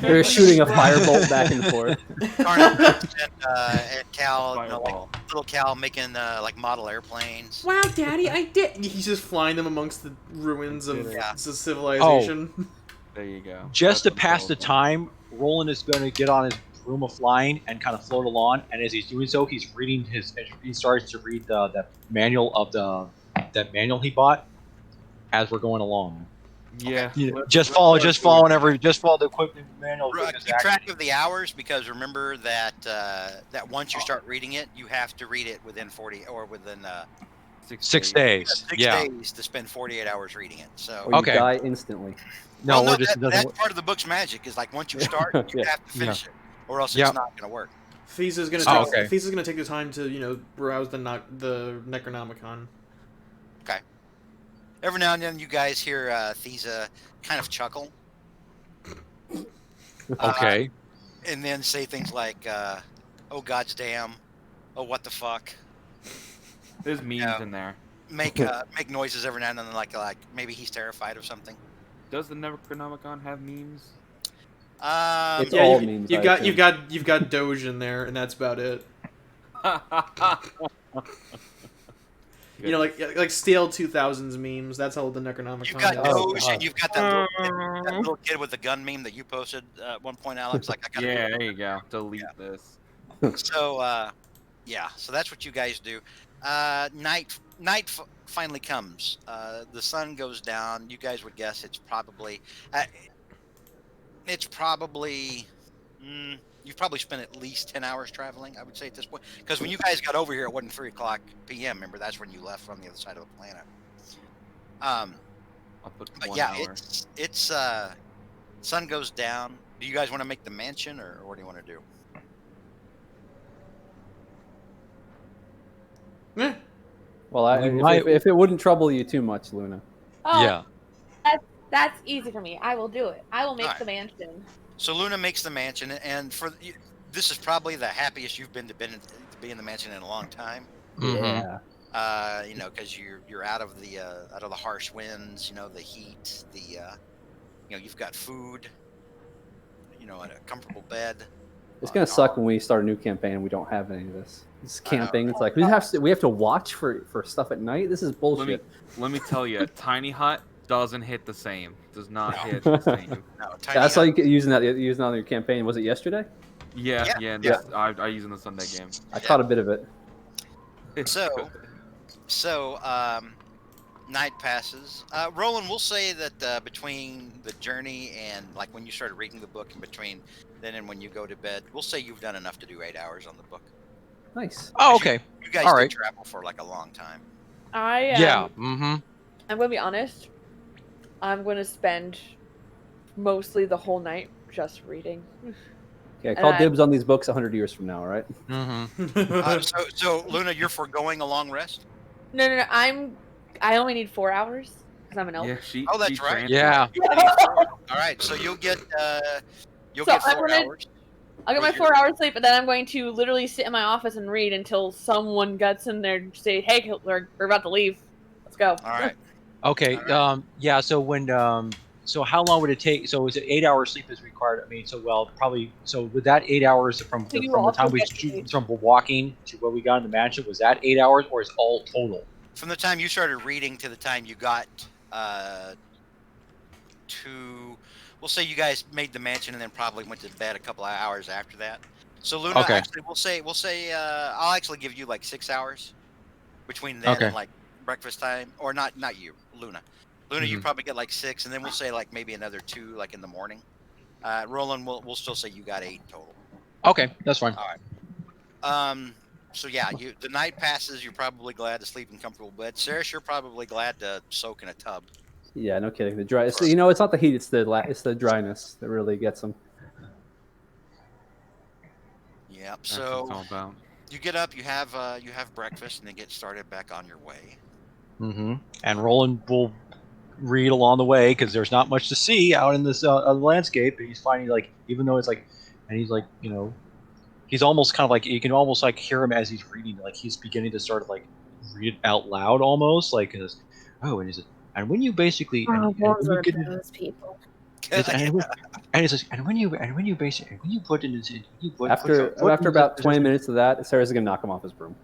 Speaker 4: They're shooting a firebolt back and forth.
Speaker 3: And Cal, you know, like little Cal making like model airplanes.
Speaker 7: Wow, Daddy, I did. He's just flying them amongst the ruins of
Speaker 3: Yeah.
Speaker 7: civilization.
Speaker 9: There you go.
Speaker 8: Just to
Speaker 9: That's
Speaker 8: pass the
Speaker 9: adorable.
Speaker 8: time, Roland is going to get on his broom of flying and kind of float along. And as he's doing so, he starts to read that manual he bought as we're going along.
Speaker 9: Yeah.
Speaker 8: Just follow the equipment manual.
Speaker 3: Keep track of the hours, because remember that that once you start reading it, you have to read it within 40 or within
Speaker 8: 6 days.
Speaker 3: 6
Speaker 8: Yeah.
Speaker 3: days to spend 48 hours reading it. So
Speaker 4: Or you die instantly.
Speaker 8: No,
Speaker 3: well,
Speaker 8: we're just
Speaker 3: that's part of the book's magic. Is like once you start, you
Speaker 4: Yeah.
Speaker 3: have to finish it, or else
Speaker 8: Yeah.
Speaker 3: it's not going to work.
Speaker 7: Fisa's gonna
Speaker 8: Oh,
Speaker 7: take
Speaker 8: okay.
Speaker 7: Fisa's gonna take the time to, you know, browse the Necronomicon.
Speaker 3: Okay. Every now and then, you guys hear Thesa kind of chuckle.
Speaker 8: Okay.
Speaker 3: And then say things like, "Oh God's damn," "Oh what the fuck."
Speaker 9: There's memes
Speaker 3: Yeah.
Speaker 9: in there.
Speaker 3: Make noises every now and then, like maybe he's terrified of something.
Speaker 9: Does the Necronomicon have memes?
Speaker 4: It's
Speaker 7: Yeah,
Speaker 4: all
Speaker 7: you,
Speaker 4: memes.
Speaker 7: you've got Doge in there, and that's about it. You know, like stale 2000s memes. That's all the Necronomicon.
Speaker 3: You've got
Speaker 7: is.
Speaker 3: Doge, and you've got that little kid with the gun meme that you posted at one point, Alex. Like, I gotta
Speaker 9: Yeah, there you go. Delete this.
Speaker 3: So, yeah. So that's what you guys do. Night finally comes. The sun goes down. You guys would guess it's probably. You've probably spent at least 10 hours traveling, I would say, at this point. Because when you guys got over here, it wasn't 3 o'clock p.m. Remember, that's when you left from the other side of the planet.
Speaker 9: I'll put
Speaker 3: But
Speaker 9: 1
Speaker 3: yeah,
Speaker 9: hour.
Speaker 3: it's sun goes down. Do you guys want to make the mansion, or what do you want to do?
Speaker 7: Eh.
Speaker 4: Well, if it wouldn't trouble you too much, Luna.
Speaker 2: Oh,
Speaker 8: Yeah.
Speaker 2: That's easy for me. I will do it. I will make
Speaker 3: Alright.
Speaker 2: the mansion.
Speaker 3: So Luna makes the mansion, and this is probably the happiest you've been to be in the mansion in a long time.
Speaker 8: Mm-hmm.
Speaker 4: Yeah.
Speaker 3: You know, because you're out of the harsh winds, you know, the heat, you know, you've got food, you know, and a comfortable bed.
Speaker 4: It's gonna suck when we start a new campaign and we don't have any of this. It's camping. It's like we have to watch for stuff at night. This is bullshit.
Speaker 9: Let me tell you, Tiny Hut doesn't hit the same. Does not hit the same.
Speaker 3: No, tiny
Speaker 4: That's all
Speaker 3: hut.
Speaker 4: you using that on your campaign. Was it yesterday?
Speaker 9: Yeah. I use in the Sunday game.
Speaker 4: I caught a bit of it.
Speaker 3: So, night passes. Roland, we'll say that between the journey and like when you started reading the book, in between then and when you go to bed, we'll say you've done enough to do 8 hours on the book.
Speaker 4: Nice.
Speaker 8: Oh, okay.
Speaker 3: You guys
Speaker 8: All
Speaker 3: did
Speaker 8: right.
Speaker 3: travel for like a long time.
Speaker 8: Yeah. Mm-hmm.
Speaker 2: I'm gonna be honest. I'm gonna spend mostly the whole night just reading.
Speaker 4: Okay, call dibs on these books 100 years from now, all right?
Speaker 8: Mm-hmm.
Speaker 3: So Luna, you're foregoing a long rest?
Speaker 2: No. I only need 4 hours because I'm an elf.
Speaker 9: Yeah, she.
Speaker 3: Oh, that's
Speaker 9: she
Speaker 3: right.
Speaker 8: Yeah.
Speaker 3: All right, so you'll get
Speaker 2: So
Speaker 3: 4
Speaker 2: I'm gonna-
Speaker 3: hours.
Speaker 2: I'll get my 4 hours sleep, but then I'm going to literally sit in my office and read until someone gets in there and say, "Hey, we're about to leave. Let's go."
Speaker 3: All right.
Speaker 8: Okay.
Speaker 3: All right.
Speaker 8: Yeah. So when so how long would it take? So is it 8 hours sleep is required? I mean, so probably. So with that 8 hours from
Speaker 2: So you
Speaker 8: the
Speaker 2: also
Speaker 8: time we
Speaker 2: get to
Speaker 8: from walking to where we got in the mansion, was that 8 hours or is all total?
Speaker 3: From the time you started reading to the time you got to, we'll say you guys made the mansion and then probably went to bed a couple of hours after that. So Luna,
Speaker 8: Okay.
Speaker 3: actually, we'll say I'll actually give you like 6 hours between then
Speaker 8: Okay.
Speaker 3: and like breakfast time, or not you, Luna. Luna, you
Speaker 8: Mhm.
Speaker 3: probably get like 6, and then we'll say like maybe another 2, like in the morning. Roland, we'll still say you got 8 total.
Speaker 8: Okay, that's fine.
Speaker 3: All right. So yeah, the night passes. You're probably glad to sleep in comfortable bed. Sarah, you're probably glad to soak in a tub.
Speaker 4: Yeah, no kidding. The dry. So, it's not the heat; it's the dryness that really gets them.
Speaker 3: Yep.
Speaker 9: That's what it's
Speaker 3: So
Speaker 9: all about.
Speaker 3: you get up, you have breakfast, and then get started back on your way.
Speaker 8: Mm-hmm. And Roland will read along the way because there's not much to see out in this landscape. But he's finding like, even though it's like, and he's like, he's almost kind of like you can almost like hear him as he's reading, like he's beginning to sort of like read it out loud almost, like oh, and he says, and when you basically and when
Speaker 6: Those
Speaker 8: you
Speaker 6: are
Speaker 8: get
Speaker 6: those people.
Speaker 8: and he says, and when you basically when you put in this when you put
Speaker 4: After
Speaker 8: your foot
Speaker 4: after
Speaker 8: in this
Speaker 4: about 20
Speaker 8: position-
Speaker 4: minutes of that, Sarah's gonna knock him off his broom.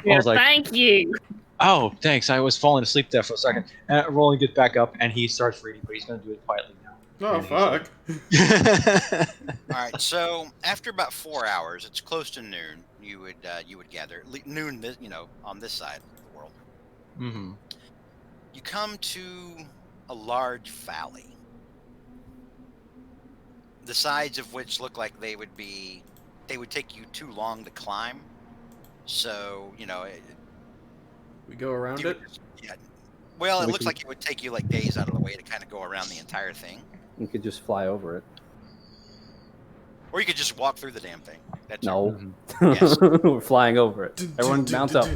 Speaker 8: I was like,
Speaker 6: Thank you.
Speaker 8: oh, thanks. I was falling asleep there for a second. Roland gets back up and he starts reading, but he's going to do it quietly now.
Speaker 7: Oh, fuck.
Speaker 3: All right. So after about 4 hours, it's close to noon. You would gather noon. On this side of the world.
Speaker 8: Mm-hmm.
Speaker 3: You come to a large valley, the sides of which look like they would take you too long to climb. So
Speaker 7: We go around it.
Speaker 3: yeah. Well, it
Speaker 4: We
Speaker 3: looks
Speaker 4: can-
Speaker 3: like it would take you like days out of the way to kind of go around the entire thing.
Speaker 4: You could just fly over it.
Speaker 3: Or you could just walk through the damn thing. That's
Speaker 4: No,
Speaker 3: Yes.
Speaker 4: we're flying over it. Everyone mounts up.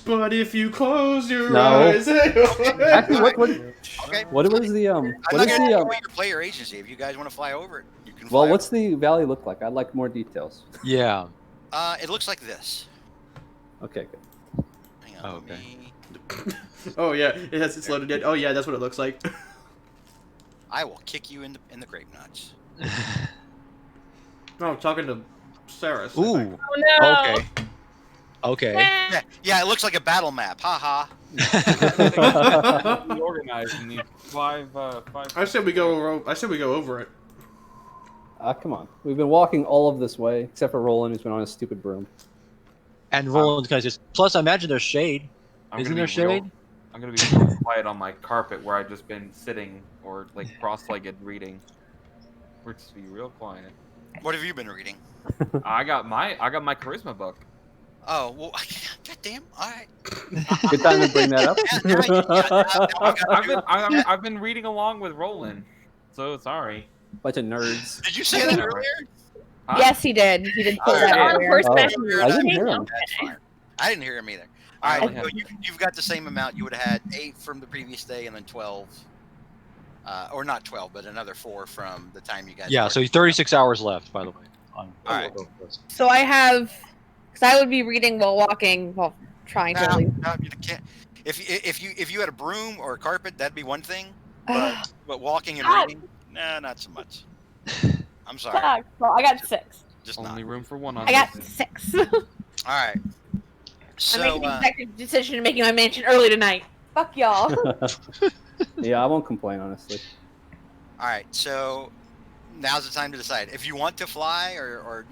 Speaker 7: But if you close your
Speaker 4: No.
Speaker 7: eyes,
Speaker 4: Actually, what
Speaker 3: Okay.
Speaker 4: what was the
Speaker 3: I'm
Speaker 4: what
Speaker 3: not
Speaker 4: is
Speaker 3: going
Speaker 4: the
Speaker 3: to your player agency. If you guys want to fly over it, you can.
Speaker 4: well,
Speaker 3: Fly
Speaker 4: what's the valley look like? I'd like more details.
Speaker 8: Yeah.
Speaker 3: It looks like this.
Speaker 4: Okay, good.
Speaker 3: Hang on.
Speaker 8: Okay.
Speaker 7: Oh yeah, it's loaded yet. Oh yeah, that's what it looks like.
Speaker 3: I will kick you in the grape nuts.
Speaker 7: No, I'm talking to Sarah.
Speaker 8: Ooh.
Speaker 6: Oh no.
Speaker 8: Okay. Okay.
Speaker 3: Yeah, it looks like a battle map. Ha ha.
Speaker 9: Be organized and need five.
Speaker 7: I said we go over it.
Speaker 4: Come on. We've been walking all of this way, except for Roland, who's been on his stupid broom.
Speaker 8: And Roland kind of just. Plus, I imagine there's shade.
Speaker 9: I'm
Speaker 8: Isn't
Speaker 9: gonna
Speaker 8: there
Speaker 9: be real-
Speaker 8: shade?
Speaker 9: I'm gonna be real quiet on my carpet where I've just been sitting or like cross-legged reading. We're just be real quiet.
Speaker 3: What have you been reading?
Speaker 9: I got my charisma book.
Speaker 3: Oh well, goddamn. All right.
Speaker 4: Good time to bring that up.
Speaker 9: I've been reading along with Roland, so sorry.
Speaker 4: Bunch of nerds.
Speaker 3: Did you say that earlier?
Speaker 2: Yes, he did. He did say
Speaker 3: Oh,
Speaker 2: that
Speaker 3: yeah.
Speaker 2: earlier.
Speaker 6: Horse
Speaker 4: Oh,
Speaker 6: messenger.
Speaker 4: I didn't hear him.
Speaker 3: That's fine. I didn't hear him either. All
Speaker 9: I
Speaker 3: right,
Speaker 9: only
Speaker 3: so
Speaker 9: had-
Speaker 3: you've got the same amount. You would have had 8 from the previous day, and then 12, or not 12, but another 4 from the time you guys.
Speaker 8: Yeah. So 36 hours left, by the way.
Speaker 3: All right.
Speaker 2: So I have, because I would be reading while walking, while trying to
Speaker 3: No,
Speaker 2: leave.
Speaker 3: no, you can't. If you had a broom or a carpet, that'd be one thing. But walking and reading, nah, not so much. I'm sorry,
Speaker 2: Fuck. Well, I got 6.
Speaker 3: just
Speaker 9: Only
Speaker 3: not.
Speaker 9: room for one on
Speaker 2: I got
Speaker 9: this.
Speaker 2: 6.
Speaker 3: All right.
Speaker 2: I'm
Speaker 3: So
Speaker 2: making the executive decision and making my mansion early tonight. Fuck y'all.
Speaker 4: Yeah, I won't complain, honestly.
Speaker 3: all right. So now's the time to decide if you want to fly or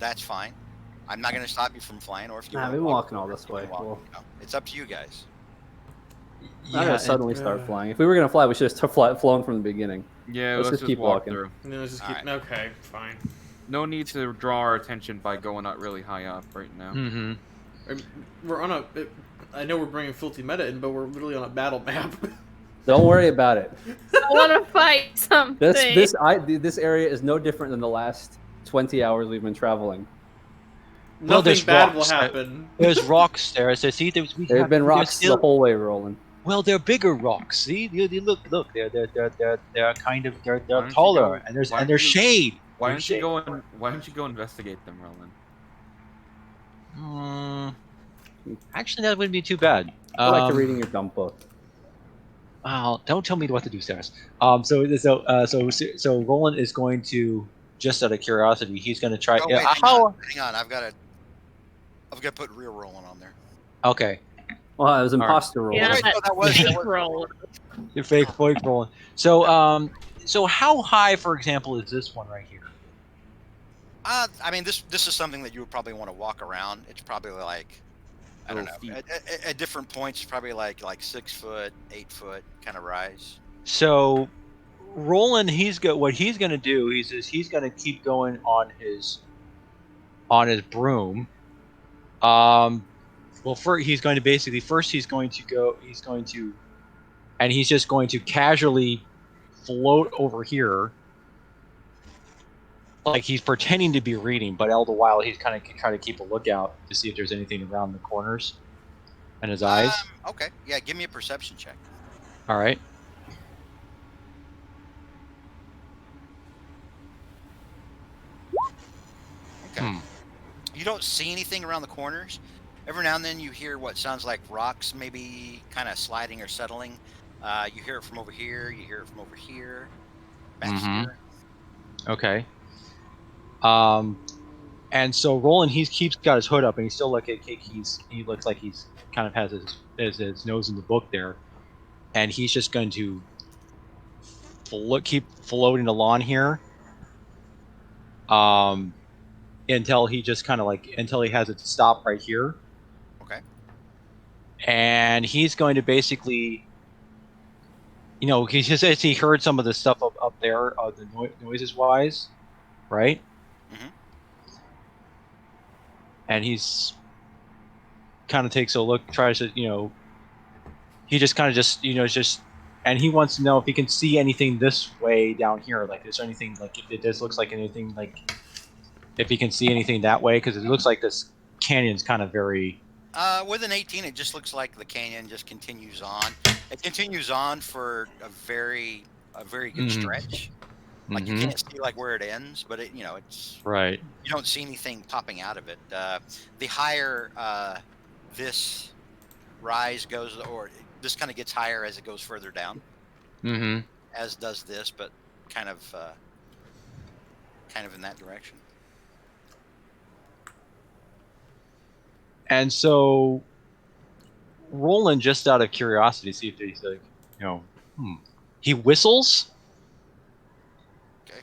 Speaker 3: that's fine. I'm not going to stop you from flying, or if you
Speaker 4: Nah,
Speaker 3: want
Speaker 4: we've
Speaker 3: to
Speaker 4: been
Speaker 3: walk,
Speaker 4: walking all this
Speaker 3: you can
Speaker 4: way.
Speaker 3: walk,
Speaker 4: Well,
Speaker 3: it's up to you guys.
Speaker 4: I'm not gonna suddenly start flying. If we were gonna fly, we should have flown from the beginning.
Speaker 9: Yeah,
Speaker 4: Let's
Speaker 9: let's
Speaker 4: just keep
Speaker 9: walk
Speaker 4: walking.
Speaker 9: through.
Speaker 7: No, let's just keep.
Speaker 3: Alright.
Speaker 7: Okay, fine.
Speaker 9: No need to draw our attention by going up really high up right now.
Speaker 8: Mm-hmm.
Speaker 7: We're on a. I know we're bringing filthy meta in, but we're literally on a battle map.
Speaker 4: Don't worry about it.
Speaker 6: I want to fight something.
Speaker 4: This area is no different than the last 20 hours we've been traveling.
Speaker 8: Well,
Speaker 7: Nothing
Speaker 8: there's
Speaker 7: bad will
Speaker 8: rocks.
Speaker 7: happen.
Speaker 8: There's rocks there. So see,
Speaker 4: There have been rocks the whole way, Roland.
Speaker 8: Well, they're bigger rocks. See, look, they're kind of they're
Speaker 9: Why don't you
Speaker 8: taller,
Speaker 9: go?
Speaker 8: and
Speaker 9: Why
Speaker 8: there's
Speaker 9: don't you?
Speaker 8: shade.
Speaker 9: Why
Speaker 8: There's
Speaker 9: don't you
Speaker 8: shade.
Speaker 9: go and Why don't you go investigate them, Roland?
Speaker 8: Actually, that wouldn't be too bad.
Speaker 4: Go back to reading your dump book.
Speaker 8: Wow, don't tell me what to do, Sarah. So Roland is going to, just out of curiosity, he's going to try.
Speaker 3: Oh wait, hang on. I've got to put real rolling on there.
Speaker 8: Okay.
Speaker 4: Well, it was
Speaker 8: All right.
Speaker 4: imposter roll.
Speaker 6: Yeah,
Speaker 3: Wait, no, that was
Speaker 6: roll.
Speaker 8: Your fake Roland. So how high, for example, is this one right here?
Speaker 3: I mean, this is something that you would probably want to walk around. It's probably like, I don't know, at different points, it's probably like 6 foot, 8 foot kind of rise.
Speaker 8: So Roland, what he's going to do is he's going to keep going on his broom. Well, he's going to and he's just going to casually float over here, like he's pretending to be reading, but all the while he's kind of trying to keep a lookout to see if there's anything around the corners and his eyes.
Speaker 3: Okay, yeah, give me a perception check.
Speaker 8: All right.
Speaker 3: Okay. You don't see anything around the corners. Every now and then you hear what sounds like rocks maybe kind of sliding or settling. You hear it from over here. You hear it from over here. Back here.
Speaker 8: Okay. And so Roland, keeps got his hood up, and he still he looks like he's kind of has his nose in the book there, and he's just going to keep floating along here, until he just kind of until he has it stop right here.
Speaker 3: Okay.
Speaker 8: And he's going to basically, he just says he heard some of the stuff up there, the noises wise, right?
Speaker 3: Mm-hmm.
Speaker 8: And he's kind of takes a look, tries to, he just kind of and he wants to know if he can see anything this way down here. Like, is there anything, like, if this looks like anything, like, if he can see anything that way, because it looks like this canyon's kind of very...
Speaker 3: With an 18, it just looks like the canyon just continues on. It continues on for a very good stretch. Like, you can't see like where it ends, but it's
Speaker 8: right.
Speaker 3: You don't see anything popping out of it. The higher this rise goes, or this kind of gets higher as it goes further down. As does this, but kind of in that direction.
Speaker 8: And so Roland, just out of curiosity, see if he's like, he whistles.
Speaker 3: Okay.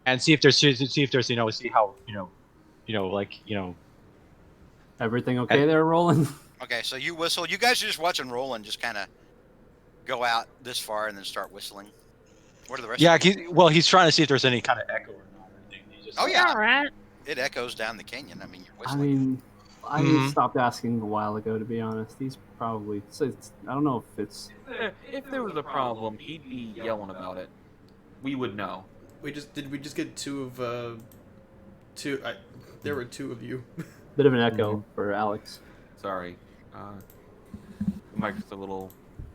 Speaker 8: And see if there's see how
Speaker 4: Everything okay there, Roland?
Speaker 3: Okay, so you whistle. You guys are just watching Roland just kind of go out this far and then start whistling. What are the rest?
Speaker 8: Yeah, he's trying to see if there's any kind of echo or not.
Speaker 3: Oh yeah,
Speaker 6: all right.
Speaker 3: It echoes down the canyon. I mean, you're whistling.
Speaker 4: I mean, I stopped asking a while ago, to be honest. He's probably... I don't know if it's...
Speaker 9: If there was a problem, he'd be yelling about it. We would know.
Speaker 7: Did we just get two of there were two of you.
Speaker 4: Bit of an echo for Alex.
Speaker 9: Sorry. The mic's a little...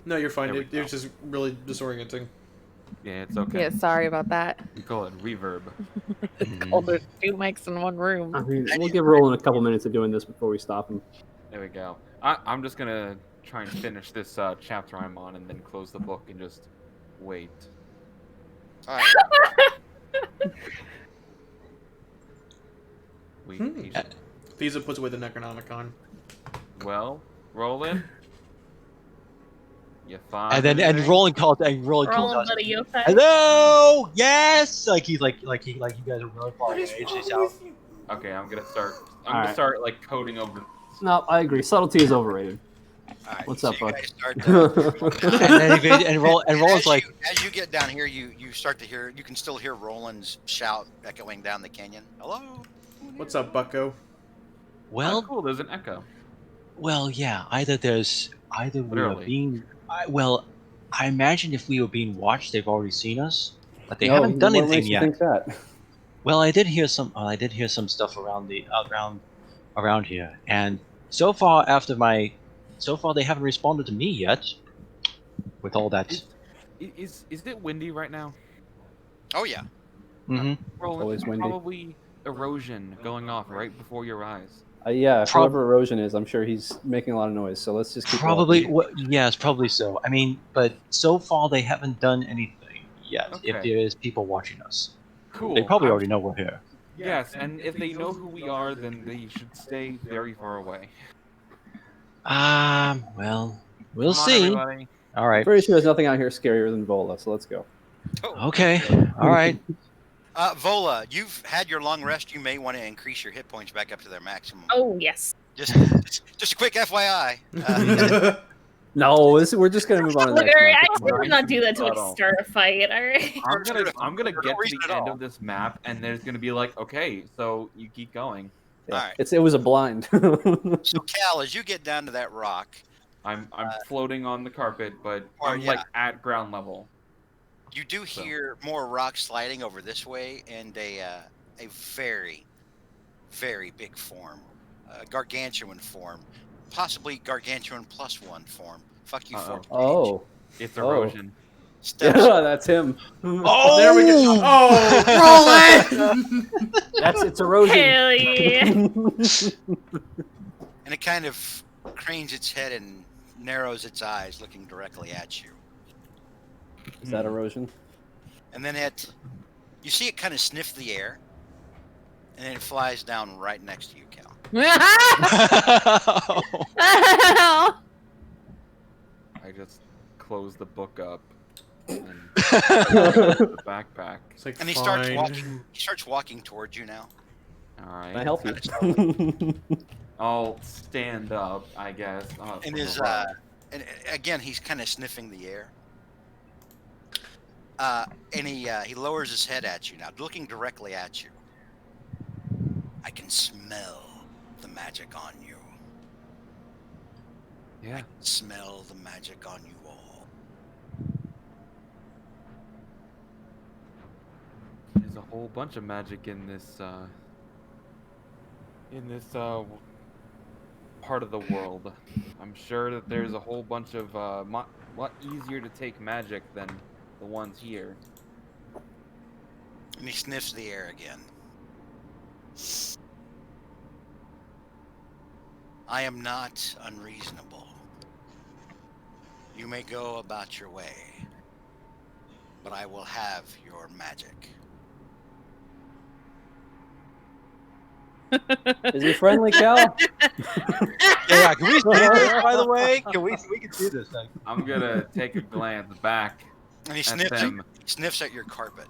Speaker 7: No, you're fine. It's just really disorienting.
Speaker 9: Yeah, it's okay.
Speaker 5: Yeah, sorry about that.
Speaker 9: We call it reverb.
Speaker 5: Oh, there's 2 mics in one room.
Speaker 4: I mean, we'll give Roland a couple minutes of doing this before we stop him.
Speaker 9: There we go. I'm just gonna try and finish this chapter I'm on, and then close the book and just wait.
Speaker 3: All right.
Speaker 9: Wait.
Speaker 7: Thesa puts away the Necronomicon.
Speaker 9: Well, Roland. You fine?
Speaker 8: And Roland calls out.
Speaker 6: Buddy, you okay?
Speaker 8: Hello, yes. Like you guys are really far away.
Speaker 9: Okay, I'm gonna start like coding over.
Speaker 4: No, I agree. Subtlety is overrated.
Speaker 3: Right,
Speaker 4: What's
Speaker 3: so
Speaker 4: up, bud?
Speaker 8: Roland's like,
Speaker 3: as you get down here, you start to hear. You can still hear Roland's shout echoing down the canyon. Hello.
Speaker 7: What's up, Bucko?
Speaker 8: Well,
Speaker 9: cool. There's an echo.
Speaker 8: Well, yeah. Either we are being. I imagine if we were being watched, they've already seen us, but they haven't done anything yet.
Speaker 4: Think that?
Speaker 8: Well, I did hear some stuff around here, and so far after my so far they haven't responded to me yet. With all that.
Speaker 9: Is it windy right now?
Speaker 3: Oh yeah.
Speaker 8: Mm-hmm.
Speaker 9: Roland,
Speaker 4: always windy.
Speaker 9: probably erosion going off right before your eyes.
Speaker 4: Yeah,
Speaker 8: Prob-
Speaker 4: whoever Erosion is, I'm sure he's making a lot of noise. So let's just keep
Speaker 8: Probably,
Speaker 4: walking.
Speaker 8: yes, probably so. I mean, but so far they haven't done anything yet. If
Speaker 9: Okay.
Speaker 8: there is people watching us,
Speaker 9: Cool.
Speaker 8: they probably already know we're here.
Speaker 9: Yes, and if they know who we are, then they should stay very far away.
Speaker 8: Well, we'll
Speaker 9: Come on,
Speaker 8: see.
Speaker 9: everybody.
Speaker 8: All
Speaker 4: I'm
Speaker 8: right.
Speaker 4: pretty sure there's nothing out here scarier than Vola. So let's go.
Speaker 8: Okay. All right.
Speaker 3: Vola, you've had your long rest. You may want to increase your hit points back up to their maximum.
Speaker 6: Oh yes.
Speaker 3: Just a quick FYI.
Speaker 4: No, we're just gonna move on to the
Speaker 6: Look,
Speaker 4: next
Speaker 6: alright,
Speaker 4: match.
Speaker 6: I tend to not do that till we
Speaker 9: Subtle.
Speaker 6: start a fight. All right.
Speaker 9: I'm gonna
Speaker 3: For no
Speaker 9: get to
Speaker 3: reason
Speaker 9: the
Speaker 3: at
Speaker 9: end
Speaker 3: all.
Speaker 9: of this map, and there's gonna be like, okay, so you keep going.
Speaker 4: Yeah.
Speaker 3: Alright.
Speaker 4: It was a blind.
Speaker 3: So Cal, as you get down to that rock,
Speaker 9: I'm floating on the carpet, but
Speaker 3: or,
Speaker 9: I'm
Speaker 3: yeah.
Speaker 9: like at ground level.
Speaker 3: you do
Speaker 9: So.
Speaker 3: hear more rock sliding over this way, and a very, very big form, gargantuan form, possibly gargantuan +1 form. Fuck you,
Speaker 9: Uh-oh.
Speaker 3: 14.
Speaker 4: Oh,
Speaker 9: It's
Speaker 4: Oh.
Speaker 9: erosion.
Speaker 3: Steps
Speaker 4: yeah, that's him.
Speaker 8: Oh,
Speaker 7: There we go. Oh, Roland!
Speaker 4: It's Erosion.
Speaker 6: Hell yeah.
Speaker 3: and it kind of cranes its head and narrows its eyes, looking directly at you.
Speaker 4: Is that Erosion?
Speaker 3: And then you see it kind of sniff the air, and then it flies down right next to you, Cal.
Speaker 9: I just close the book up and the backpack.
Speaker 7: It's like,
Speaker 3: And he
Speaker 7: fine.
Speaker 3: starts walking towards you now.
Speaker 9: All right.
Speaker 4: Can I help you?
Speaker 9: I'll stand up, I guess. Oh,
Speaker 3: And
Speaker 9: from
Speaker 3: his
Speaker 9: above.
Speaker 3: and again he's kind of sniffing the air. And he lowers his head at you now, looking directly at you. I can smell the magic on you.
Speaker 9: Yeah.
Speaker 3: Smell the magic on you all.
Speaker 9: There's a whole bunch of magic in this part of the world. I'm sure that there's a whole bunch of lot easier to take magic than the ones here.
Speaker 3: And he sniffs the air again. I am not unreasonable. You may go about your way, but I will have your magic.
Speaker 4: Is he friendly, Cal?
Speaker 8: Yeah, can we see this, by the way? We can see this thing.
Speaker 9: I'm gonna take a glance back
Speaker 3: And he
Speaker 9: at them.
Speaker 3: sniffs at your carpet.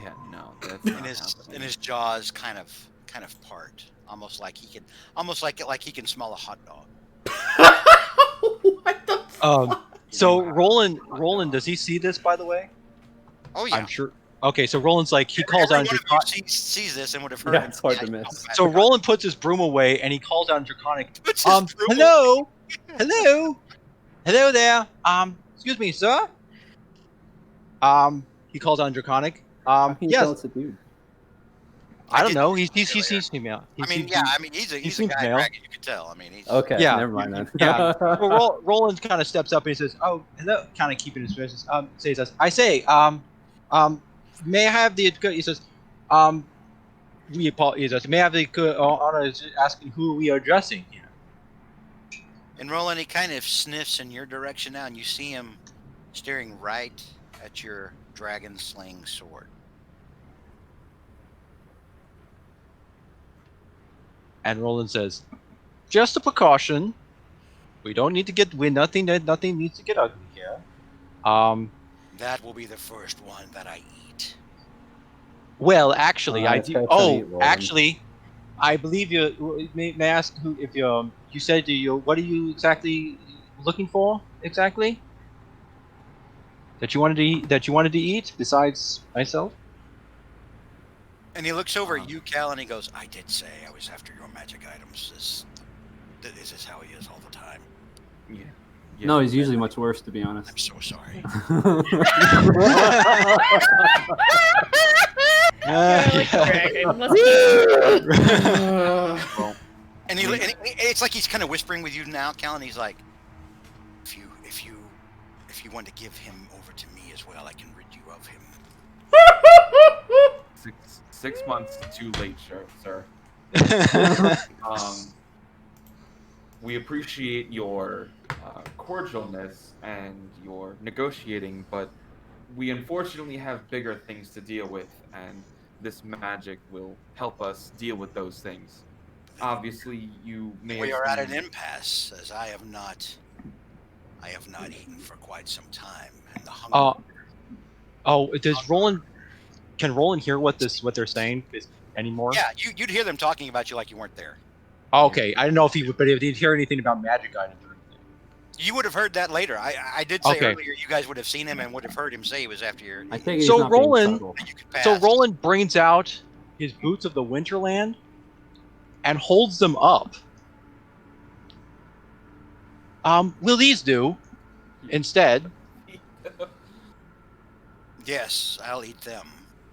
Speaker 9: Yeah, no, that's not
Speaker 3: And
Speaker 9: happening.
Speaker 3: his jaws kind of part, almost like he can smell a hot dog.
Speaker 7: What the
Speaker 8: So Roland, does he see this, by the way?
Speaker 3: Oh yeah.
Speaker 8: I'm sure. Okay, so Roland's like, he calls
Speaker 3: Every
Speaker 8: out
Speaker 3: one of
Speaker 8: Draconic.
Speaker 3: you sees this and would have heard
Speaker 4: Yeah,
Speaker 3: him.
Speaker 4: it's hard to
Speaker 3: Yeah,
Speaker 4: miss.
Speaker 8: So Roland puts his broom away and he calls out Draconic.
Speaker 3: Puts his broom
Speaker 8: Hello, hello there. Excuse me, sir. He calls out Draconic.
Speaker 4: How can you tell
Speaker 8: Yes.
Speaker 4: it's a dude?
Speaker 8: I don't
Speaker 3: did
Speaker 8: know.
Speaker 3: see
Speaker 8: He's
Speaker 3: earlier.
Speaker 8: female.
Speaker 3: I mean, he's a
Speaker 8: seems
Speaker 3: guy
Speaker 8: male.
Speaker 3: dragon. You could tell. I mean, he's
Speaker 4: Okay,
Speaker 8: Yeah.
Speaker 4: never mind then.
Speaker 8: Yeah. Well, Roland kind of steps up and he says, "Oh, hello," kind of keeping his business. Says us. I say, may I have the? He says, we apologize. May I have the honor of asking who we are addressing here?
Speaker 3: And Roland, he kind of sniffs in your direction now, and you see him staring right at your dragon slaying sword.
Speaker 8: And Roland says, "Just a precaution. We don't need to get. Nothing needs to get ugly here.
Speaker 3: That will be the first one that I eat.
Speaker 8: Well, actually, I
Speaker 4: it's
Speaker 8: do.
Speaker 4: gotta
Speaker 8: Oh,
Speaker 4: eat, Roland.
Speaker 8: actually, I believe you. May I ask who? If you said you, what are you exactly looking for? Exactly. That you wanted to eat. That you wanted to eat besides myself.
Speaker 3: And he looks over at you, Cal, and he goes, "I did say I was after your magic items. This is how he is all the time.
Speaker 9: Yeah.
Speaker 4: No, he's usually much worse, to be honest.
Speaker 3: I'm so sorry."
Speaker 6: You're like dragon.
Speaker 3: And it's like he's kind of whispering with you now, Cal, and he's like, if you want to give him over to me as well, I can rid you of him.
Speaker 9: 6 months too late, sir. We appreciate your cordialness and your negotiating, but we unfortunately have bigger things to deal with, and this magic will help us deal with those things. Obviously, you may
Speaker 3: We
Speaker 9: have
Speaker 3: are at an
Speaker 9: seen.
Speaker 3: impasse, as I have not eaten for quite some time, and the
Speaker 8: Uh,
Speaker 3: hunger.
Speaker 8: does Roland? Can Roland hear what they're saying anymore?
Speaker 3: Yeah, you'd hear them talking about you like you weren't there.
Speaker 8: Oh, okay, I don't know if he would, but if he'd hear anything about magic items or anything.
Speaker 3: You would have heard that later. I did say
Speaker 8: Okay.
Speaker 3: earlier you guys would have seen him and would have heard him say he was after your.
Speaker 4: I think he's
Speaker 8: So
Speaker 4: not being
Speaker 8: Roland,
Speaker 4: subtle.
Speaker 3: You could pass.
Speaker 8: so Roland brings out his boots of the Winterland and holds them up. Will these do instead?
Speaker 3: Yes, I'll eat them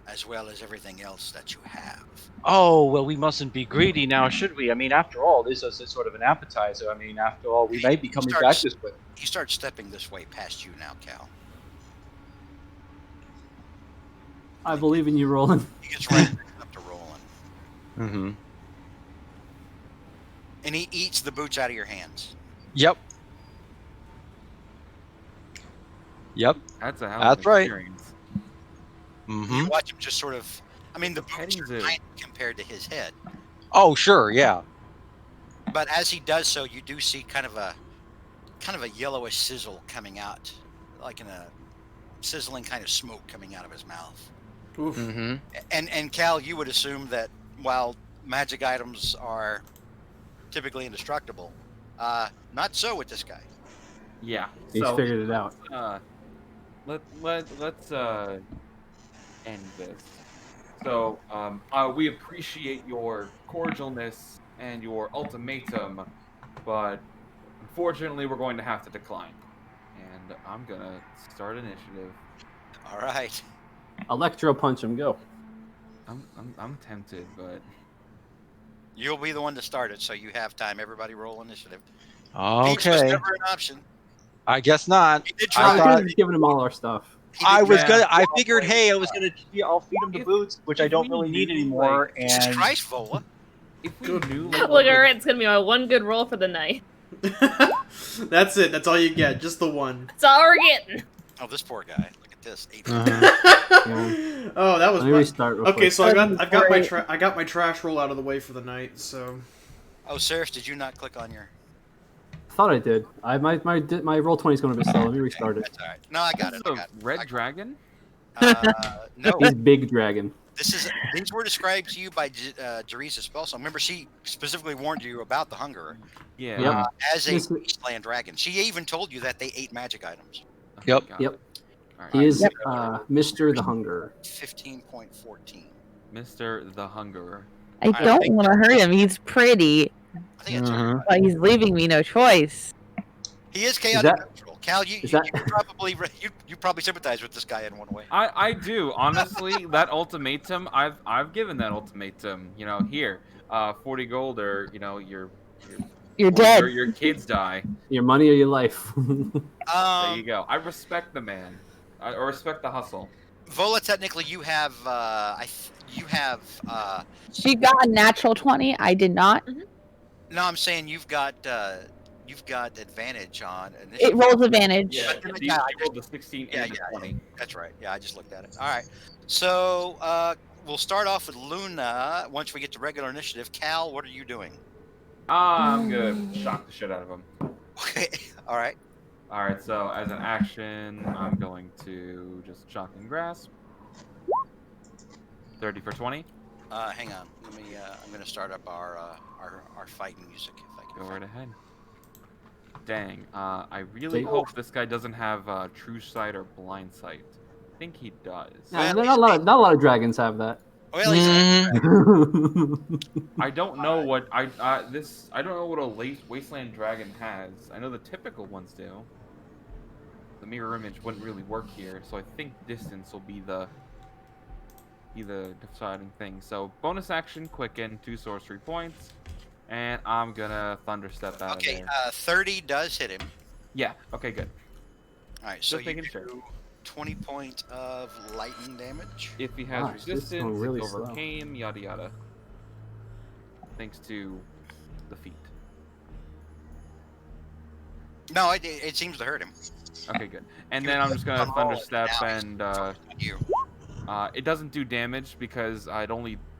Speaker 3: as well as everything else that you have.
Speaker 8: Oh, well, we mustn't be greedy now, should we? I mean, after all, this is sort of an appetizer. I mean, after all, we may be coming back this way.
Speaker 3: He starts stepping this way past you now, Cal.
Speaker 4: I believe in you, Roland.
Speaker 3: He gets right up to Roland.
Speaker 8: Mm-hmm.
Speaker 3: And he eats the boots out of your hands.
Speaker 8: Yep.
Speaker 9: That's a hell
Speaker 8: That's
Speaker 9: of an
Speaker 8: right.
Speaker 9: experience.
Speaker 8: Mm-hmm.
Speaker 3: You watch him just sort of. I mean, the boots
Speaker 9: Heading's
Speaker 3: are
Speaker 9: a-
Speaker 3: tiny compared to his head.
Speaker 8: Oh, sure, yeah.
Speaker 3: But as he does so, you do see kind of a yellowish sizzle coming out, like in a sizzling kind of smoke coming out of his mouth.
Speaker 7: Oof.
Speaker 8: Mm-hmm.
Speaker 3: And Cal, you would assume that while magic items are typically indestructible, not so with this guy.
Speaker 9: Yeah.
Speaker 4: He's
Speaker 9: So
Speaker 4: figured it out.
Speaker 9: let's end this. So we appreciate your cordialness and your ultimatum, but unfortunately we're going to have to decline. And I'm gonna start initiative.
Speaker 3: All right.
Speaker 4: Electro punch him. Go.
Speaker 9: I'm tempted, but
Speaker 3: You'll be the one to start it, so you have time. Everybody roll initiative. Peach was
Speaker 8: Okay.
Speaker 3: never an option.
Speaker 8: I guess not.
Speaker 3: He did
Speaker 8: I
Speaker 3: try.
Speaker 4: I
Speaker 8: thought-
Speaker 4: could have given him all our stuff.
Speaker 8: I was
Speaker 9: Yeah.
Speaker 8: gonna. I figured, hey, I'll feed him the
Speaker 9: If-
Speaker 8: boots, which I
Speaker 9: if
Speaker 8: don't
Speaker 9: we
Speaker 8: really need
Speaker 9: knew,
Speaker 8: anymore.
Speaker 9: like-
Speaker 3: Jesus
Speaker 8: And
Speaker 3: Christ, Vola.
Speaker 9: if we
Speaker 7: Good.
Speaker 9: knew
Speaker 6: Look,
Speaker 9: what
Speaker 6: it's gonna be my one good roll for the night.
Speaker 7: That's it. That's all you get. Just the one.
Speaker 6: That's all we're getting.
Speaker 3: Oh, this poor guy. Look at this. 8.
Speaker 7: Oh, that was
Speaker 4: Let me
Speaker 7: my...
Speaker 4: restart real
Speaker 7: Okay,
Speaker 4: quick.
Speaker 7: so I got my trash roll out of the way for the night. So
Speaker 3: Oh, Saris, did you not click on your?
Speaker 4: I thought I did. My roll 20 is going to be slow. Let me restart it.
Speaker 3: That's all right. No, I got
Speaker 9: This
Speaker 3: it.
Speaker 9: is
Speaker 3: I
Speaker 9: a
Speaker 3: got it.
Speaker 9: red dragon?
Speaker 3: No,
Speaker 4: He's big dragon.
Speaker 3: these were described to you by Jerisa Spellsong. Remember, she specifically warned you about the Hunger
Speaker 9: Yeah.
Speaker 4: Yep.
Speaker 3: as a
Speaker 4: This-
Speaker 3: wasteland dragon. She even told you that they ate magic items.
Speaker 9: Okay,
Speaker 8: Yep.
Speaker 9: got
Speaker 4: Yep.
Speaker 9: it. All right.
Speaker 4: He is Mr. the Hunger.
Speaker 3: 15.14.
Speaker 9: Mr. the Hungerer.
Speaker 5: I don't want to hurt him. He's pretty,
Speaker 3: I think that's right.
Speaker 5: but he's leaving me no choice.
Speaker 3: He is chaotic
Speaker 4: that-
Speaker 3: neutral. Cal, you probably sympathize with this guy in one way.
Speaker 9: I do honestly. That ultimatum, I've given that ultimatum. You know, here, 40 gold, or you know,
Speaker 5: You're
Speaker 9: or
Speaker 5: dead.
Speaker 9: your kids die.
Speaker 4: Your money or your life.
Speaker 9: There you go. I respect the man. I respect the hustle.
Speaker 3: Vola, technically, you have
Speaker 5: She got a natural 20. I did not.
Speaker 3: No, I'm saying you've got advantage on
Speaker 5: It
Speaker 3: initiative.
Speaker 5: rolls advantage.
Speaker 9: Yeah,
Speaker 3: But-
Speaker 9: you
Speaker 3: yeah,
Speaker 9: rolled the 16
Speaker 3: yeah,
Speaker 9: and the 20.
Speaker 3: That's right. Yeah, I just looked at it. All right. So we'll start off with Luna. Once we get to regular initiative, Cal, what are you doing?
Speaker 9: I'm gonna shock the shit out of him.
Speaker 3: Okay. All right.
Speaker 9: All right, so as an action, I'm going to just shock and grasp. 30 for 20.
Speaker 3: Hang on. Let me. I'm gonna start up our fighting music if I can.
Speaker 9: Go
Speaker 3: find
Speaker 9: right ahead. Dang. I really hope this guy doesn't have true sight or blind sight. I think he does.
Speaker 4: Nah, not a lot of dragons have that.
Speaker 3: it. Well, he's
Speaker 9: I don't know what I don't know what a wasteland dragon has. I know the typical ones do. The mirror image wouldn't really work here, so I think distance will be the deciding thing. So bonus action, quicken, 2 sorcery points, And I'm gonna thunder step out of
Speaker 3: Okay,
Speaker 9: there.
Speaker 3: 30 does hit him.
Speaker 9: Yeah. Okay. Good.
Speaker 3: All right, so
Speaker 9: Just
Speaker 3: you
Speaker 9: making
Speaker 3: do
Speaker 9: sure.
Speaker 3: 20 points of lightning damage.
Speaker 9: If he has
Speaker 4: Gosh, this is
Speaker 9: resistance,
Speaker 4: going really
Speaker 9: it's
Speaker 4: slow.
Speaker 9: overcame, yada yada. Thanks to the feat.
Speaker 3: No, it seems to hurt him.
Speaker 9: Okay, good. And then I'm just gonna
Speaker 3: I'm
Speaker 9: thunder
Speaker 3: rolling
Speaker 9: step
Speaker 3: now,
Speaker 9: and
Speaker 3: You.
Speaker 9: it doesn't do damage because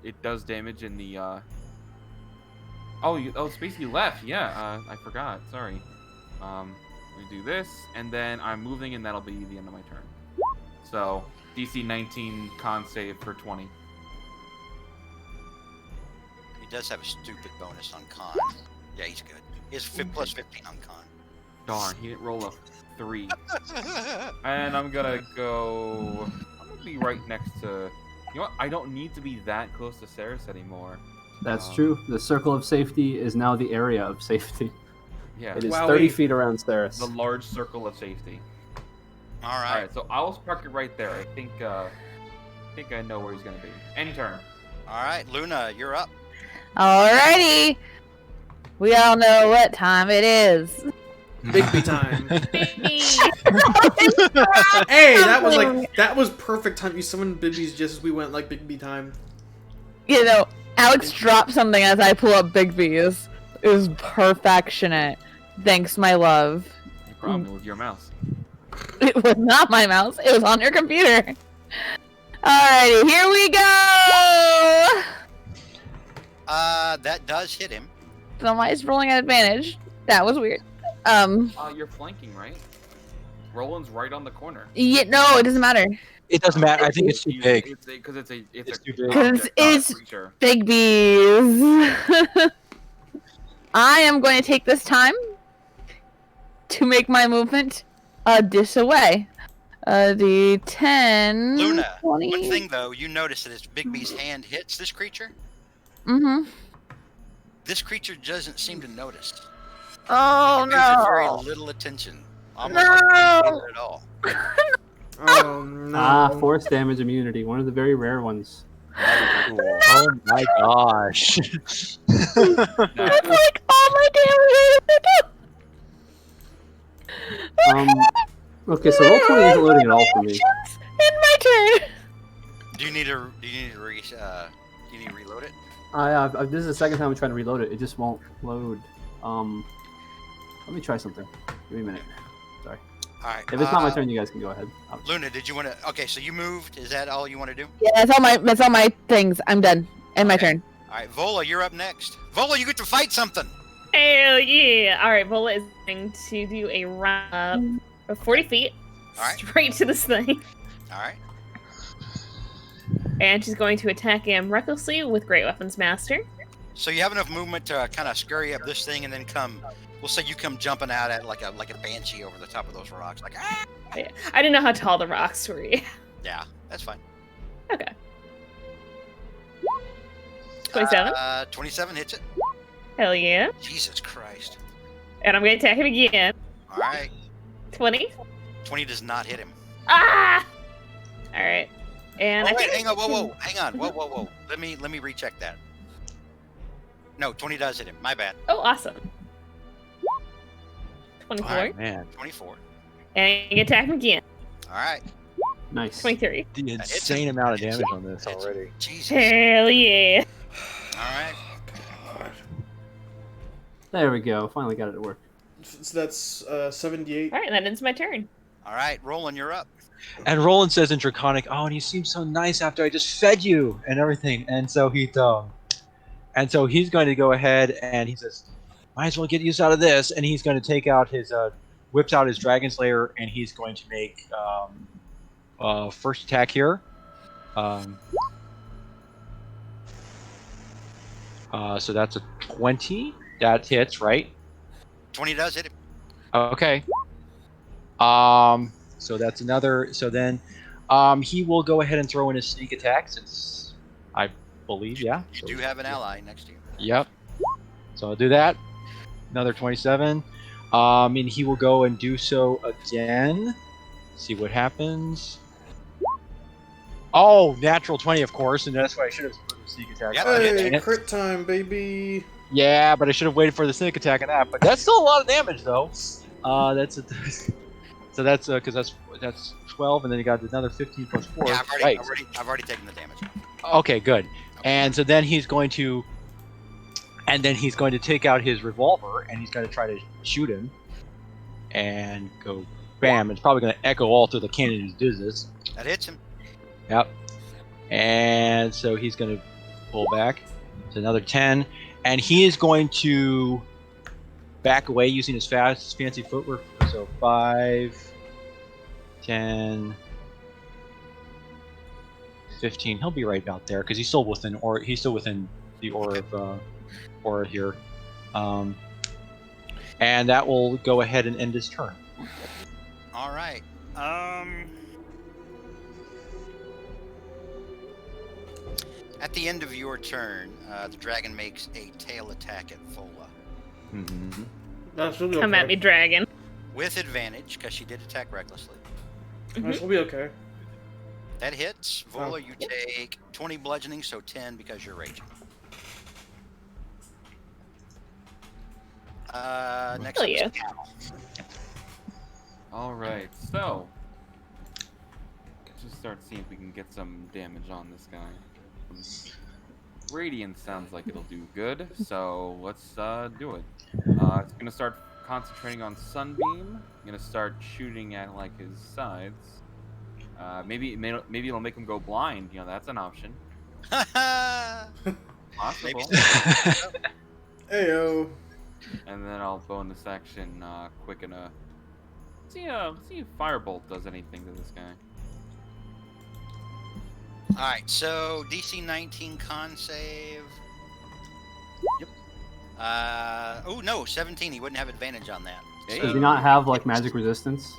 Speaker 9: it does damage in the oh space you left. Yeah, I forgot. Sorry. We do this and then I'm moving and that'll be the end of my turn. So DC 19 con save for 20.
Speaker 3: He does have a stupid bonus on con. Yeah, he's good. He has plus 15 on con.
Speaker 9: Darn, he didn't roll a 3. And I'm gonna be right next to. You know what? I don't need to be that close to Ceres anymore.
Speaker 4: That's true. The circle of safety is now the area of safety.
Speaker 9: Yeah.
Speaker 4: It is
Speaker 7: Wow,
Speaker 4: 30
Speaker 7: wait.
Speaker 4: feet around Ceres.
Speaker 9: The large circle of safety.
Speaker 3: All
Speaker 9: All
Speaker 3: right.
Speaker 9: right, so I'll park it right there. I think I know where he's gonna be. End turn.
Speaker 3: All right, Luna, you're up.
Speaker 5: Alrighty. We all know what time it is.
Speaker 7: Bigby time.
Speaker 6: Baby.
Speaker 7: Hey, that was perfect time. You summoned Bibby's just as we went like Bigby time.
Speaker 5: You know, Alex dropped something as I pull up Big B's. It was perfectionate. Thanks, my love.
Speaker 9: No problem with your mouse.
Speaker 5: It was not my mouse. It was on your computer. Alrighty, here we go.
Speaker 3: That does hit him.
Speaker 5: Somebody's rolling at advantage. That was weird.
Speaker 9: You're flanking, right? Roland's right on the corner.
Speaker 5: Yeah, no, it doesn't matter.
Speaker 8: It doesn't matter. I think it's too big.
Speaker 9: Because it's
Speaker 8: It's
Speaker 9: a
Speaker 8: too big.
Speaker 5: Because it's
Speaker 9: creature.
Speaker 5: Big B's. I am going to take this time to make my movement this away. The 10,
Speaker 3: Luna,
Speaker 5: 20.
Speaker 3: one thing though, you notice that as Bigby's hand hits this creature,
Speaker 5: Mm-hmm.
Speaker 3: this creature doesn't seem to notice.
Speaker 5: Oh,
Speaker 3: It gives it very
Speaker 5: no.
Speaker 3: little attention. Almost
Speaker 5: No.
Speaker 3: like it doesn't feel it at all.
Speaker 7: Oh no.
Speaker 4: Force damage immunity, one of the very rare ones.
Speaker 8: Oh my gosh.
Speaker 5: That's like all my damage.
Speaker 4: Okay, so roll 20 isn't loading at all for me.
Speaker 5: In my turn.
Speaker 3: Do you need to reload it?
Speaker 4: This is the second time I'm trying to reload it. It just won't load. Let me try something. Give me a minute. Sorry.
Speaker 3: All right.
Speaker 4: If it's not my turn, you guys can go ahead.
Speaker 3: Luna, did you want to? Okay, so you moved. Is that all you want to do?
Speaker 5: Yeah, that's all my things. I'm done. And my turn.
Speaker 3: All right, Vola, you're up next. Vola, you get to fight something.
Speaker 6: Hell yeah! All right, Vola is going to do a run up of 40 feet,
Speaker 3: All right.
Speaker 6: straight to this thing,
Speaker 3: All right.
Speaker 6: and she's going to attack him recklessly with Great Weapons Master.
Speaker 3: So you have enough movement to kind of scurry up this thing and then come. We'll say you come jumping out at like a banshee over the top of those rocks, like ah.
Speaker 6: Yeah. I didn't know how tall the rocks were.
Speaker 3: Yeah, that's fine.
Speaker 6: Okay. 27.
Speaker 3: 27 hits it.
Speaker 6: Hell yeah!
Speaker 3: Jesus Christ.
Speaker 6: And I'm going to attack him again.
Speaker 3: All right.
Speaker 6: 20.
Speaker 3: 20 does not hit him.
Speaker 6: Ah! All right. And
Speaker 3: Oh,
Speaker 6: I
Speaker 3: wait,
Speaker 6: think
Speaker 3: hang on. Whoa. Hang on. Whoa. Let me recheck that. No, 20 does hit him. My bad.
Speaker 6: Oh, awesome. 24.
Speaker 3: All right,
Speaker 8: Man,
Speaker 3: 24.
Speaker 6: And you attack him again.
Speaker 3: All right.
Speaker 4: Nice.
Speaker 6: 23.
Speaker 8: the
Speaker 3: hits
Speaker 8: insane
Speaker 3: him.
Speaker 8: amount of
Speaker 3: Hits
Speaker 8: damage
Speaker 3: him.
Speaker 8: on this
Speaker 3: Hits him.
Speaker 8: already.
Speaker 3: Jesus.
Speaker 6: Hell yeah!
Speaker 3: All right.
Speaker 4: There we go. Finally got it to work.
Speaker 7: So that's 78.
Speaker 6: All right, that ends my turn.
Speaker 3: All right, Roland, you're up.
Speaker 8: And Roland says in Draconic, "Oh, and you seem so nice after I just fed you and everything." And so he's going to go ahead and he says, "Might as well get use out of this." And he's going to take out his whips out his Dragon Slayer, and he's going to make first attack here. So that's a 20. That hits, right?
Speaker 3: 20 does hit him.
Speaker 8: Okay. So that's another. So then, he will go ahead and throw in his sneak attack since I believe, yeah.
Speaker 3: You
Speaker 8: So-
Speaker 3: do have an ally next to you.
Speaker 8: Yep. So I'll do that. Another 27. And he will go and do so again. See what happens. Oh, natural 20, of course, and that's why I should have put a sneak attack.
Speaker 3: Yep.
Speaker 7: Hey,
Speaker 8: Dang it.
Speaker 7: crit time, baby.
Speaker 8: Yeah, but I should have waited for the sneak attack and that. But that's still a lot of damage, though. That's a, so that's because that's 12, and then you got another 15 plus 4.
Speaker 3: Yeah,
Speaker 8: Right.
Speaker 3: I've already taken the damage.
Speaker 8: Okay, good. And so then he's going to, take out his revolver, and he's going to try to shoot him, and go, bam! It's probably going to echo all through the cannon's business.
Speaker 3: That hits him.
Speaker 8: Yep. And so he's going to pull back. It's another 10, and he is going to back away using his fancy footwork. So 5, 10, 15. He'll be right out there because he's still within the aura here. And that will go ahead and end his turn.
Speaker 3: All right. At the end of your turn, the dragon makes a tail attack at Vola.
Speaker 8: Mm-hmm.
Speaker 6: Come at me, dragon.
Speaker 3: With advantage, because she did attack recklessly.
Speaker 7: We'll be okay.
Speaker 3: That hits. Vola, you take 20 bludgeoning, so 10 because you're raging. Next up is Cal.
Speaker 9: All right, so let's just start seeing if we can get some damage on this guy. Radiant sounds like it'll do good, so let's do it. It's gonna start concentrating on Sunbeam. I'm gonna start shooting at like his sides. Maybe it'll make him go blind. You know, that's an option. Possible.
Speaker 7: Heyo.
Speaker 9: And then I'll bonus action quicken a. See if Firebolt does anything to this guy.
Speaker 3: Alright, so DC 19 con save.
Speaker 9: Yep.
Speaker 3: Oh no, 17. He wouldn't have advantage on that.
Speaker 9: Hey.
Speaker 4: Does he not have like magic resistance?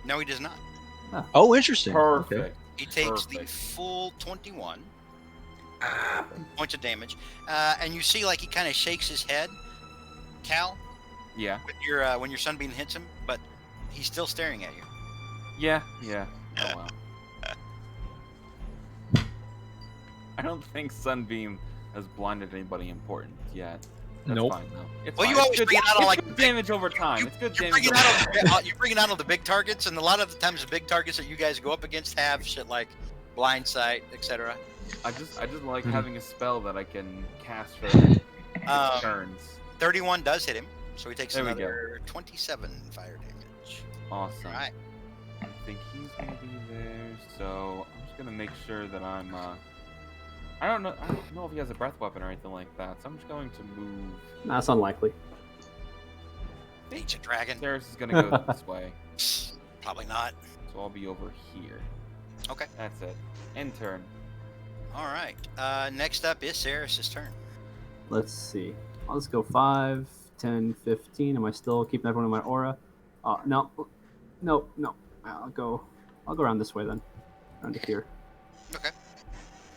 Speaker 3: No, he does not.
Speaker 8: Oh, interesting.
Speaker 9: Perfect.
Speaker 8: Okay.
Speaker 3: He takes the
Speaker 9: Perfect.
Speaker 3: full 21 points of damage, and you see like he kind of shakes his head, Cal,
Speaker 9: Yeah.
Speaker 3: with your when your sunbeam hits him, but he's still staring at you.
Speaker 9: Yeah. Oh well. I don't think Sunbeam has blinded anybody important yet. That's
Speaker 8: Nope.
Speaker 9: fine though. It's
Speaker 3: Well,
Speaker 9: fine.
Speaker 3: you always
Speaker 9: It's good,
Speaker 3: bring it out on,
Speaker 9: it's
Speaker 3: like,
Speaker 9: good damage over time. It's good
Speaker 3: You
Speaker 9: damage.
Speaker 3: bring it
Speaker 9: Over time.
Speaker 3: out you bring it out on the big targets, and a lot of the times the big targets that you guys go up against have shit like blind sight, etc.
Speaker 9: I just like
Speaker 8: Mhm.
Speaker 9: having a spell that I can cast for
Speaker 3: Um,
Speaker 9: turns.
Speaker 3: 31 does hit him, so he takes
Speaker 9: There we
Speaker 3: another 27 fire damage.
Speaker 9: Awesome.
Speaker 3: All right.
Speaker 9: I think he's gonna be there, so I'm just gonna make sure that I'm. I don't know if he has a breath weapon or anything like that, so I'm just going to move.
Speaker 4: That's unlikely.
Speaker 3: Ancient dragon.
Speaker 9: Darius is gonna go this way,
Speaker 3: Probably not.
Speaker 9: so I'll be over here.
Speaker 3: Okay.
Speaker 9: That's it. End turn.
Speaker 3: All right. Next up is Ceres' turn.
Speaker 4: Let's see. I'll just go 5, 10, 15. Am I still keeping everyone in my aura? No. I'll go around this way then. Around to here.
Speaker 3: Okay.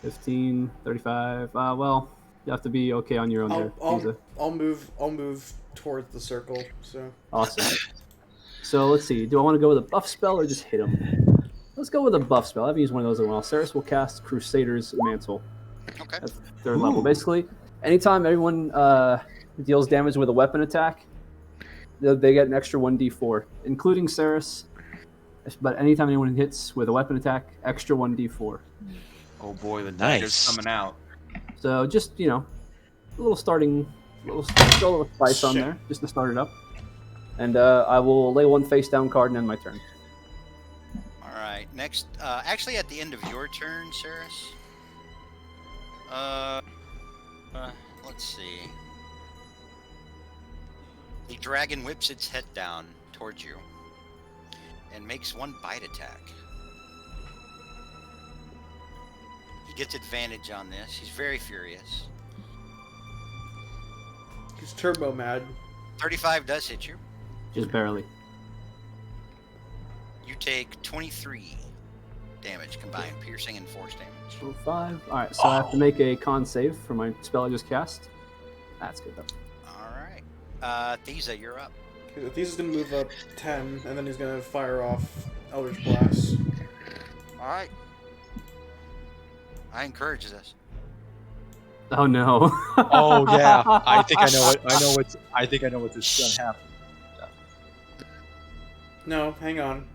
Speaker 4: 15, 35. Well, you have to be okay on your own there. Lisa.
Speaker 7: I'll move towards the circle. So
Speaker 4: Awesome. So let's see. Do I want to go with a buff spell or just hit him? Let's go with a buff spell. I haven't used one of those in a while. Ceres will cast Crusader's Mantle.
Speaker 3: Okay.
Speaker 4: That's third level. Basically, anytime everyone deals damage with a weapon attack, they get an extra 1d4, including Ceres. But anytime anyone hits with a weapon attack, extra 1d4.
Speaker 9: Oh boy, the dagger's
Speaker 8: Nice.
Speaker 9: coming out.
Speaker 4: So just, a little spice on
Speaker 7: Shit.
Speaker 4: there, just to start it up. And I will lay one face down card and end my turn.
Speaker 3: All right. Next, actually, at the end of your turn, Ceres. Let's see. The dragon whips its head down towards you and makes one bite attack. He gets advantage on this. He's very furious.
Speaker 7: he's turbo mad.
Speaker 3: 35 does hit you.
Speaker 4: Just barely.
Speaker 3: You take 23 damage combined, piercing and force damage.
Speaker 4: So 5. Alright, so I have to make a con save for my spell I just cast. That's good though.
Speaker 3: All right. Thiza, you're up.
Speaker 7: He's gonna move up 10, and then he's gonna fire off Eldritch Blast.
Speaker 3: All right. I encourage this.
Speaker 4: Oh no.
Speaker 8: Oh yeah, I think I know what I think I know what this is gonna happen.
Speaker 7: No, hang on.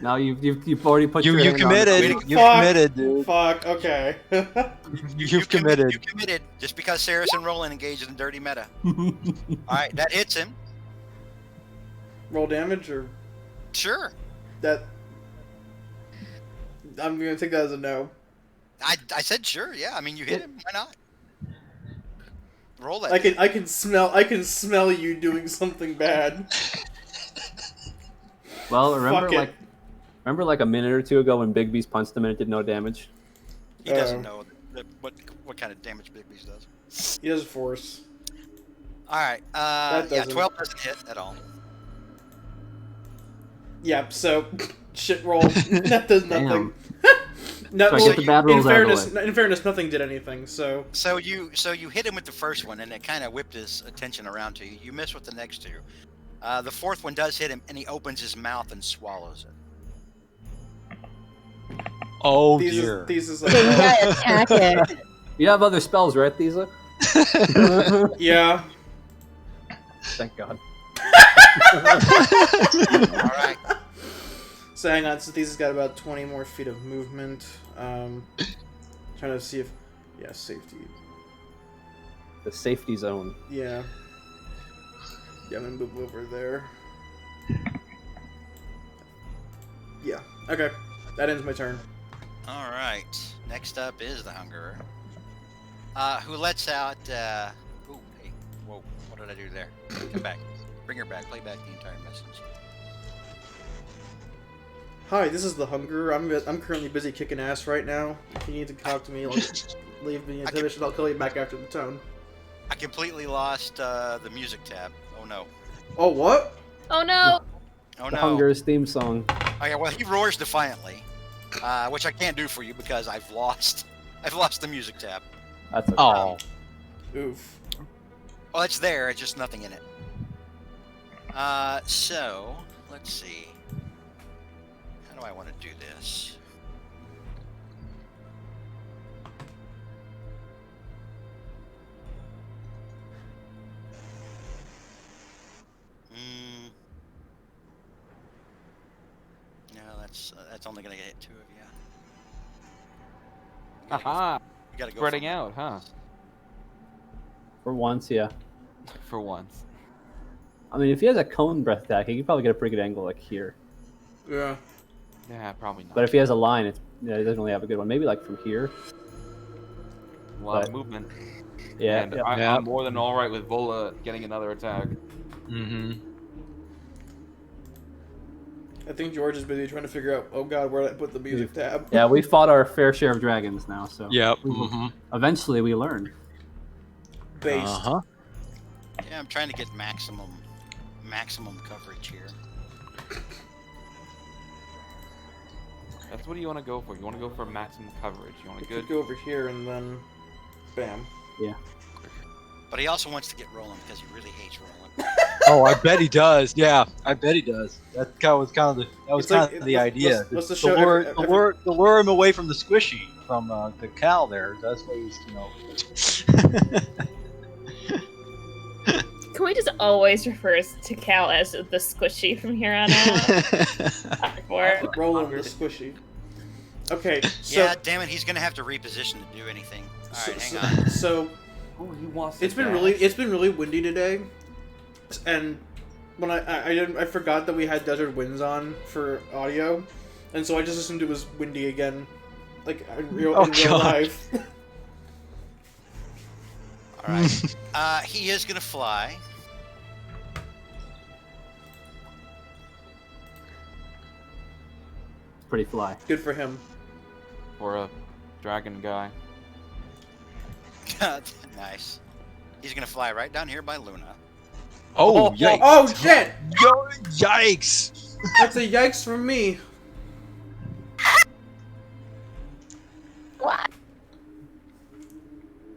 Speaker 4: Now you've already put your
Speaker 8: You
Speaker 4: hand on it.
Speaker 8: committed. You
Speaker 7: Fuck.
Speaker 8: committed, dude.
Speaker 7: Fuck. Okay.
Speaker 8: You've committed.
Speaker 3: You committed just because Saris and Roland engaged in dirty meta. All right, that hits him.
Speaker 7: Roll damage or
Speaker 3: Sure.
Speaker 7: that. I'm gonna take that as a no.
Speaker 3: I said sure. Yeah. I mean, you hit him. Why not? Roll that.
Speaker 7: I can smell you doing something bad.
Speaker 4: Well,
Speaker 7: Fuck it.
Speaker 4: remember like a minute or two ago when Bigby's punched him and it did no damage?
Speaker 3: He doesn't know what kind of damage Big Beast does.
Speaker 7: He has force.
Speaker 3: All right.
Speaker 7: That
Speaker 3: Yeah,
Speaker 7: doesn't.
Speaker 3: 12 doesn't hit at all.
Speaker 7: Yeah. So, shit roll. That does nothing. No,
Speaker 4: So I get the bad rolls out of the way.
Speaker 7: in fairness, nothing did anything. So.
Speaker 3: So you hit him with the first one, and it kind of whipped his attention around to you. You miss with the next two. The fourth one does hit him, and he opens his mouth and swallows it.
Speaker 8: Oh
Speaker 7: These
Speaker 8: dear.
Speaker 7: is
Speaker 5: You gotta attack it.
Speaker 4: You have other spells, right, Thesa?
Speaker 7: Yeah.
Speaker 4: Thank God.
Speaker 3: All right.
Speaker 7: So hang on, so these has got about 20 more feet of movement. Trying to see if, yeah, safety.
Speaker 4: The safety zone.
Speaker 7: Yeah. Yeah, I'm gonna move over there. Yeah. Okay. That ends my turn.
Speaker 3: All right. Next up is the Hungerer, who lets out. Ooh, hey, whoa! What did I do there? Come back. Bring her back. Play back the entire message.
Speaker 7: Hi, this is the Hunger. I'm currently busy kicking ass right now. If you need to talk to me, leave me a message. I'll call you back after the tone.
Speaker 3: I completely lost the music tab. Oh no.
Speaker 7: Oh, what?
Speaker 6: Oh no!
Speaker 3: Oh
Speaker 4: The
Speaker 3: no.
Speaker 4: Hunger's theme song.
Speaker 3: Oh yeah. Well, he roars defiantly, which I can't do for you because I've lost the music tab.
Speaker 4: That's okay.
Speaker 8: Oh.
Speaker 7: Oof.
Speaker 3: Well, it's there. It's just nothing in it. So let's see. How do I want to do this? No, that's only gonna hit 2 of you.
Speaker 9: Haha.
Speaker 3: You gotta go
Speaker 9: Spreading
Speaker 3: for-
Speaker 9: out, huh?
Speaker 4: For once, yeah.
Speaker 9: For once.
Speaker 4: I mean, if he has a cone breath attack, he could probably get a pretty good angle like here.
Speaker 7: Yeah.
Speaker 9: Yeah, probably not.
Speaker 4: But if he has a line, he doesn't really have a good one. Maybe like from here.
Speaker 9: A lot of
Speaker 4: but-
Speaker 9: movement.
Speaker 4: Yeah.
Speaker 9: And
Speaker 4: yeah.
Speaker 9: I'm more than all right with Vola getting another attack.
Speaker 8: Mm-hmm.
Speaker 7: I think George is busy trying to figure out, oh god, where did I put the music tab?
Speaker 4: Yeah, we fought our fair share of dragons now, so
Speaker 8: Yep. Mm-hmm.
Speaker 4: eventually we learn.
Speaker 7: Based.
Speaker 8: Uh-huh.
Speaker 3: Yeah, I'm trying to get maximum coverage here.
Speaker 9: That's what you want to go for. You want to go for maximum coverage. You want
Speaker 7: We
Speaker 9: a
Speaker 7: could
Speaker 9: good.
Speaker 7: go over here and then, bam.
Speaker 3: But he also wants to get Roland because he really hates Roland.
Speaker 8: Oh, I bet he does. Yeah, I bet he does. That was kind of
Speaker 7: It's like-
Speaker 8: the idea.
Speaker 7: what's the
Speaker 8: To
Speaker 7: show-
Speaker 8: lure him away from the squishy, from the cow there. That's what he's,
Speaker 6: Can we just always refer to Cal as the squishy from here on out? Or
Speaker 7: Rolling the squishy. Okay, so
Speaker 3: Yeah, damn it, he's gonna have to reposition to do anything. All right, hang on.
Speaker 7: so
Speaker 9: Oh, he wants.
Speaker 7: it's been really windy today, and when I forgot that we had desert winds on for audio, and so I just assumed it was windy again, like in real
Speaker 8: God.
Speaker 7: life.
Speaker 3: All right. He is gonna fly.
Speaker 4: Pretty fly.
Speaker 7: Good for him.
Speaker 9: For a dragon guy.
Speaker 3: Nice. He's gonna fly right down here by Luna.
Speaker 8: Oh, yikes!
Speaker 7: Oh shit!
Speaker 8: Yikes!
Speaker 7: That's a yikes from me.
Speaker 5: What?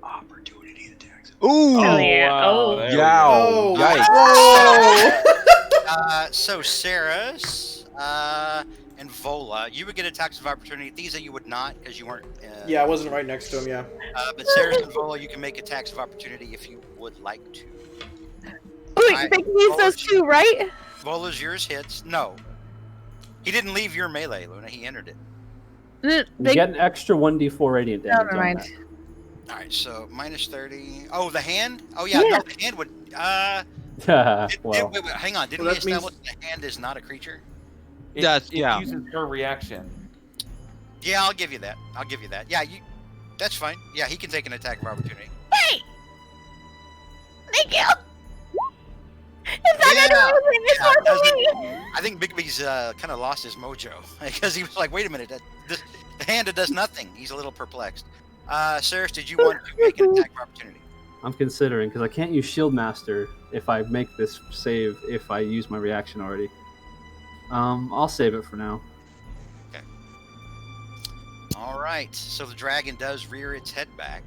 Speaker 8: Opportunity attacks. Ooh!
Speaker 6: Oh, yeah.
Speaker 9: wow,
Speaker 6: Oh.
Speaker 9: there we
Speaker 8: Yow!
Speaker 7: Oh,
Speaker 8: Yikes!
Speaker 7: whoa!
Speaker 3: So Saris, And Vola, you would get attacks of opportunity. Thesa, you would not because you weren't.
Speaker 7: Yeah, I wasn't right next to him. Yeah.
Speaker 3: But Ceres and Vola, you can make attacks of opportunity if you would like to.
Speaker 5: Wait,
Speaker 3: Alright,
Speaker 5: Big needs those too, right?
Speaker 3: Vola's yours hits. No, he didn't leave your melee, Luna. He entered it.
Speaker 4: You get an extra 1d4 radiant damage.
Speaker 5: Never mind.
Speaker 3: All right, so minus 30. Oh, the hand? Oh yeah,
Speaker 5: Yeah.
Speaker 3: no, the hand would.
Speaker 4: Well,
Speaker 3: wait, hang on. Didn't
Speaker 7: Well,
Speaker 3: we
Speaker 7: that means-
Speaker 3: establish the hand is not a creature?
Speaker 9: It,
Speaker 8: That's-
Speaker 9: it
Speaker 8: yeah.
Speaker 9: uses her reaction.
Speaker 3: Yeah, I'll give you that. Yeah, that's fine. Yeah, he can take an attack of opportunity.
Speaker 5: Hey! Thank you! It's not
Speaker 3: Yeah,
Speaker 5: gonna do anything, it's
Speaker 3: yeah,
Speaker 5: not
Speaker 3: doesn't-
Speaker 5: me!
Speaker 3: I think Bigby's kind of lost his mojo because he was like, "Wait a minute, the hand that does nothing." He's a little perplexed. Ceres, did you want to make an attack of opportunity?
Speaker 4: I'm considering because I can't use Shield Master if I make this save if I use my reaction already. I'll save it for now.
Speaker 3: All right, so the dragon does rear its head back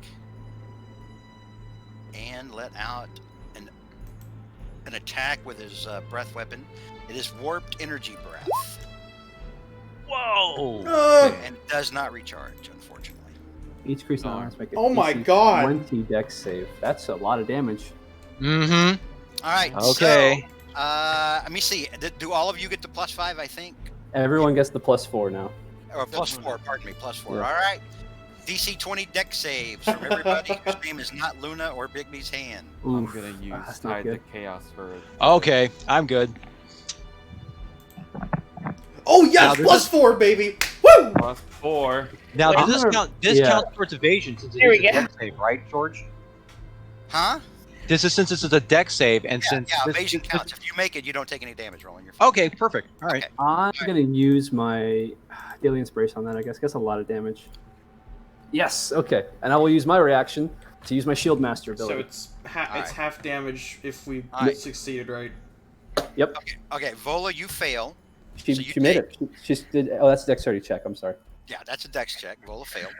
Speaker 3: and let out an attack with his breath weapon. It is warped energy breath,
Speaker 8: Whoa!
Speaker 3: and it does not recharge, unfortunately.
Speaker 4: Each creature on let's make it.
Speaker 7: Oh my God.
Speaker 4: 20 dex save. That's a lot of damage.
Speaker 8: Mm-hmm.
Speaker 3: All right.
Speaker 8: Okay.
Speaker 3: So, let me see. Do all of you get the +5? I think,
Speaker 4: Everyone gets the +4 now.
Speaker 3: or +4. Pardon me, +4.
Speaker 4: Yeah.
Speaker 3: All right. DC 20 dex saves from everybody whose name is not Luna or Bigby's hand.
Speaker 9: I'm
Speaker 4: Oof,
Speaker 9: gonna use
Speaker 4: that's not
Speaker 9: Tide to
Speaker 4: good.
Speaker 9: Chaos for.
Speaker 8: Okay, I'm good.
Speaker 7: Oh yes,
Speaker 8: Now,
Speaker 7: +4, baby. Woo!
Speaker 9: +4.
Speaker 8: Now,
Speaker 4: I'm
Speaker 8: does this
Speaker 4: gonna-
Speaker 8: count? This
Speaker 4: yeah.
Speaker 8: counts towards evasion since it
Speaker 6: There
Speaker 8: is
Speaker 6: we
Speaker 8: a
Speaker 6: go.
Speaker 8: dex save, right, George?
Speaker 3: Huh?
Speaker 8: This is since this is a dex save, and
Speaker 3: Yeah,
Speaker 8: since
Speaker 3: yeah,
Speaker 8: this,
Speaker 3: evasion
Speaker 8: this-
Speaker 3: counts. If you make it, you don't take any damage rolling. You're fine.
Speaker 8: Okay, perfect. All right.
Speaker 3: Okay.
Speaker 4: I'm gonna use my daily inspiration on that. I guess a lot of damage. Yes. Okay. And I will use my reaction to use my Shield Master
Speaker 7: So
Speaker 4: ability.
Speaker 7: it's
Speaker 3: Alright.
Speaker 7: half damage if we
Speaker 3: Alright.
Speaker 7: succeeded, right?
Speaker 4: Yep.
Speaker 3: Okay, Vola, you fail.
Speaker 4: She,
Speaker 3: so you
Speaker 4: she made
Speaker 3: take-
Speaker 4: it. She did. Oh, that's a dexterity check. I'm sorry.
Speaker 3: Yeah, that's a dex check. Vola failed.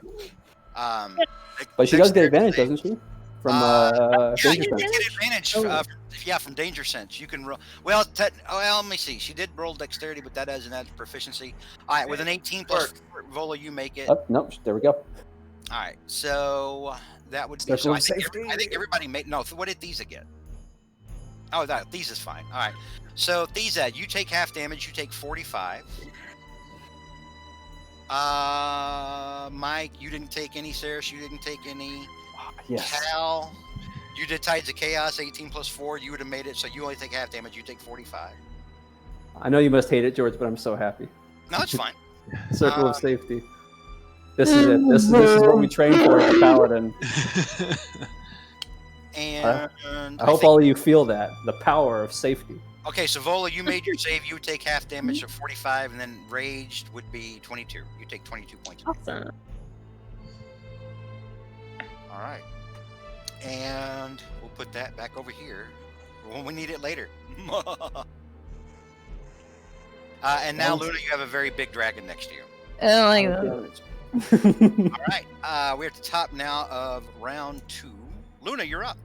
Speaker 4: But she does get
Speaker 3: Dexterity
Speaker 4: advantage,
Speaker 3: save.
Speaker 4: doesn't she? From
Speaker 3: Yeah,
Speaker 4: danger
Speaker 3: you
Speaker 4: sense.
Speaker 3: get advantage. From danger sense, you can roll. Well, let me see. She did roll dexterity, but that doesn't add proficiency. All right, with an 18 plus Vola, you make it.
Speaker 4: Oh, no, there we go.
Speaker 3: All right, so that would be.
Speaker 4: Circle
Speaker 3: So
Speaker 4: of safety.
Speaker 3: I think everybody made. No, what did Thesa get? Oh, Thesa's fine. All right, so Thesa, you take half damage. You take 45. Mike, you didn't take any. Ceres, you didn't take any.
Speaker 4: Yes.
Speaker 3: Cal, you did Tides of Chaos, 18 plus 4. You would have made it, so you only take half damage. You take 45.
Speaker 4: I know you must hate it, George, but I'm so happy.
Speaker 3: No, it's fine.
Speaker 4: Circle of safety. This is it. This is what we train for as a paladin.
Speaker 3: And
Speaker 4: I hope all of you feel that the power of safety.
Speaker 3: Okay, so Vola, you made your save. You would take half damage of 45, and then raged would be 22. You take 22 points.
Speaker 6: Awesome.
Speaker 3: All right. And we'll put that back over here when we need it later. And now, Luna, you have a very big dragon next to you.
Speaker 5: I don't like that.
Speaker 3: All right. We're at the top now of round 2. Luna, you're up.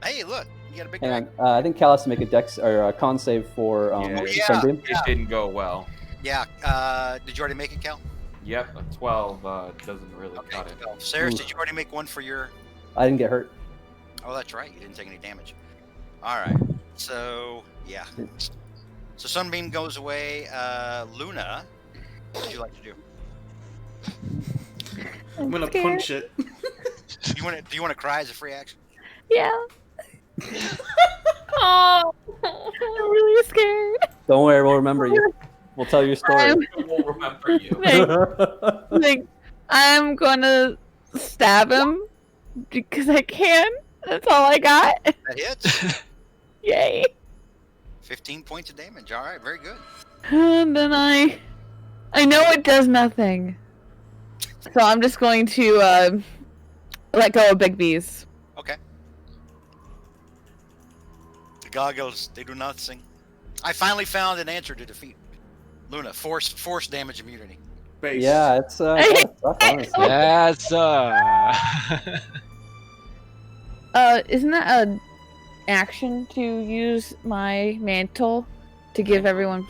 Speaker 3: Hey, look. You got a big
Speaker 4: Hang
Speaker 3: dragon.
Speaker 4: on. I think Cal has to make a dex or a con save for
Speaker 9: Yeah.
Speaker 4: Sunbeam.
Speaker 9: It didn't go well.
Speaker 3: Yeah. Did you already make it, Cal?
Speaker 9: Yep, a 12 doesn't really
Speaker 3: Okay.
Speaker 9: cut it.
Speaker 3: So, Ceres,
Speaker 4: Ooh.
Speaker 3: did you already make one for your...
Speaker 4: I didn't get hurt.
Speaker 3: Oh, that's right. You didn't take any damage. All right. So, yeah. So Sunbeam goes away. Luna, what would you like to do?
Speaker 7: I'm gonna
Speaker 5: scared.
Speaker 7: punch it.
Speaker 3: Do you want to cry as a free action?
Speaker 5: Yeah.
Speaker 6: Oh,
Speaker 5: I'm really scared.
Speaker 4: Don't worry, we'll remember you. We'll tell your story.
Speaker 9: We'll remember you.
Speaker 5: Like, I'm gonna stab him because I can. That's all I got.
Speaker 3: That hits.
Speaker 5: Yay.
Speaker 3: 15 points of damage. All right, very good.
Speaker 5: And then I know it does nothing. So I'm just going to let go of Big Bees.
Speaker 3: Okay. The goggles, they do not sing. I finally found an answer to defeat Luna. Force damage immunity.
Speaker 7: Base.
Speaker 4: Yeah, it's kinda suck, honestly.
Speaker 8: That's
Speaker 5: Isn't that a action to use my mantle to give everyone?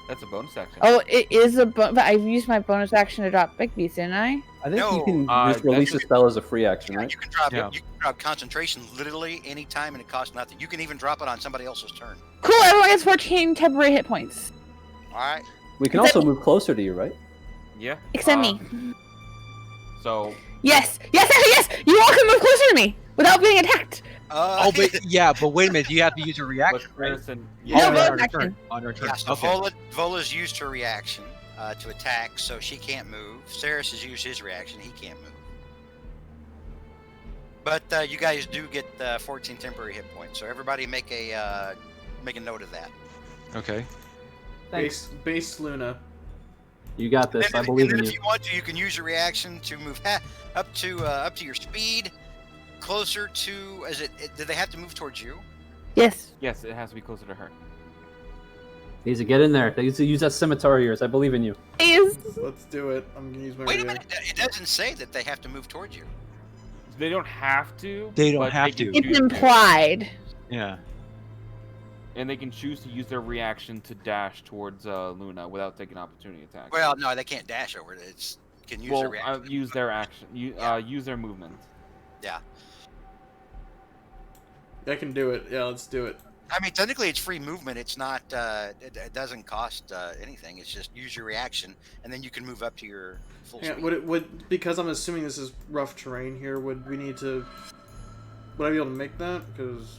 Speaker 9: That's a bonus action.
Speaker 5: Oh, it is but I've used my bonus action to drop Bigby's, didn't I?
Speaker 4: I think you
Speaker 3: No,
Speaker 4: can just
Speaker 9: that's
Speaker 4: release a
Speaker 9: just-
Speaker 4: spell as a free action,
Speaker 3: Yeah,
Speaker 4: right?
Speaker 3: you can drop
Speaker 8: Yeah.
Speaker 3: you can drop concentration literally anytime, and it costs nothing. You can even drop it on somebody else's turn.
Speaker 5: Cool. Everyone gets 14 temporary hit points,
Speaker 3: All right.
Speaker 4: We can
Speaker 5: Except
Speaker 4: also move closer to you, right?
Speaker 9: Yeah.
Speaker 5: except me.
Speaker 9: So
Speaker 5: Yes, actually, yes. You all can move closer to me without being attacked.
Speaker 8: Oh, but yeah, but wait a minute. You have to use a
Speaker 9: but
Speaker 8: reaction, right?
Speaker 9: Harrison,
Speaker 5: No,
Speaker 8: Oh,
Speaker 5: bonus
Speaker 8: on her
Speaker 5: action.
Speaker 8: turn. On her turn.
Speaker 3: yeah, so
Speaker 8: Okay.
Speaker 3: Vola's used her reaction to attack, so she can't move. Ceres has used his reaction; he can't move. But you guys do get 14 temporary hit points, so everybody make a note of that.
Speaker 8: Okay.
Speaker 4: Thanks.
Speaker 7: Base Luna.
Speaker 4: You got this. I believe
Speaker 3: and
Speaker 4: in
Speaker 3: then if
Speaker 4: you.
Speaker 3: you want to, you can use your reaction to move up to your speed, closer to. Do they have to move towards you?
Speaker 5: Yes.
Speaker 9: yes, it has to be closer to her.
Speaker 4: Easy, get in there. They use that scimitar of yours. I believe in you.
Speaker 5: Please.
Speaker 7: Let's do it. I'm gonna use my.
Speaker 3: Wait a
Speaker 7: rea-
Speaker 3: minute. It doesn't say that they have to move towards you.
Speaker 9: They don't have to.
Speaker 8: They don't
Speaker 9: but
Speaker 8: have
Speaker 9: can
Speaker 8: to.
Speaker 5: It's
Speaker 9: choose
Speaker 5: implied.
Speaker 8: Yeah.
Speaker 9: and they can choose to use their reaction to dash towards Luna without taking opportunity attack.
Speaker 3: Well, no, they can't dash over it. It's can use their
Speaker 9: well,
Speaker 3: reaction.
Speaker 9: use their action. Use their movement.
Speaker 3: Yeah.
Speaker 7: I can do it. Yeah, let's do it.
Speaker 3: I mean, technically, it's free movement. It's not. It doesn't cost anything. It's just use your reaction, and then you can move up to your full
Speaker 7: Yeah,
Speaker 3: speed.
Speaker 7: would because I'm assuming this is rough terrain here. Would we need to? Would I be able to make that? Because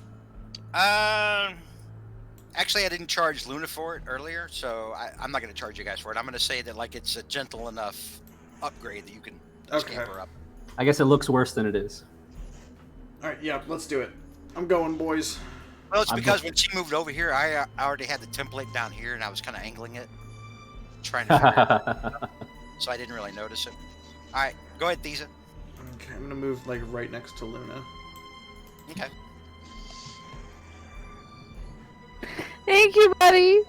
Speaker 3: Actually, I didn't charge Luna for it earlier, so I'm not going to charge you guys for it. I'm going to say that like it's a gentle enough upgrade that you can
Speaker 7: Okay.
Speaker 3: scamper up.
Speaker 4: I guess it looks worse than it is.
Speaker 7: all right, yeah, let's do it. I'm going, boys.
Speaker 3: Well, it's
Speaker 4: I'm
Speaker 3: because
Speaker 4: go-
Speaker 3: when she moved over here, I already had the template down here, and I was kind of angling it, trying to figure it out, so I didn't really notice it. All right, go ahead, Thesa.
Speaker 7: Okay, I'm gonna move like right next to Luna.
Speaker 3: Okay.
Speaker 5: Thank you, buddy.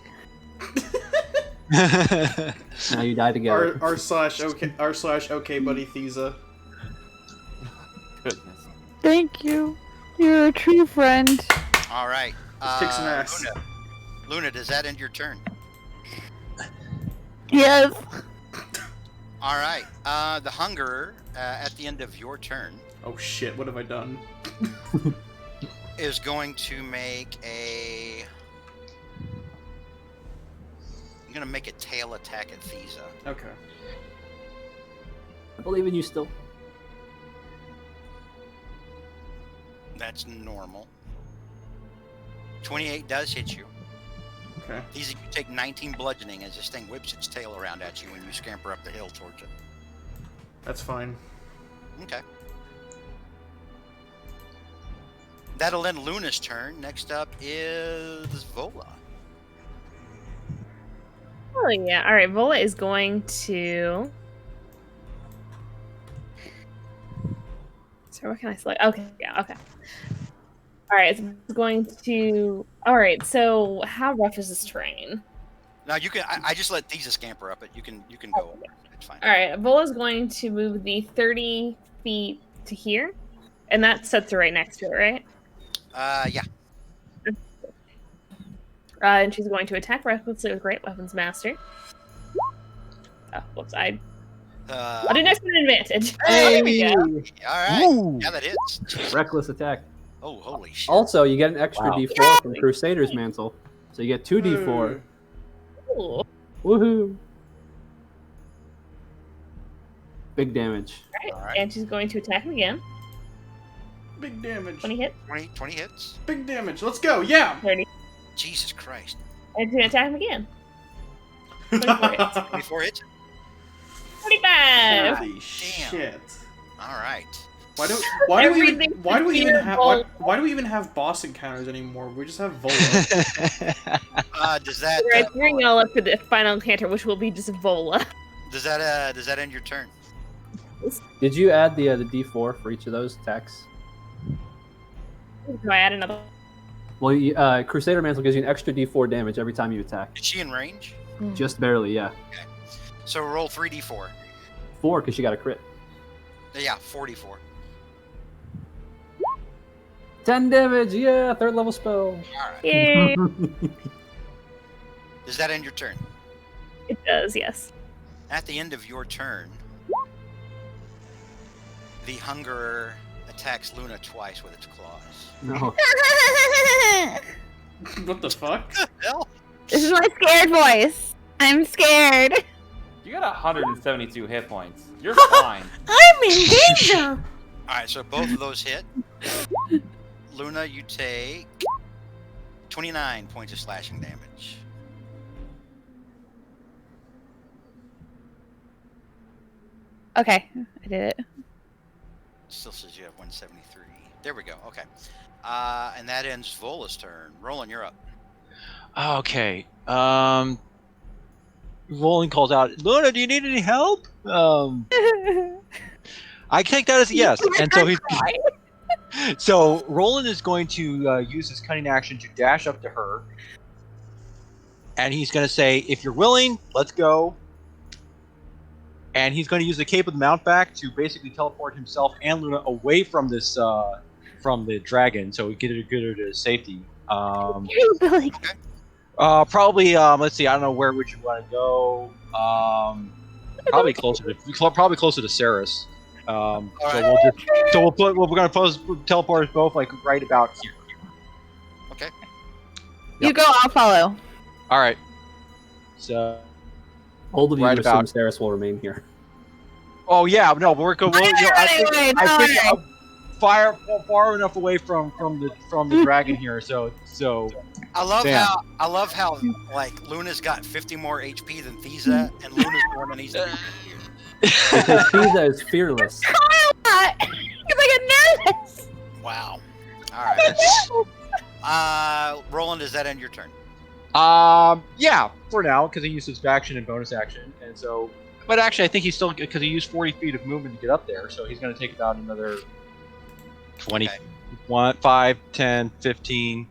Speaker 4: Now you die together.
Speaker 7: R/okay buddy Thesa.
Speaker 9: Goodness.
Speaker 5: Thank you. You're a true friend.
Speaker 3: All right.
Speaker 7: Let's kick some ass.
Speaker 3: Luna, does that end your turn?
Speaker 5: Yes.
Speaker 3: All right. The Hungerer, at the end of your turn,
Speaker 7: Oh shit! What have I done?
Speaker 3: is going to make a. I'm gonna make a tail attack at Thesa.
Speaker 7: Okay.
Speaker 4: I believe in you still.
Speaker 3: That's normal. 28 does hit you.
Speaker 7: Okay.
Speaker 3: Thesa, you take 19 bludgeoning as this thing whips its tail around at you when you scamper up the hill towards it.
Speaker 7: That's fine.
Speaker 3: Okay. That'll end Luna's turn. Next up is Vola.
Speaker 6: Oh yeah. All right. Vola is going to. So what can I select? Okay. Yeah. Okay. All right. It's going to. All right. So how rough is this terrain?
Speaker 3: Now you can. I just let Thesa scamper up it. You can go.
Speaker 6: Okay.
Speaker 3: It's fine.
Speaker 6: All right. Vola's going to move the 30 feet to here, and that sets her right next to it, right?
Speaker 3: Yeah.
Speaker 6: And she's going to attack recklessly with Great Weapons Master. Oh, whoops! I didn't have an advantage. There we go.
Speaker 3: All right.
Speaker 8: Ooh.
Speaker 3: Yeah, that hits. Jeez.
Speaker 4: Reckless attack.
Speaker 3: Oh, holy shit.
Speaker 4: Also, you get an extra
Speaker 8: Wow.
Speaker 4: D4 from Crusader's Mantle. So you get 2 D4.
Speaker 6: Ooh.
Speaker 4: Woohoo! Big damage.
Speaker 6: All
Speaker 3: All
Speaker 6: right.
Speaker 3: right.
Speaker 6: And she's going to attack him again.
Speaker 7: Big damage.
Speaker 6: 20 hits.
Speaker 3: 20 hits.
Speaker 7: Big damage. Let's go. Yeah.
Speaker 6: 30.
Speaker 3: Jesus Christ.
Speaker 6: And she's going to attack him again. 24 hits.
Speaker 3: 24 hits.
Speaker 6: 45.
Speaker 7: Holy shit.
Speaker 3: All right.
Speaker 7: Why do we
Speaker 6: Everything
Speaker 7: why do we even have boss encounters anymore? We just have Vola.
Speaker 3: Does that
Speaker 6: Right, bring it all up to the final encounter, which will be just Vola.
Speaker 3: does that end your turn?
Speaker 4: Did you add the D4 for each of those attacks?
Speaker 6: Do I add another?
Speaker 4: Well, Crusader Mantle gives you an extra D4 damage every time you attack.
Speaker 3: Is she in range?
Speaker 4: Just barely, yeah.
Speaker 3: So roll 3d4.
Speaker 4: 4 because she got a crit.
Speaker 3: Yeah, 44.
Speaker 4: 10 damage, yeah, 3rd level spell.
Speaker 3: All right.
Speaker 6: Yay!
Speaker 3: Does that end your turn?
Speaker 6: It does, yes.
Speaker 3: At the end of your turn, the Hungerer attacks Luna twice with its claws.
Speaker 4: No.
Speaker 7: What the fuck?
Speaker 3: Hell?
Speaker 5: This is my scared voice. I'm scared.
Speaker 9: You got 172 hit points. You're fine.
Speaker 10: I'm in danger.
Speaker 3: Alright, so both of those hit. Luna, you take 29 points of slashing damage.
Speaker 5: Okay, I did it.
Speaker 3: Still says you have 173. There we go. Okay. And that ends Vola's turn. Roland, you're up.
Speaker 8: Okay. Roland calls out, Luna, do you need any help? I take that as a yes. And so he's so Roland is going to use his cunning action to dash up to her, and he's going to say, "If you're willing, let's go." And he's going to use the Cape of the Mountback to basically teleport himself and Luna away from this from the dragon, so we get her to safety.
Speaker 5: Billy.
Speaker 8: Probably. Let's see. I don't know, where would you want to go? Probably closer to Ceres. So we're gonna teleport us both like right about here.
Speaker 3: Okay.
Speaker 5: You go, I'll follow.
Speaker 8: All right. So.
Speaker 4: Bold of you
Speaker 8: Right
Speaker 4: to assume
Speaker 8: about-
Speaker 4: Ceres will remain here.
Speaker 8: Oh yeah, no, we're going. I think I'm far enough away from the dragon here. So.
Speaker 3: I love
Speaker 8: Damn.
Speaker 3: how like Luna's got 50 more HP than Thiza, and Luna's born and he's
Speaker 4: Because Thiza is fearless.
Speaker 5: Because I get nervous.
Speaker 3: wow. All right. Roland, is that end your turn?
Speaker 8: Yeah, for now, because he used his action and bonus action, and so. But actually, I think he's still, because he used 40 feet of movement to get up there, so he's going to take about another 20,
Speaker 3: Okay.
Speaker 8: 5, 10, 15,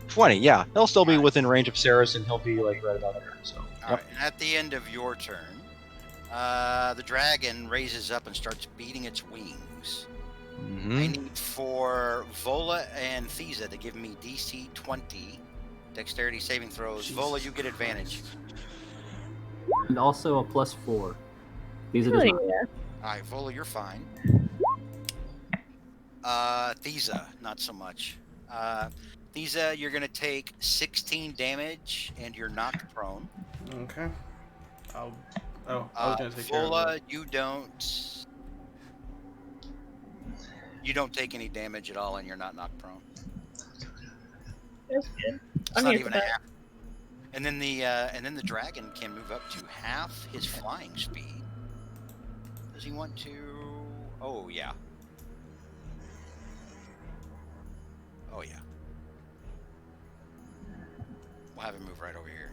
Speaker 8: 20. Yeah, he'll still be within range of Ceres, and he'll be like right about there. So.
Speaker 3: All right. And at the end of your turn, the dragon raises up and starts beating its wings.
Speaker 8: Mm-hmm.
Speaker 3: I need for Vola and Thiza to give me DC 20 dexterity saving throws.
Speaker 7: Jesus
Speaker 3: Vola, you get advantage.
Speaker 4: And also a +4. Thiza does
Speaker 6: Oh,
Speaker 4: not.
Speaker 6: yeah.
Speaker 3: All right, Vola, you're fine. Thiza, not so much. Thiza, you're gonna take 16 damage and you're knocked prone.
Speaker 7: Okay. I was gonna take care of
Speaker 3: Vola,
Speaker 7: that.
Speaker 3: you don't take any damage at all, and you're not knocked prone.
Speaker 6: That's good.
Speaker 3: It's
Speaker 6: I'm
Speaker 3: not
Speaker 6: here
Speaker 3: even
Speaker 6: for
Speaker 3: a
Speaker 6: that.
Speaker 3: half. And then the dragon can move up to half his flying speed. Does he want to? Oh yeah. Oh yeah. We'll have him move right over here.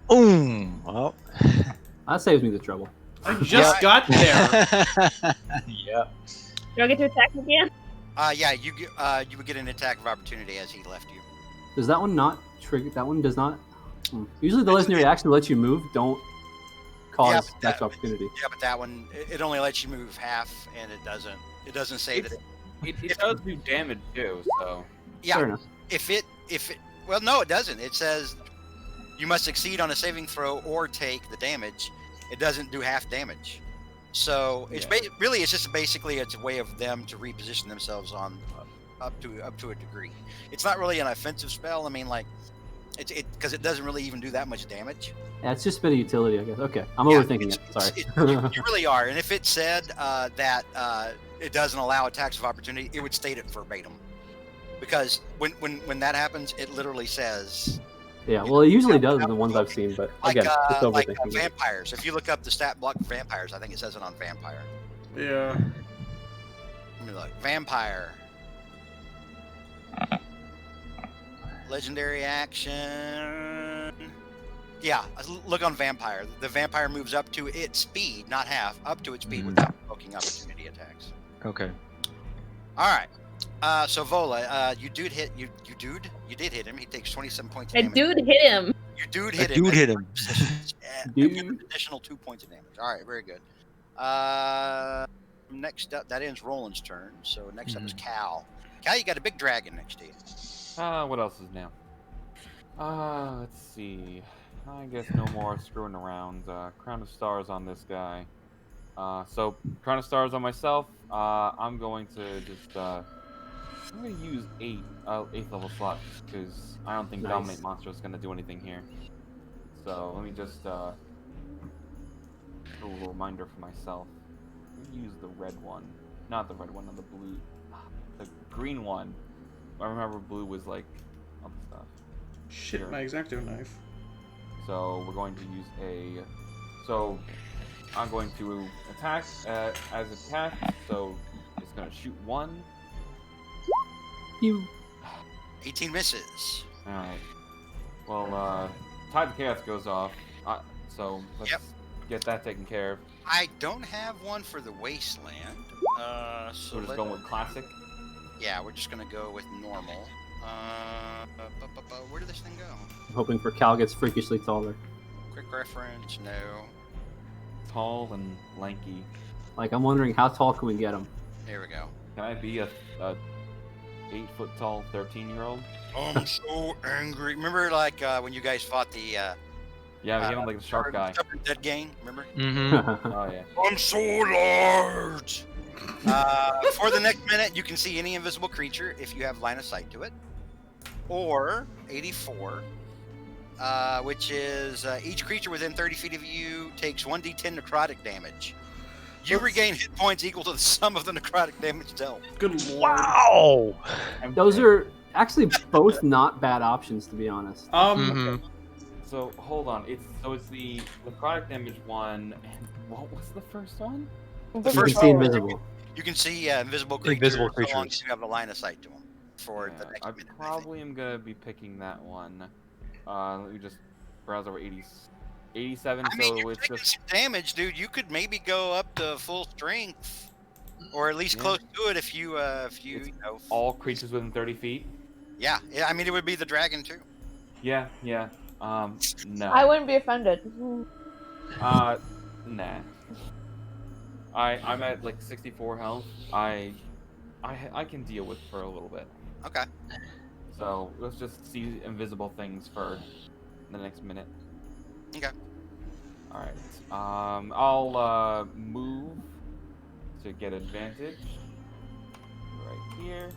Speaker 8: Boom. Well.
Speaker 4: That saves me the trouble.
Speaker 7: I just got there.
Speaker 8: Yeah.
Speaker 6: Do I get to attack again?
Speaker 3: Yeah, you would get an attack of opportunity as he left you.
Speaker 4: Does that one not trigger? That one does not. Usually the legendary action lets you move. Don't cause
Speaker 3: but
Speaker 4: next opportunity.
Speaker 3: Yeah, but that one it only lets you move half, and it doesn't say that.
Speaker 9: It does do damage too, so.
Speaker 3: Yeah,
Speaker 4: Fair enough.
Speaker 3: if it well, no, it doesn't. It says you must succeed on a saving throw or take the damage. It doesn't do half damage. So it's really it's just basically it's a way of them to reposition themselves on up to a degree. It's not really an offensive spell. I mean, like it because it doesn't really even do that much damage.
Speaker 4: Yeah, it's just a bit of utility, I guess. Okay, I'm
Speaker 3: Yeah,
Speaker 4: overthinking it. Sorry.
Speaker 3: You really are. And if it said that it doesn't allow attacks of opportunity, it would state it verbatim. Because when that happens, it literally says.
Speaker 4: Yeah, well, it usually does in the ones I've seen, but
Speaker 3: Like,
Speaker 4: again, just
Speaker 3: like
Speaker 4: overthinking it.
Speaker 3: vampires. If you look up the stat block for vampires, I think it says it on vampire.
Speaker 7: Yeah.
Speaker 3: Let me look. Vampire. Legendary action. Yeah, look on vampire. The vampire moves up to its speed, not half, up to its speed without provoking opportunity attacks.
Speaker 8: Okay.
Speaker 3: All right. So Vola, you did hit him. He takes 27 points of
Speaker 6: I
Speaker 3: damage.
Speaker 6: dude hit him.
Speaker 3: You dude
Speaker 8: A
Speaker 3: hit him.
Speaker 8: dude hit him.
Speaker 3: You get an additional 2 points of damage. All right, very good. Next up, that ends Roland's turn. So next up is Cal. Cal, you got a big dragon next to you.
Speaker 9: What else is new? Let's see. I guess no more screwing around. Crown of Stars on this guy. So Crown of Stars on myself. I'm going to just I'm gonna use 8th level slot just because I don't think
Speaker 4: Nice.
Speaker 9: Dominate Monster is gonna do anything here. So let me just a little reminder for myself. Let me use the red one, not the red one, not the blue, the green one. I remember blue was like other stuff.
Speaker 7: Shit,
Speaker 9: Here.
Speaker 7: my X-Acto knife.
Speaker 9: So we're going to use a. So I'm going to attack as attack. So it's gonna shoot 1.
Speaker 4: You
Speaker 3: 18 misses.
Speaker 9: All right. Well, Tide of Chaos goes off. So let's get that taken care of.
Speaker 3: I don't have one for the Wasteland. So
Speaker 9: We're just going with classic.
Speaker 3: Yeah, we're just gonna go with normal. Where did this thing go?
Speaker 4: I'm hoping for Cal gets freakishly taller.
Speaker 3: Quick reference, no.
Speaker 9: Tall and lanky.
Speaker 4: Like, I'm wondering how tall can we get him?
Speaker 3: There we go.
Speaker 9: Can I be a 8-foot tall 13-year-old?
Speaker 3: I'm so angry. Remember, like, when you guys fought the
Speaker 9: Yeah, we have like the shark guy.
Speaker 3: Dead gang, remember?
Speaker 8: Mm-hmm.
Speaker 9: Oh yeah.
Speaker 3: I'm so large. For the next minute, you can see any invisible creature if you have line of sight to it, or 84, which is each creature within 30 feet of you takes 1d10 necrotic damage. You regain hit points equal to the sum of the necrotic damage dealt.
Speaker 7: Good lord.
Speaker 8: Wow.
Speaker 4: Those are actually both not bad options, to be honest.
Speaker 8: Mhm.
Speaker 9: So hold on. It's the necrotic damage one. And what was the first one?
Speaker 4: You can see invisible.
Speaker 3: You can see invisible creatures,
Speaker 8: Invisible
Speaker 3: as long as
Speaker 8: creatures.
Speaker 3: you have a line of sight to them for the next
Speaker 9: I
Speaker 3: minute.
Speaker 9: probably am gonna be picking that one. Let me just browse over 87.
Speaker 3: I mean,
Speaker 9: So
Speaker 3: you're
Speaker 9: it's
Speaker 3: taking
Speaker 9: just
Speaker 3: some damage, dude. You could maybe go up to full strength, or at least
Speaker 9: Yeah.
Speaker 3: close to it if you you know.
Speaker 9: all creatures within 30 feet.
Speaker 3: Yeah. I mean, it would be the dragon too.
Speaker 9: Yeah. No.
Speaker 2: I wouldn't be offended.
Speaker 9: Nah. I'm at like 64 health. I can deal with for a little bit.
Speaker 3: Okay.
Speaker 9: So let's just see invisible things for the next minute.
Speaker 3: Okay.
Speaker 9: All right. I'll move to get advantage right here,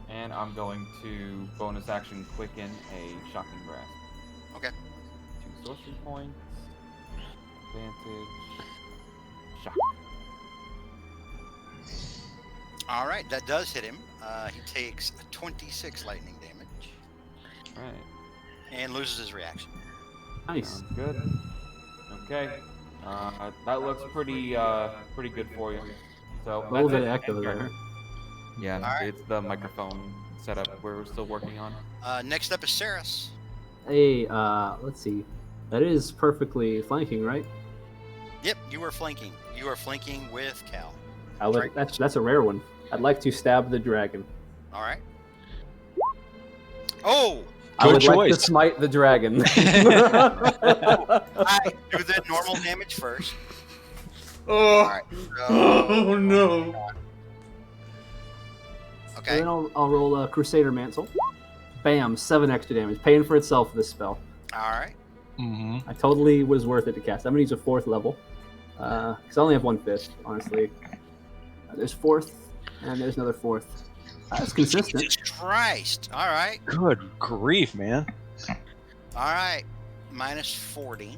Speaker 9: and I'm going to bonus action quicken a shocking grasp.
Speaker 3: Okay.
Speaker 9: 2 sorcery points. Advantage. Shock.
Speaker 3: All right, that does hit him. He takes 26 lightning damage
Speaker 9: All right.
Speaker 3: and loses his reaction.
Speaker 4: Nice.
Speaker 9: Sounds good. Okay. That looks pretty good for you. So
Speaker 4: A little
Speaker 9: that's
Speaker 4: bit of
Speaker 9: it.
Speaker 4: echo
Speaker 9: End
Speaker 4: there.
Speaker 9: turn. Yeah,
Speaker 3: Alright.
Speaker 9: it's the microphone setup we're still working on.
Speaker 3: Next up is Saris.
Speaker 4: Hey, let's see. That is perfectly flanking, right?
Speaker 3: Yep, you are flanking. You are flanking with Cal.
Speaker 4: That's a rare one. I'd like to stab the dragon.
Speaker 3: All right. Oh!
Speaker 4: I would
Speaker 8: Good
Speaker 4: like to
Speaker 8: choice.
Speaker 4: smite the dragon.
Speaker 3: I do the normal damage first.
Speaker 7: Oh.
Speaker 3: All right.
Speaker 7: Oh no.
Speaker 4: And
Speaker 3: Okay.
Speaker 4: then I'll roll a Crusader Mantle. Bam, 7 extra damage. Paying for itself, this spell.
Speaker 3: All right.
Speaker 8: Mm-hmm.
Speaker 4: I totally was worth it to cast. I'm going to use a 4th level. Because I only have 1/5, honestly. There's 4th, and there's another 4th. That's consistent.
Speaker 3: Jesus Christ. All right.
Speaker 8: Good grief, man.
Speaker 3: All right. Minus 40.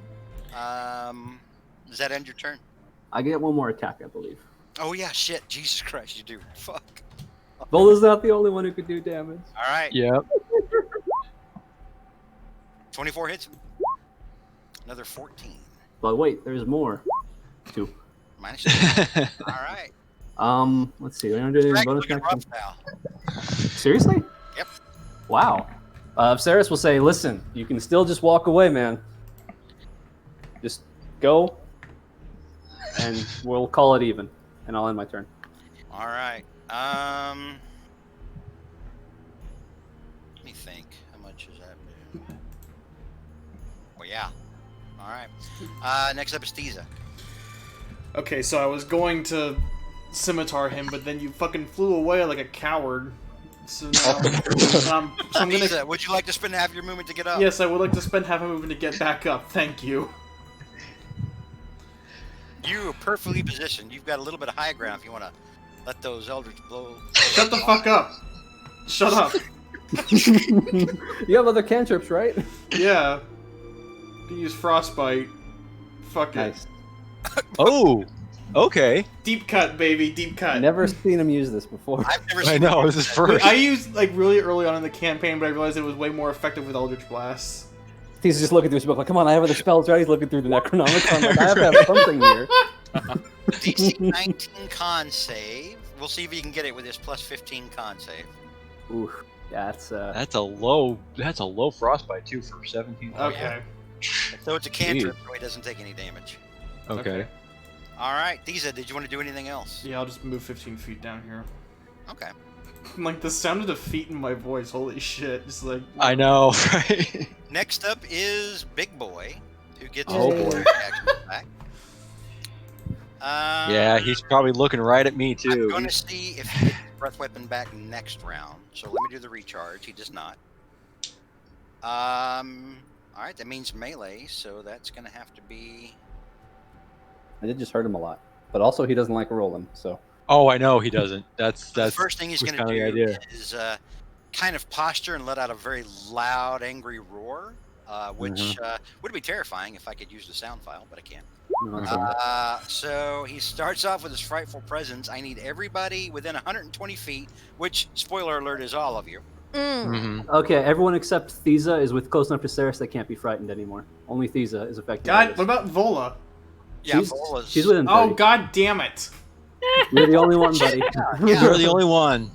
Speaker 3: Does that end your turn?
Speaker 4: I get one more attack, I believe.
Speaker 3: Oh, yeah. Shit. Jesus Christ, you do. Fuck.
Speaker 4: Vola's not the only one who could do damage.
Speaker 3: All right.
Speaker 8: Yep.
Speaker 3: 24 hits him. Another 14.
Speaker 4: But wait, there's more. 2.
Speaker 3: Minus 2. All right.
Speaker 4: Let's see. We're gonna do any
Speaker 3: Dragon's
Speaker 4: bonus
Speaker 3: looking
Speaker 4: action.
Speaker 3: rough now.
Speaker 4: Seriously?
Speaker 3: Yep.
Speaker 4: Wow. Saris will say, "Listen, you can still just walk away, man. Just go, and we'll call it even." And I'll end my turn.
Speaker 3: All right. Let me think. How much is that? Well, yeah. All right. Next up is Tiza.
Speaker 7: Okay, so I was going to scimitar him, but then you fucking flew away like a coward. So now, so I'm gonna.
Speaker 3: Lisa, would you like to spend half your movement to get up?
Speaker 7: Yes, I would like to spend half a movement to get back up. Thank you.
Speaker 3: You are perfectly positioned. You've got a little bit of high ground if you want to let those eldritch blow.
Speaker 7: Shut the fuck up. Shut up.
Speaker 4: You have other cantrips, right?
Speaker 7: Yeah. You use frostbite. Fuck it.
Speaker 4: Nice.
Speaker 8: Oh, okay.
Speaker 7: Deep cut, baby. Deep cut.
Speaker 4: Never seen him use this before.
Speaker 3: I've never
Speaker 8: I
Speaker 3: seen
Speaker 8: know,
Speaker 3: you
Speaker 8: this is
Speaker 3: do that.
Speaker 8: first.
Speaker 7: I used like really early on in the campaign, but I realized it was way more effective with Eldritch Blasts.
Speaker 4: He's just looking through his book like, come on, I have other spells, right? He's looking through the Necronomicon like, I have to have something here.
Speaker 3: DC 19 con save. We'll see if you can get it with this plus 15 con save.
Speaker 4: Ooh,
Speaker 8: That's a low frostbite too for 17.
Speaker 7: Okay.
Speaker 3: So it's a cantrip, so he doesn't take any damage.
Speaker 8: Okay.
Speaker 3: All right, Diza, did you want to do anything else?
Speaker 7: Yeah, I'll just move 15 feet down here.
Speaker 3: Okay.
Speaker 7: Like the sound of defeat in my voice. Holy shit! Just like.
Speaker 8: I know, right?
Speaker 3: Next up is Big Boy, who gets
Speaker 4: Oh,
Speaker 3: his
Speaker 4: boy.
Speaker 3: reaction back.
Speaker 8: Yeah, he's probably looking right at me
Speaker 3: I'm
Speaker 8: too.
Speaker 3: going to see if he gets his breath weapon back next round. So let me do the recharge. He does not. All right, that means melee, so that's going to have to be.
Speaker 4: I did just hurt him a lot. But also, he doesn't like rolling, so.
Speaker 8: Oh, I know he doesn't. That's
Speaker 3: The first thing he's
Speaker 8: was
Speaker 3: going to
Speaker 8: kinda the
Speaker 3: do
Speaker 8: idea.
Speaker 3: is kind of posture and let out a very loud, angry roar, which would be terrifying if I could use the sound file, but I can't.
Speaker 4: No, that's all right.
Speaker 3: So he starts off with his frightful presence. I need everybody within 120 feet, which, spoiler alert, is all of you.
Speaker 8: Mhm.
Speaker 4: Okay, everyone except Thiza is with close enough to Ceres they can't be frightened anymore. Only Thiza is affected. by
Speaker 7: God,
Speaker 4: this.
Speaker 7: what about Vola?
Speaker 3: Yeah,
Speaker 4: she's,
Speaker 3: Vola's-
Speaker 4: she's within 30.
Speaker 7: Oh, god damn it!
Speaker 4: You're the only one, buddy.
Speaker 3: Yeah.
Speaker 8: You're the only one.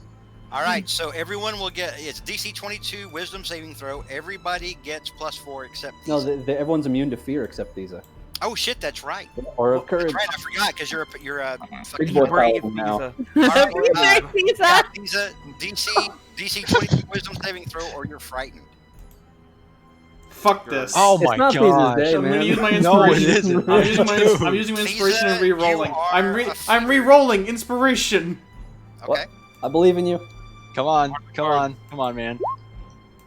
Speaker 3: All right, so everyone will get, it's DC 22 Wisdom saving throw. Everybody gets +4 except
Speaker 4: No,
Speaker 3: Thiza.
Speaker 4: everyone's immune to fear except Thiza.
Speaker 3: Oh shit, that's right.
Speaker 4: Or of courage.
Speaker 3: That's right, I forgot because you're a
Speaker 4: Big
Speaker 3: fucking
Speaker 4: boy
Speaker 9: Brave
Speaker 4: paladin now.
Speaker 9: Lisa.
Speaker 3: All right,
Speaker 5: There, Lisa.
Speaker 3: Thiza, DC 22 Wisdom saving throw, or you're frightened.
Speaker 7: Fuck this.
Speaker 8: Oh
Speaker 4: It's
Speaker 8: my
Speaker 4: not Thiza's
Speaker 8: god.
Speaker 4: day,
Speaker 7: I'm
Speaker 4: man.
Speaker 7: gonna use my
Speaker 8: No, it
Speaker 7: inspiration.
Speaker 8: isn't.
Speaker 7: I'm using my,
Speaker 8: Dude.
Speaker 7: I'm using my inspiration and
Speaker 3: Thiza, you
Speaker 7: re-rolling.
Speaker 3: are
Speaker 7: I'm re-rolling inspiration.
Speaker 3: Okay.
Speaker 4: I believe in you.
Speaker 8: Come on, man.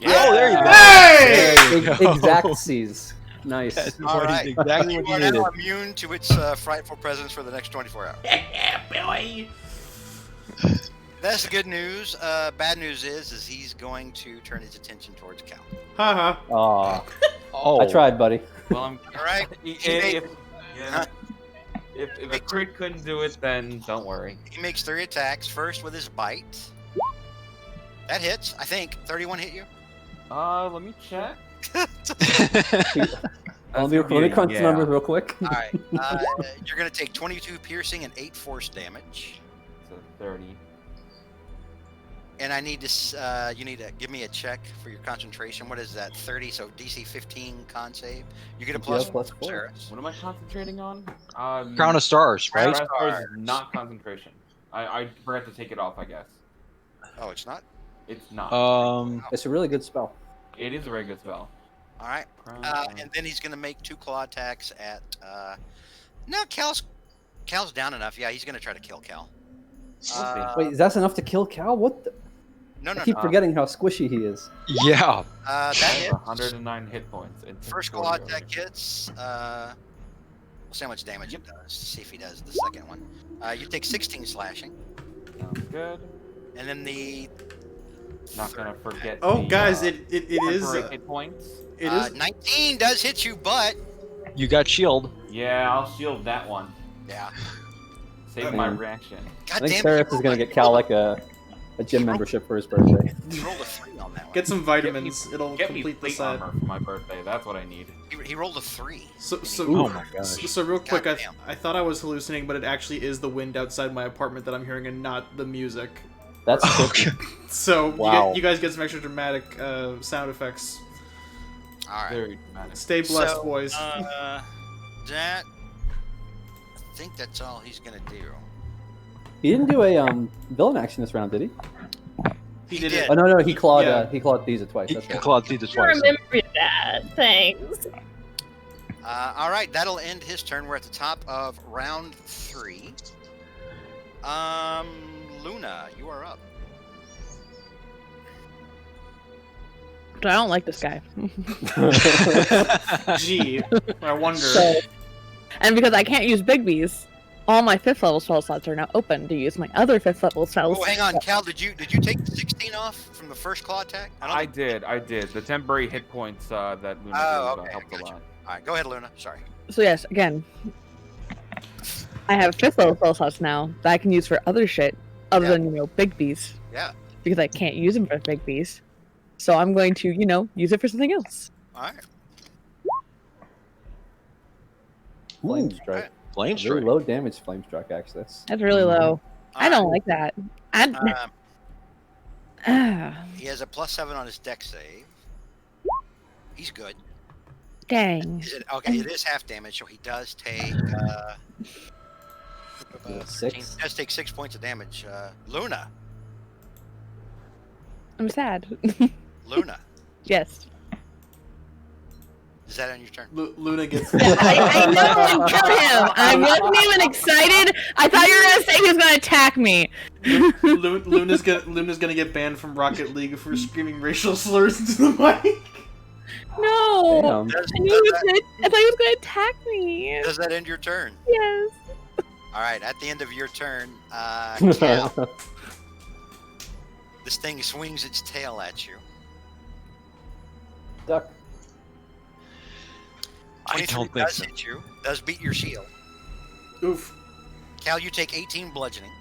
Speaker 3: Yeah.
Speaker 8: Oh, there you go.
Speaker 7: Hey!
Speaker 8: There you go.
Speaker 4: Exact C's. Nice.
Speaker 8: That's
Speaker 3: All right.
Speaker 8: exactly
Speaker 3: You
Speaker 8: what
Speaker 3: are
Speaker 8: you needed.
Speaker 3: now immune to its frightful presence for the next 24 hours.
Speaker 7: Boy.
Speaker 3: That's the good news. Bad news is he's going to turn his attention towards Cal.
Speaker 7: Haha.
Speaker 4: Aw.
Speaker 8: Oh,
Speaker 4: I tried, buddy.
Speaker 9: Well, I'm.
Speaker 3: All right.
Speaker 9: If a crit couldn't do it, then don't worry.
Speaker 3: He makes 3 attacks. First with his bite. That hits, I think. 31 hit you.
Speaker 9: Let me check.
Speaker 4: Let me crunch the numbers real quick.
Speaker 3: All right. You're going to take 22 piercing and 8 force damage.
Speaker 9: So 30.
Speaker 3: And I need to, you need to give me a check for your concentration. What is that? 30, so DC 15 con save. You get a plus,
Speaker 4: Yeah, plus 4.
Speaker 3: Ceres.
Speaker 9: What am I concentrating on?
Speaker 8: Crown of Stars, right?
Speaker 9: Crown of Stars is not concentration. I forgot to take it off, I guess.
Speaker 3: Oh, it's not?
Speaker 9: It's not.
Speaker 4: It's a really good spell.
Speaker 9: It is a very good spell.
Speaker 3: All right. And then he's going to make 2 claw attacks at, no, Cal's down enough. Yeah, he's going to try to kill Cal.
Speaker 4: Wait, that's enough to kill Cal? What the?
Speaker 3: No,
Speaker 4: I keep forgetting how squishy he is.
Speaker 8: Yeah.
Speaker 3: That hits.
Speaker 9: 109 hit points.
Speaker 3: First claw attack hits. We'll see how much damage it does. See if he does the second one. You take 16 slashing.
Speaker 9: Sounds good.
Speaker 3: And then the.
Speaker 9: Not gonna forget.
Speaker 7: Oh,
Speaker 9: the,
Speaker 7: guys, it is.
Speaker 9: temporary hit points.
Speaker 7: It is.
Speaker 3: 19 does hit you, but.
Speaker 8: You got shield.
Speaker 9: Yeah, I'll shield that one.
Speaker 3: Yeah.
Speaker 9: Save my reaction.
Speaker 3: God
Speaker 4: I think
Speaker 3: damn
Speaker 4: Ceres is going to get Cal like a gym membership for his birthday.
Speaker 3: He rolled a 3 on that one.
Speaker 7: Get some vitamins. It'll
Speaker 9: Get me
Speaker 7: complete the
Speaker 9: plate
Speaker 7: set.
Speaker 9: armor for my birthday. That's what I need.
Speaker 3: He rolled a 3.
Speaker 7: So,
Speaker 8: Oh my gosh.
Speaker 7: so real quick,
Speaker 3: Goddamn.
Speaker 7: I thought I was hallucinating, but it actually is the wind outside my apartment that I'm hearing, and not the music.
Speaker 4: That's tricky.
Speaker 7: So
Speaker 4: Wow.
Speaker 7: you guys get some extra dramatic sound effects.
Speaker 3: All right.
Speaker 9: Very dramatic.
Speaker 7: Stay blessed,
Speaker 3: So,
Speaker 7: boys.
Speaker 3: That. I think that's all he's gonna do.
Speaker 4: He didn't do a villain action this round, did he?
Speaker 7: He did
Speaker 3: did.
Speaker 7: it.
Speaker 4: Oh no, he clawed
Speaker 7: Yeah.
Speaker 4: Thiza twice.
Speaker 8: He
Speaker 4: That's right.
Speaker 8: clawed through the
Speaker 6: I
Speaker 8: twice.
Speaker 6: remember that. Thanks.
Speaker 3: All right, that'll end his turn. We're at the top of round 3. Luna, you are up.
Speaker 5: I don't like this guy.
Speaker 7: Gee, I wonder.
Speaker 5: So, and because I can't use Big B's, all my 5th level spell slots are now open to use my other 5th level spells.
Speaker 3: Oh, hang on, Cal. Did you take the 16 off from the first claw attack?
Speaker 9: I did. The temporary hit points that Luna gave helped a lot.
Speaker 3: All right, go ahead, Luna. Sorry.
Speaker 5: So yes, again, I have 5th level spell slots now that I can use for other shit other than Big B's.
Speaker 3: Yeah.
Speaker 5: Because I can't use them for Big B's, so I'm going to use it for something else.
Speaker 3: All right.
Speaker 4: Flame strike.
Speaker 8: Flame
Speaker 4: Really
Speaker 8: strike.
Speaker 4: low damage flame strike, actually.
Speaker 5: That's really low. I don't like that.
Speaker 3: He has a +7 on his dex save. He's good.
Speaker 5: Dang.
Speaker 3: Okay, it is half damage, so he does take
Speaker 4: 6.
Speaker 3: He does take 6 points of damage. Luna.
Speaker 5: I'm sad.
Speaker 3: Luna.
Speaker 5: Yes.
Speaker 3: Is that on your turn?
Speaker 7: Luna gets.
Speaker 5: I know and kill him. I wasn't even excited. I thought you were gonna say he was gonna attack me.
Speaker 7: Luna's gonna get banned from Rocket League for screaming racial slurs into the mic.
Speaker 5: No.
Speaker 4: Damn.
Speaker 5: I thought he was gonna attack me.
Speaker 3: Does that end your turn?
Speaker 5: Yes.
Speaker 3: All right. At the end of your turn, Cal, this thing swings its tail at you.
Speaker 4: Duck.
Speaker 8: I
Speaker 3: 23
Speaker 8: don't think
Speaker 3: does
Speaker 8: so.
Speaker 3: hit you. Does beat your shield.
Speaker 7: Oof.
Speaker 3: Cal, you take 18 bludgeoning.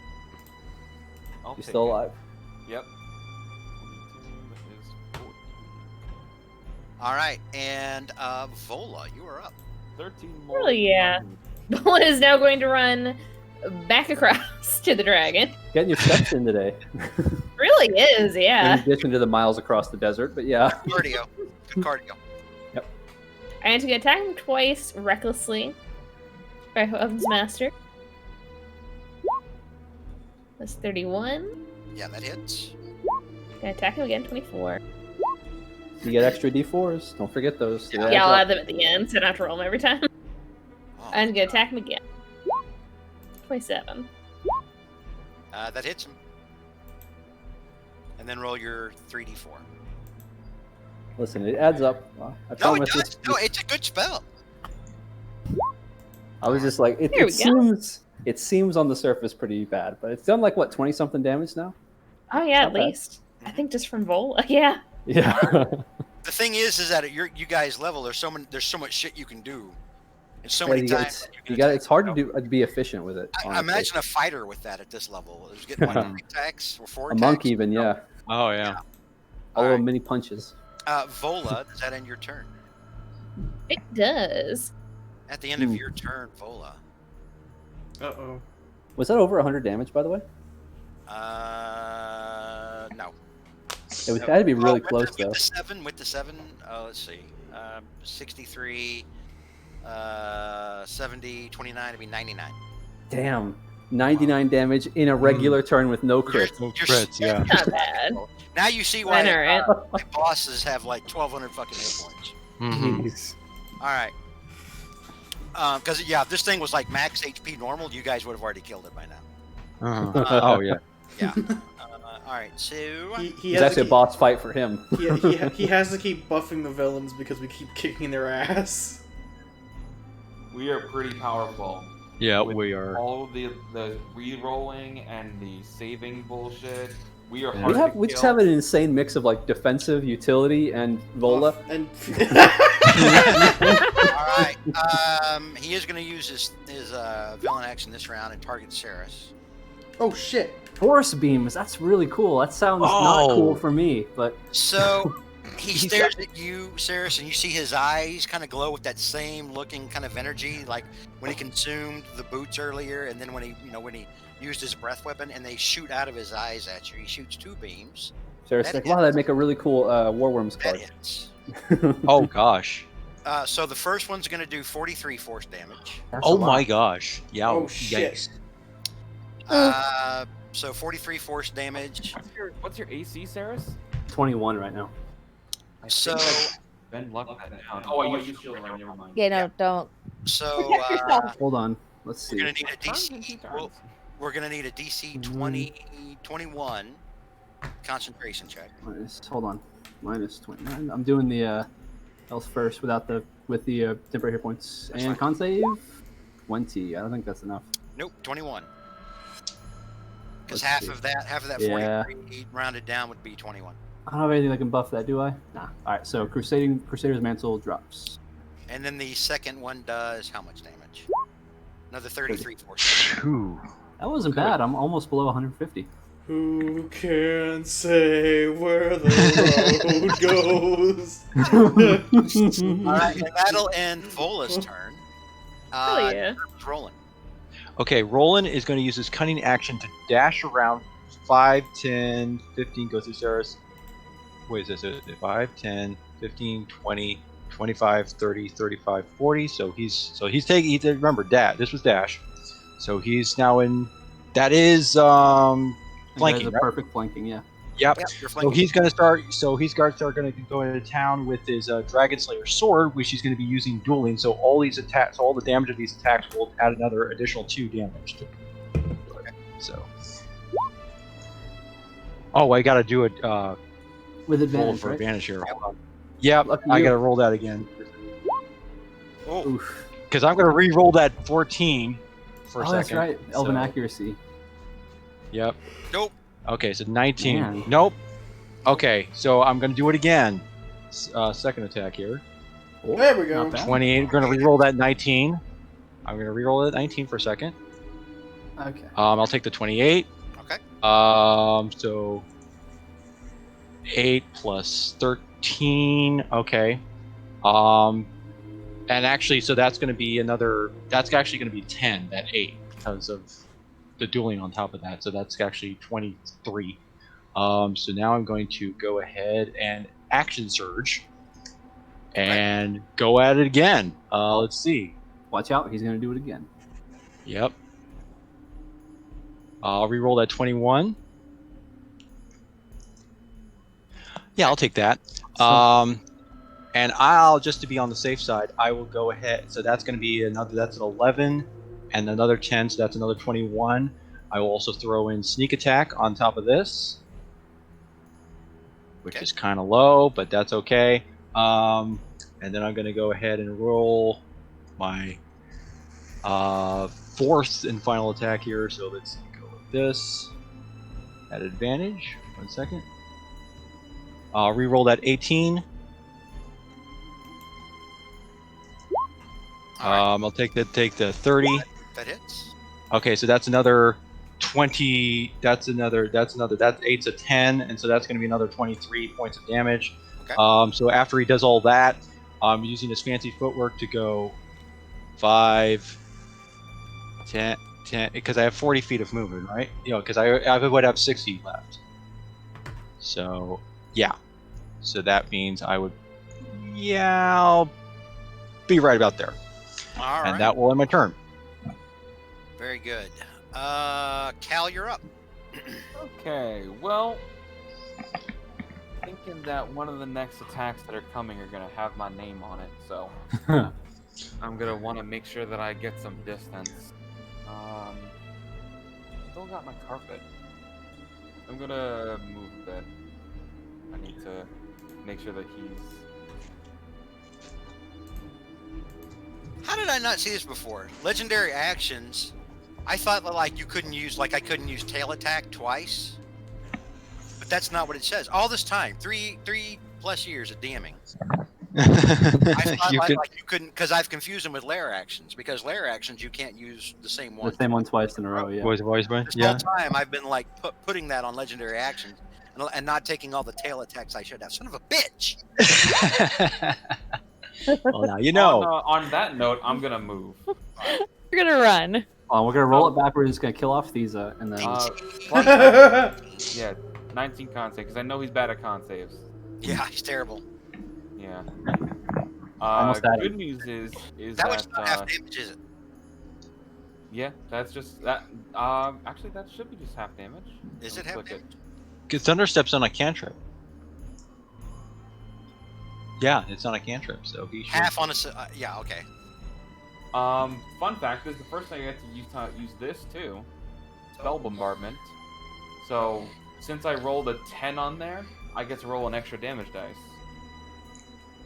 Speaker 9: I'll
Speaker 4: You
Speaker 9: take
Speaker 4: still
Speaker 9: it.
Speaker 4: alive?
Speaker 9: Yep. 22 is 14.
Speaker 3: All right, and Vola, you are up.
Speaker 9: 13 more.
Speaker 6: Oh, yeah. Bola is now going to run back across to the dragon.
Speaker 4: Getting your steps in today.
Speaker 6: Really is,
Speaker 4: In
Speaker 6: yeah.
Speaker 4: addition to the miles across the desert, but yeah.
Speaker 3: Cardio. Good cardio.
Speaker 6: I need to attack him twice recklessly. By Heaven's Master. That's 31.
Speaker 3: Yeah, that hits.
Speaker 6: Gonna attack him again, 24.
Speaker 4: You get extra D4s. Don't forget those. They
Speaker 6: Yeah,
Speaker 4: add
Speaker 6: I'll
Speaker 4: up.
Speaker 6: add them at the end, so I don't have to roll them every time.
Speaker 3: Oh,
Speaker 6: I'm gonna attack him again. 27.
Speaker 3: that hits him. And then roll your 3d4.
Speaker 4: Listen, it adds up. I
Speaker 3: No, it
Speaker 4: promise
Speaker 3: does.
Speaker 4: this-
Speaker 3: No, it's a good spell.
Speaker 4: I was just like,
Speaker 6: Here we
Speaker 4: it seems on the surface pretty bad, but it's done like what, 20 something damage now?
Speaker 6: Oh yeah,
Speaker 4: Not
Speaker 6: at
Speaker 4: bad.
Speaker 6: least. I think just from Vola, yeah.
Speaker 4: Yeah.
Speaker 3: The thing is that at you guys' level, there's so much shit you can do, and so
Speaker 4: Yeah,
Speaker 3: many
Speaker 4: you
Speaker 3: times.
Speaker 4: got,
Speaker 3: that can
Speaker 4: you got.
Speaker 3: attack
Speaker 4: It's hard to
Speaker 3: yourself.
Speaker 4: be efficient with it.
Speaker 3: I
Speaker 4: honestly.
Speaker 3: imagine a fighter with that at this level. Who's getting what, 3 attacks or 4
Speaker 4: a
Speaker 3: attacks?
Speaker 4: monk even, yeah.
Speaker 8: Oh yeah.
Speaker 4: All
Speaker 3: All
Speaker 4: little
Speaker 3: right.
Speaker 4: mini punches.
Speaker 3: Vola, does that end your turn?
Speaker 6: It does.
Speaker 3: At the end of your turn, Vola.
Speaker 7: Uh-oh.
Speaker 4: Was that over 100 damage, by the way?
Speaker 3: No.
Speaker 4: It was, had to be really
Speaker 3: with
Speaker 4: close
Speaker 3: the,
Speaker 4: though.
Speaker 3: With the 7, let's see. 63, 70, 29, it'd be 99.
Speaker 4: Damn. 99 damage in a regular turn with no crit.
Speaker 8: No
Speaker 3: You're
Speaker 8: crits, yeah.
Speaker 6: Not bad.
Speaker 3: Now you see why
Speaker 6: Alright.
Speaker 3: my bosses have like 1,200 fucking hit points.
Speaker 4: Jeez.
Speaker 3: All right. Because yeah, if this thing was like max HP normal, you guys would have already killed it by now.
Speaker 8: Oh yeah.
Speaker 3: Yeah. All right. So
Speaker 7: He
Speaker 4: It's
Speaker 7: has
Speaker 4: actually
Speaker 7: to
Speaker 4: a boss fight for him.
Speaker 7: he has to keep buffing the villains because we keep kicking their ass.
Speaker 9: We are pretty powerful.
Speaker 8: Yeah,
Speaker 9: With
Speaker 8: we are.
Speaker 9: All of the re-rolling and the saving bullshit. We are
Speaker 4: We
Speaker 9: hard
Speaker 4: have
Speaker 9: to
Speaker 4: we
Speaker 9: kill.
Speaker 4: just have an insane mix of like defensive, utility, and Vola.
Speaker 7: And
Speaker 3: all right. He is going to use his villain action this round and target Ceres.
Speaker 7: oh shit.
Speaker 4: Force beams. That's really cool. That sounds not cool for me, but
Speaker 3: So he stares at you, Ceres, and you see his eyes kind of glow with that same looking kind of energy, like when he consumed the boots earlier, and then when he used his breath weapon, and they shoot out of his eyes at you. He shoots 2 beams.
Speaker 4: Sarah's like, wow, that'd make a really cool War Worms
Speaker 3: That
Speaker 4: card.
Speaker 3: hits.
Speaker 8: Oh gosh.
Speaker 3: So the first one's going to do 43 force damage.
Speaker 4: That's
Speaker 8: Oh
Speaker 4: a lot.
Speaker 8: my gosh. Yeah.
Speaker 7: Oh, shit.
Speaker 8: Yikes.
Speaker 3: So 43 force damage.
Speaker 9: What's your AC, Saris?
Speaker 4: 21 right now.
Speaker 3: So
Speaker 9: Ben luck that down. Oh, I used shield. Never mind.
Speaker 5: Yeah, no, don't.
Speaker 3: so
Speaker 5: Protect yourself.
Speaker 4: Hold on. Let's
Speaker 3: we're
Speaker 4: see.
Speaker 3: going to need a DC. We're going to need a DC 21 concentration check.
Speaker 4: Hold on. minus 29. I'm doing the else first with the temporary hit points.
Speaker 3: That's
Speaker 4: And
Speaker 3: fine.
Speaker 4: con save 20. I don't think that's enough.
Speaker 3: Nope, 21. Because
Speaker 4: Let's
Speaker 3: half
Speaker 4: see.
Speaker 3: of that
Speaker 4: Yeah.
Speaker 3: 43 rounded down would be 21.
Speaker 4: I don't have anything that can buff that, do I? Nah. All right. So Crusader's Mantle drops.
Speaker 3: And then the second one does how much damage? Another 33 force.
Speaker 8: Ooh.
Speaker 4: That wasn't bad. I'm almost below 150.
Speaker 7: Who can say where the road goes?
Speaker 3: All right, and that'll end Vola's turn.
Speaker 6: Hell yeah.
Speaker 3: Rolling.
Speaker 8: Okay, Roland is going to use his cunning action to dash around 5, 10, 15, go through stairs. What is this? 5, 10, 15, 20, 25, 30, 35, 40. So he's taking, remember, this was dash. So he's now in, that is flanking,
Speaker 4: That is a
Speaker 8: right?
Speaker 4: perfect flanking, yeah.
Speaker 8: Yep.
Speaker 3: You're
Speaker 8: So
Speaker 3: flanking.
Speaker 8: he's going to start going to go into town with his Dragon Slayer sword, which he's going to be using dueling. So all these attacks, all the damage of these attacks will add another additional 2 damage. Okay. So. Oh, I got to do it.
Speaker 4: With
Speaker 8: Roll
Speaker 4: advantage,
Speaker 8: for
Speaker 4: right?
Speaker 8: advantage here. Hold on. Yep.
Speaker 4: Lucky
Speaker 8: I
Speaker 4: you.
Speaker 8: got to roll that again.
Speaker 3: Oh,
Speaker 4: Oof.
Speaker 8: Because I'm going to re-roll that 14 for a
Speaker 4: Oh, that's
Speaker 8: second.
Speaker 4: right. Elven
Speaker 8: So-
Speaker 4: accuracy.
Speaker 8: Yep.
Speaker 3: nope.
Speaker 8: Okay, so 19.
Speaker 4: Man.
Speaker 8: Nope. Okay, so I'm going to do it again. Second attack here.
Speaker 7: There we go.
Speaker 4: Not bad.
Speaker 8: 28. I'm going to re-roll that 19. I'm going to re-roll that 19 for a second.
Speaker 4: Okay.
Speaker 8: I'll take the 28.
Speaker 3: Okay.
Speaker 8: So 8 plus 13. Okay. And actually, so that's going to be another. That's actually going to be 10. That 8 because of the dueling on top of that. So that's actually 23. So now I'm going to go ahead and action surge and go at it again. Let's see.
Speaker 4: Watch out. He's going to do it again.
Speaker 8: Yep. I'll re-roll that 21. Yeah, I'll take that. And I'll, just to be on the safe side, I will go ahead. So that's going to be another, that's an 11 and another 10. So that's another 21. I will also throw in sneak attack on top of this, which is kind of low, but that's okay. And then I'm going to go ahead and roll my fourth and final attack here. So let's go with this at advantage. 1 second. I'll re-roll that 18. I'll take the 30.
Speaker 3: That hits.
Speaker 8: Okay, so that's another 20. That's 8's a 10, and so that's going to be another 23 points of damage.
Speaker 3: Okay.
Speaker 8: So after he does all that, I'm using his fancy footwork to go 5, 10, because I have 40 feet of movement, right? Because I would have 60 left. So yeah, so that means I'll be right about there.
Speaker 3: All right.
Speaker 8: And that will end my turn.
Speaker 3: Very good. Cal, you're up.
Speaker 9: Okay, well, thinking that one of the next attacks that are coming are gonna have my name on it, so I'm gonna want to make sure that I get some distance. Still got my carpet. I'm gonna move a bit. I need to make sure that he's.
Speaker 3: How did I not see this before? Legendary actions. I thought that I couldn't use tail attack twice, but that's not what it says. All this time, three plus years of DMing. I thought
Speaker 8: You could-
Speaker 3: you couldn't, because I've confused them with lair actions. Because lair actions you can't use the same one.
Speaker 4: The same one twice in a row, yeah.
Speaker 8: Voice,
Speaker 3: This
Speaker 8: yeah.
Speaker 3: whole time I've been putting that on legendary actions and not taking all the tail attacks I should have. Son of a bitch!
Speaker 8: Well, now you know.
Speaker 9: On that note, I'm gonna move.
Speaker 5: You're gonna run.
Speaker 4: Oh, we're gonna roll it back. We're just gonna kill off these, and then.
Speaker 9: Yeah, 19 con save, because I know he's bad at con saves.
Speaker 3: Yeah, he's terrible.
Speaker 9: Yeah.
Speaker 4: Almost had
Speaker 9: Good
Speaker 4: it.
Speaker 9: news is
Speaker 3: That
Speaker 9: that
Speaker 3: was not half damage, is it?
Speaker 9: yeah, that's just that. Actually, that should be just half damage.
Speaker 3: Is
Speaker 9: Let
Speaker 3: it
Speaker 9: me
Speaker 3: half
Speaker 9: click
Speaker 3: damage?
Speaker 8: Because Thunderstep's on a cantrip. Yeah, it's on a cantrip, so he should.
Speaker 3: Half on a. Yeah, okay.
Speaker 9: Fun fact: this is the first time I get to use this too. Spell bombardment. So since I rolled a 10 on there, I get to roll an extra damage dice.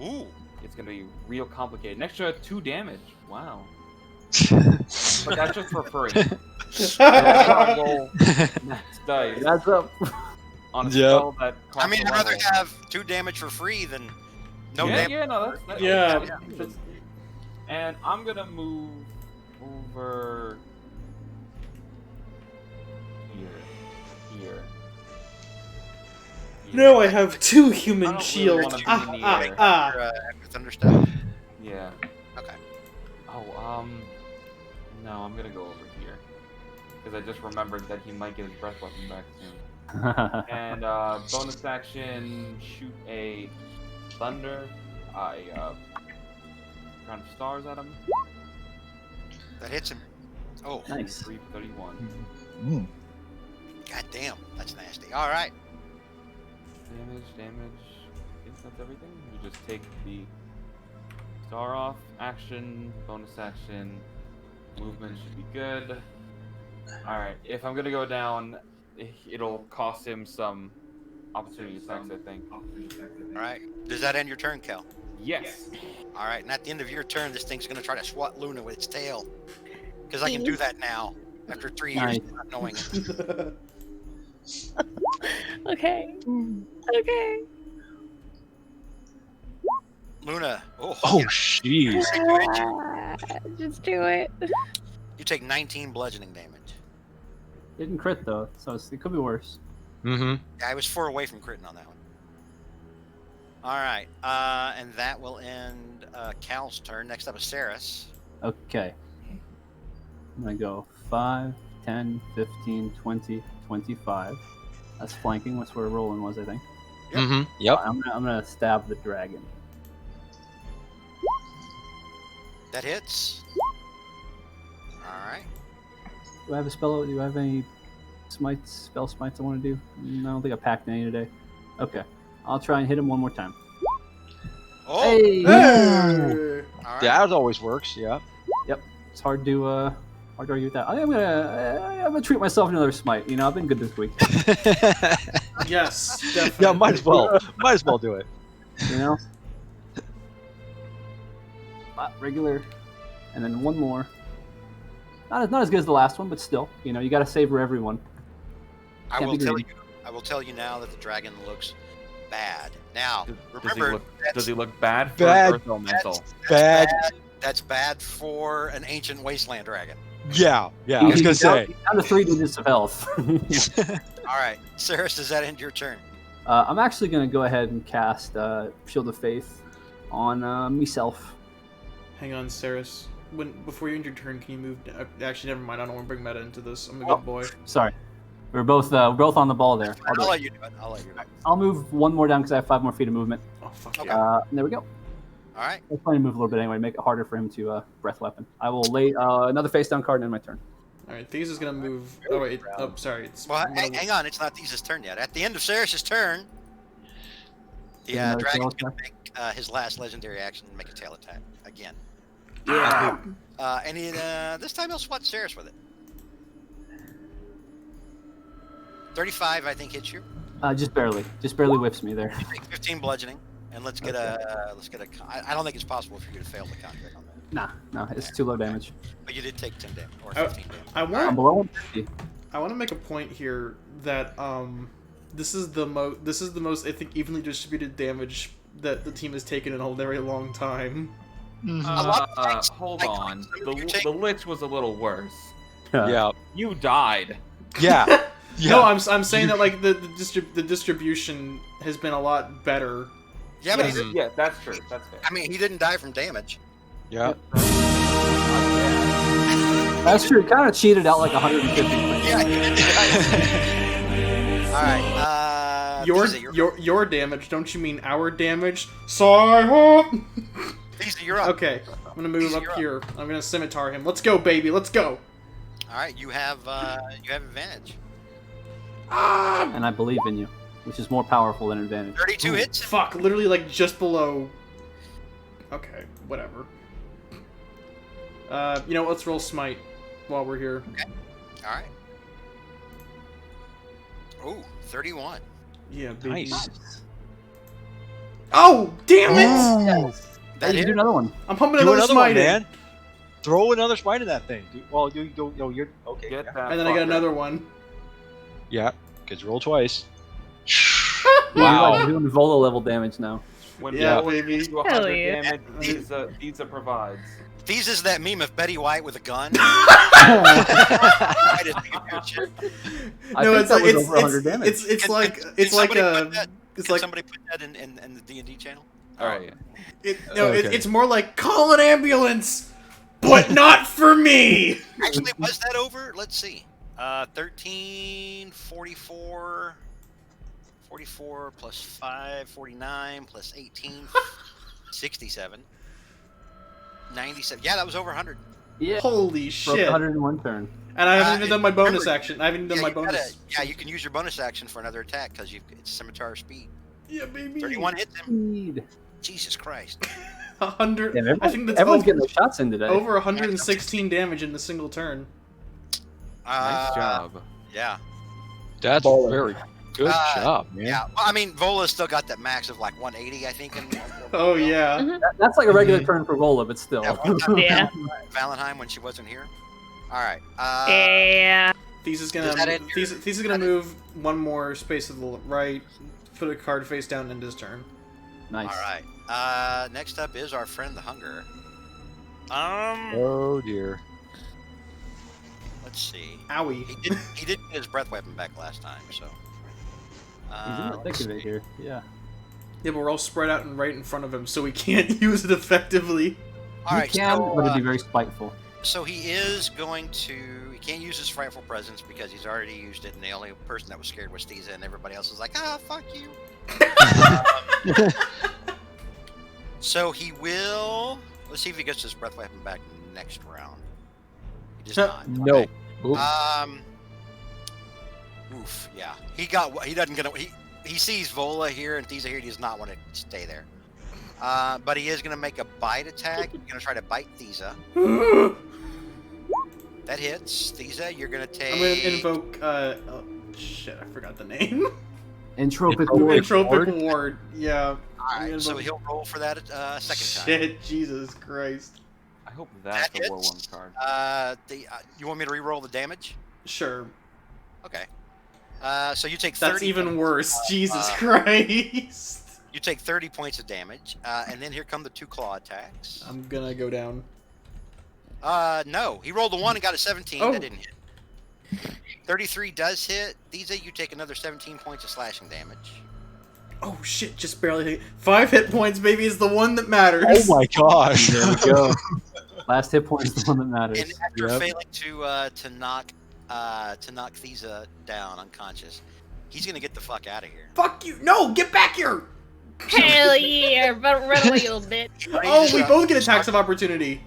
Speaker 3: Ooh.
Speaker 9: It's gonna be real complicated. An extra 2 damage. Wow. But that's just for free. I roll next dice
Speaker 4: That's up.
Speaker 9: on a
Speaker 8: Yep.
Speaker 9: spell that costs
Speaker 3: I mean,
Speaker 9: a
Speaker 3: I'd rather
Speaker 9: level.
Speaker 3: have 2 damage for free than no
Speaker 9: yeah,
Speaker 3: damage.
Speaker 9: yeah, no, that's
Speaker 7: Yeah.
Speaker 9: that's- and I'm gonna move over here.
Speaker 7: No, I have 2 human
Speaker 9: I don't really
Speaker 7: shields.
Speaker 9: wanna be
Speaker 7: Ah,
Speaker 9: in the
Speaker 7: ah,
Speaker 9: air.
Speaker 7: ah.
Speaker 3: After Thunderstep.
Speaker 9: Yeah.
Speaker 3: Okay.
Speaker 9: Oh, no, I'm gonna go over here because I just remembered that he might get his breath weapon back soon. And bonus action, shoot a thunder. I round of stars at him.
Speaker 3: That hits him. Oh.
Speaker 4: Nice.
Speaker 9: 331.
Speaker 3: God damn. That's nasty. All right.
Speaker 9: Damage. I think that's everything. You just take the star off. Action, bonus action, movement should be good. Alright, if I'm gonna go down, it'll cost him some opportunity attacks, I think.
Speaker 3: All right. Does that end your turn, Kel?
Speaker 9: Yes!
Speaker 3: All right. And at the end of your turn, this thing's going to try to swat Luna with its tail. Because I can do that now after 3 years
Speaker 4: Nice.
Speaker 3: of not knowing it.
Speaker 5: Okay. Okay.
Speaker 3: Luna. Oh,
Speaker 8: Oh,
Speaker 3: yeah.
Speaker 8: jeez.
Speaker 5: Just do it.
Speaker 3: You take 19 bludgeoning damage.
Speaker 4: Didn't crit though, so it could be worse.
Speaker 8: Mm-hmm.
Speaker 3: Yeah, I was 4 away from critting on that one. All right. And that will end Cal's turn. Next up is Saris.
Speaker 4: Okay. I'm gonna go 5, 10, 15, 20, 25. That's flanking. That's where rolling was, I think.
Speaker 3: Yep.
Speaker 8: Mm-hmm. Yep.
Speaker 4: I'm gonna stab the dragon.
Speaker 3: That hits. All right.
Speaker 4: Do I have a spell? Do I have any spell smites I want to do? No, I don't think I packed any today. Okay. I'll try and hit him one more time.
Speaker 3: Oh.
Speaker 4: Hey!
Speaker 7: Hey!
Speaker 3: All right.
Speaker 8: That always works. Yeah.
Speaker 4: It's hard to argue with that. I'm gonna treat myself to another smite. You know, I've been good this week.
Speaker 7: Yes, definitely.
Speaker 8: Yeah. Might as well. Might as well do it.
Speaker 4: You know. Regular, and then one more. Not as good as the last one, but still, you know, you got to savor everyone.
Speaker 3: I
Speaker 4: Can't
Speaker 3: will
Speaker 4: be
Speaker 3: tell
Speaker 4: greedy.
Speaker 3: you. I will tell you now that the dragon looks bad. Now,
Speaker 9: Does
Speaker 3: remember,
Speaker 9: he look bad for
Speaker 8: Bad.
Speaker 9: Earth Elemental?
Speaker 8: Bad.
Speaker 3: That's bad for an ancient wasteland dragon.
Speaker 8: Yeah. Yeah. I was gonna say.
Speaker 4: Down to 3 digits of health.
Speaker 3: All right, Saris, does that end your turn?
Speaker 4: I'm actually going to go ahead and cast Shield of Faith on myself.
Speaker 7: Hang on, Saris. Before you end your turn, can you move? Actually, never mind. I don't want to bring meta into this. I'm a good boy.
Speaker 4: Sorry. We're both on the ball there.
Speaker 3: I'll let you do it. I'll let you do it.
Speaker 4: I'll move one more down because I have 5 more feet of movement.
Speaker 7: Oh fuck
Speaker 3: Okay.
Speaker 7: yeah.
Speaker 4: And there we go.
Speaker 3: All right.
Speaker 4: I'll try and move a little bit anyway, make it harder for him to breath weapon. I will lay another face down card and end my turn.
Speaker 7: All right, Thieves is gonna move. Oh wait. Oh, sorry. It's.
Speaker 3: Well,
Speaker 7: I'm gonna-
Speaker 3: hang on. It's not Theseus' turn yet. At the end of Saris' turn, the
Speaker 4: Another
Speaker 3: dragon's
Speaker 4: tail
Speaker 3: going to make his last legendary action and make a tail attack again.
Speaker 7: Yeah.
Speaker 3: And this time he'll swat Saris with it. 35, I think, hits you.
Speaker 4: Just barely whiffs me there.
Speaker 3: You take 15 bludgeoning, and let's get a. I don't think it's possible for you to fail the conjuring on that.
Speaker 4: No, it's too low damage.
Speaker 3: But you did take 10 damage or
Speaker 7: Oh,
Speaker 3: 15 damage.
Speaker 7: I
Speaker 4: I'm
Speaker 7: want.
Speaker 4: below 150.
Speaker 7: I want to make a point here that this is the most I think evenly distributed damage that the team has taken in a very long time.
Speaker 9: Hold on. The Lich was a little worse.
Speaker 8: Yeah.
Speaker 9: You died.
Speaker 8: Yeah. Yeah.
Speaker 7: No, I'm saying that like the distribution has been a lot better.
Speaker 3: Yeah, but
Speaker 9: Yes, yeah, that's true. That's fair.
Speaker 3: I mean, he didn't die from damage.
Speaker 8: Yeah.
Speaker 4: That's true. Kind of cheated out like 150.
Speaker 3: Yeah, he didn't die. All right.
Speaker 7: Your damage, don't you mean our damage? Sorry.
Speaker 3: Theseus, you're up.
Speaker 7: Okay, I'm gonna move
Speaker 3: Easy,
Speaker 7: up
Speaker 3: you're up.
Speaker 7: here. I'm gonna scimitar him. Let's go, baby. Let's go.
Speaker 3: All right, you have advantage.
Speaker 4: And I believe in you, which is more powerful than advantage.
Speaker 3: 32 hits.
Speaker 7: Fuck, literally like just below. Okay, whatever. You know, let's roll smite while we're here.
Speaker 3: Okay. All right. Ooh, 31.
Speaker 7: Yeah, baby.
Speaker 8: Nice.
Speaker 7: Oh, damn it!
Speaker 4: Yes.
Speaker 3: That
Speaker 4: You
Speaker 3: hit?
Speaker 4: do another one.
Speaker 7: I'm pumping
Speaker 8: Do
Speaker 7: another
Speaker 8: another
Speaker 7: smite
Speaker 8: one,
Speaker 7: in.
Speaker 8: man. Throw another smite in that thing. Well, you no, you're okay.
Speaker 9: Get
Speaker 8: Yeah,
Speaker 9: that.
Speaker 7: And then I get
Speaker 9: fucker.
Speaker 7: another one.
Speaker 8: yeah, because roll twice.
Speaker 4: You're like
Speaker 8: Wow.
Speaker 4: doing Vola level damage now.
Speaker 9: When
Speaker 7: Yeah,
Speaker 9: Vola
Speaker 7: baby.
Speaker 9: gets to
Speaker 6: Hell
Speaker 9: 100
Speaker 6: yeah.
Speaker 9: damage, Thesa provides.
Speaker 3: These is that meme of Betty White with a gun.
Speaker 4: I
Speaker 3: Right as they do shit.
Speaker 7: No,
Speaker 4: think
Speaker 7: it's
Speaker 4: that
Speaker 7: like
Speaker 4: was
Speaker 7: it's
Speaker 4: over 100 damage.
Speaker 7: it's
Speaker 3: Can-
Speaker 7: like
Speaker 3: can
Speaker 7: it's like
Speaker 3: somebody
Speaker 7: a
Speaker 3: put that-
Speaker 7: it's
Speaker 3: Can
Speaker 7: like
Speaker 3: somebody put that in the D&D channel?
Speaker 9: Oh yeah.
Speaker 8: Okay.
Speaker 7: it's more like call an ambulance, but not for me.
Speaker 3: Actually, was that over? Let's see. 13, 44, 44 plus 5, 49 plus 18, 67, 97. Yeah, that was over 100.
Speaker 4: Yeah.
Speaker 7: Holy
Speaker 4: Broke
Speaker 7: shit!
Speaker 4: 101 turn.
Speaker 7: And I haven't even done my bonus
Speaker 3: remember-
Speaker 7: action. I haven't even done
Speaker 3: Yeah,
Speaker 7: my
Speaker 3: you gotta-
Speaker 7: bonus.
Speaker 3: yeah, you can use your bonus action for another attack because it's scimitar speed.
Speaker 7: Yeah, baby.
Speaker 3: 31 hits him.
Speaker 4: Speed.
Speaker 3: Jesus Christ.
Speaker 7: 100.
Speaker 4: Damn,
Speaker 7: I think that's
Speaker 4: everyone's
Speaker 7: over,
Speaker 4: getting their shots in today.
Speaker 7: over 116 damage in a single turn.
Speaker 9: Nice job.
Speaker 3: Yeah.
Speaker 8: That's
Speaker 4: Baller.
Speaker 8: very good job, man.
Speaker 3: Yeah. Well, I mean, Vola's still got that max of like 180, I think.
Speaker 7: Oh yeah.
Speaker 4: That's like a regular turn for Vola, but still.
Speaker 3: Yeah, one time
Speaker 6: Yeah.
Speaker 3: Valentine when she wasn't here. All right.
Speaker 6: Yeah.
Speaker 7: These is
Speaker 3: Does
Speaker 7: gonna
Speaker 3: that end your-
Speaker 7: These is gonna move one more space to the right, put a card face down, end his turn.
Speaker 4: Nice.
Speaker 3: All right. Next up is our friend the Hunger.
Speaker 8: Oh dear.
Speaker 3: Let's see.
Speaker 7: Owie.
Speaker 3: He did get his breath weapon back last time, so.
Speaker 4: He's in the
Speaker 3: let's
Speaker 4: thick of it
Speaker 3: see.
Speaker 4: here. Yeah.
Speaker 7: Yeah, but we're all spread out and right in front of him, so we can't use it effectively.
Speaker 3: All right.
Speaker 4: You can,
Speaker 3: So,
Speaker 4: but it'd be very spiteful.
Speaker 3: so he is going to. He can't use his frightful presence because he's already used it, and the only person that was scared was Stiza, and everybody else was like, "Ah, fuck you." So he will. Let's see if he gets his breath weapon back next round. He does not.
Speaker 8: No.
Speaker 3: Okay.
Speaker 8: Oop.
Speaker 3: Oof. Yeah. He doesn't get. He sees Vola here and Thiza here. He does not want to stay there. But he is going to make a bite attack. He's going to try to bite Thiza. That hits. Thiza, you're going to take.
Speaker 7: I'm gonna invoke. Oh, shit, I forgot the name.
Speaker 4: Entropic
Speaker 8: Entropic
Speaker 4: Ward.
Speaker 7: Entropic Ward. Yeah.
Speaker 3: All right. So he'll roll for that second time.
Speaker 7: Shit, Jesus Christ.
Speaker 9: I hope that's
Speaker 3: That
Speaker 9: a War
Speaker 3: hits.
Speaker 9: 1 card.
Speaker 3: You want me to re-roll the damage?
Speaker 7: Sure.
Speaker 3: Okay. So you take 30.
Speaker 7: That's even
Speaker 3: points.
Speaker 7: worse. Jesus Christ.
Speaker 3: You take 30 points of damage, and then here come the 2 claw attacks.
Speaker 7: I'm gonna go down.
Speaker 3: No, he rolled a 1 and got a 17.
Speaker 7: Oh.
Speaker 3: That didn't hit. 33 does hit. Thiza, you take another 17 points of slashing damage.
Speaker 7: Oh shit, just barely hit. 5 hit points, baby, is the one that matters.
Speaker 8: Oh my gosh.
Speaker 4: There we go. Last hit point is the one that matters.
Speaker 3: And after
Speaker 8: Yep.
Speaker 3: failing to knock Thiza down unconscious, he's gonna get the fuck out of here.
Speaker 7: Fuck you! No, get back here!
Speaker 6: Hell yeah. Run away, you little bitch.
Speaker 7: Oh, we both get attacks of opportunity.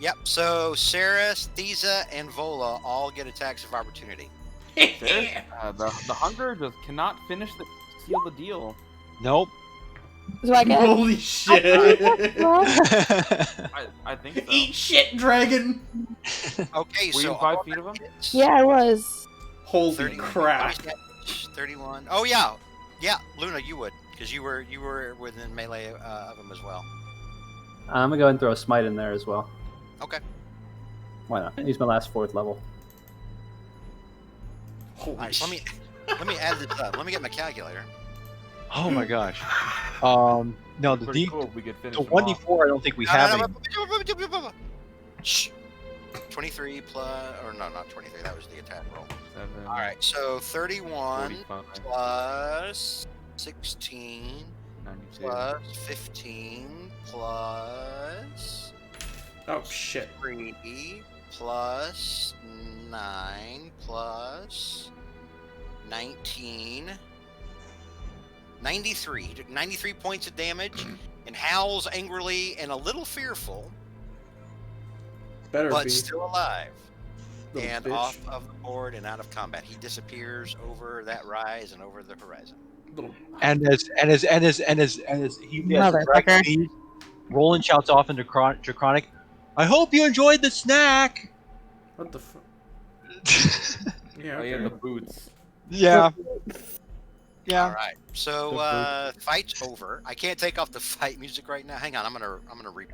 Speaker 3: Yep. So Sarah, Thiza, and Vola all get attacks of opportunity.
Speaker 9: The Hunger just cannot finish the seal the deal.
Speaker 8: Nope.
Speaker 5: So I get
Speaker 7: Holy shit!
Speaker 9: I think so.
Speaker 7: Eat shit, dragon!
Speaker 3: Okay,
Speaker 9: Were
Speaker 3: so
Speaker 9: you 5
Speaker 3: all
Speaker 9: feet of him?
Speaker 3: hits,
Speaker 5: Yeah, I was.
Speaker 7: Holy
Speaker 3: 30
Speaker 7: crap.
Speaker 3: 31. Oh yeah, yeah, Luna, you would, because you were within melee of him as well.
Speaker 4: I'm gonna go ahead and throw a smite in there as well.
Speaker 3: Okay.
Speaker 4: Why not? Use my last 4th level.
Speaker 7: Holy
Speaker 3: All right, so let me add this up. Let me get my calculator.
Speaker 8: Oh my gosh. No, the
Speaker 9: Pretty
Speaker 8: D,
Speaker 9: cool if we could finish
Speaker 8: the
Speaker 9: him off.
Speaker 8: 1d4. I don't think we have any.
Speaker 3: Shh. 23 plus, or no, not 23. That was the attack roll.
Speaker 9: 7,
Speaker 3: All right, so 31
Speaker 9: 45,
Speaker 3: plus 16
Speaker 9: 92.
Speaker 3: plus 15 plus
Speaker 7: Oh shit.
Speaker 3: 3 plus 9 plus 19. 93. He took 93 points of damage and howls angrily and a little fearful,
Speaker 7: Better
Speaker 3: but
Speaker 7: be.
Speaker 3: still alive.
Speaker 7: Little
Speaker 3: And
Speaker 7: bitch.
Speaker 3: off of the board and out of combat. He disappears over that rise and over the horizon.
Speaker 7: Little...
Speaker 8: And as he
Speaker 5: Motherfucker.
Speaker 8: leaves, Roland shouts off into Draconic, "I hope you enjoyed the snack."
Speaker 7: What the fuck? Yeah,
Speaker 9: Oh,
Speaker 7: okay.
Speaker 9: yeah, the boots.
Speaker 8: Yeah. Yeah.
Speaker 3: All right. So fight's over. I can't take off the fight music right now. Hang on. I'm gonna read.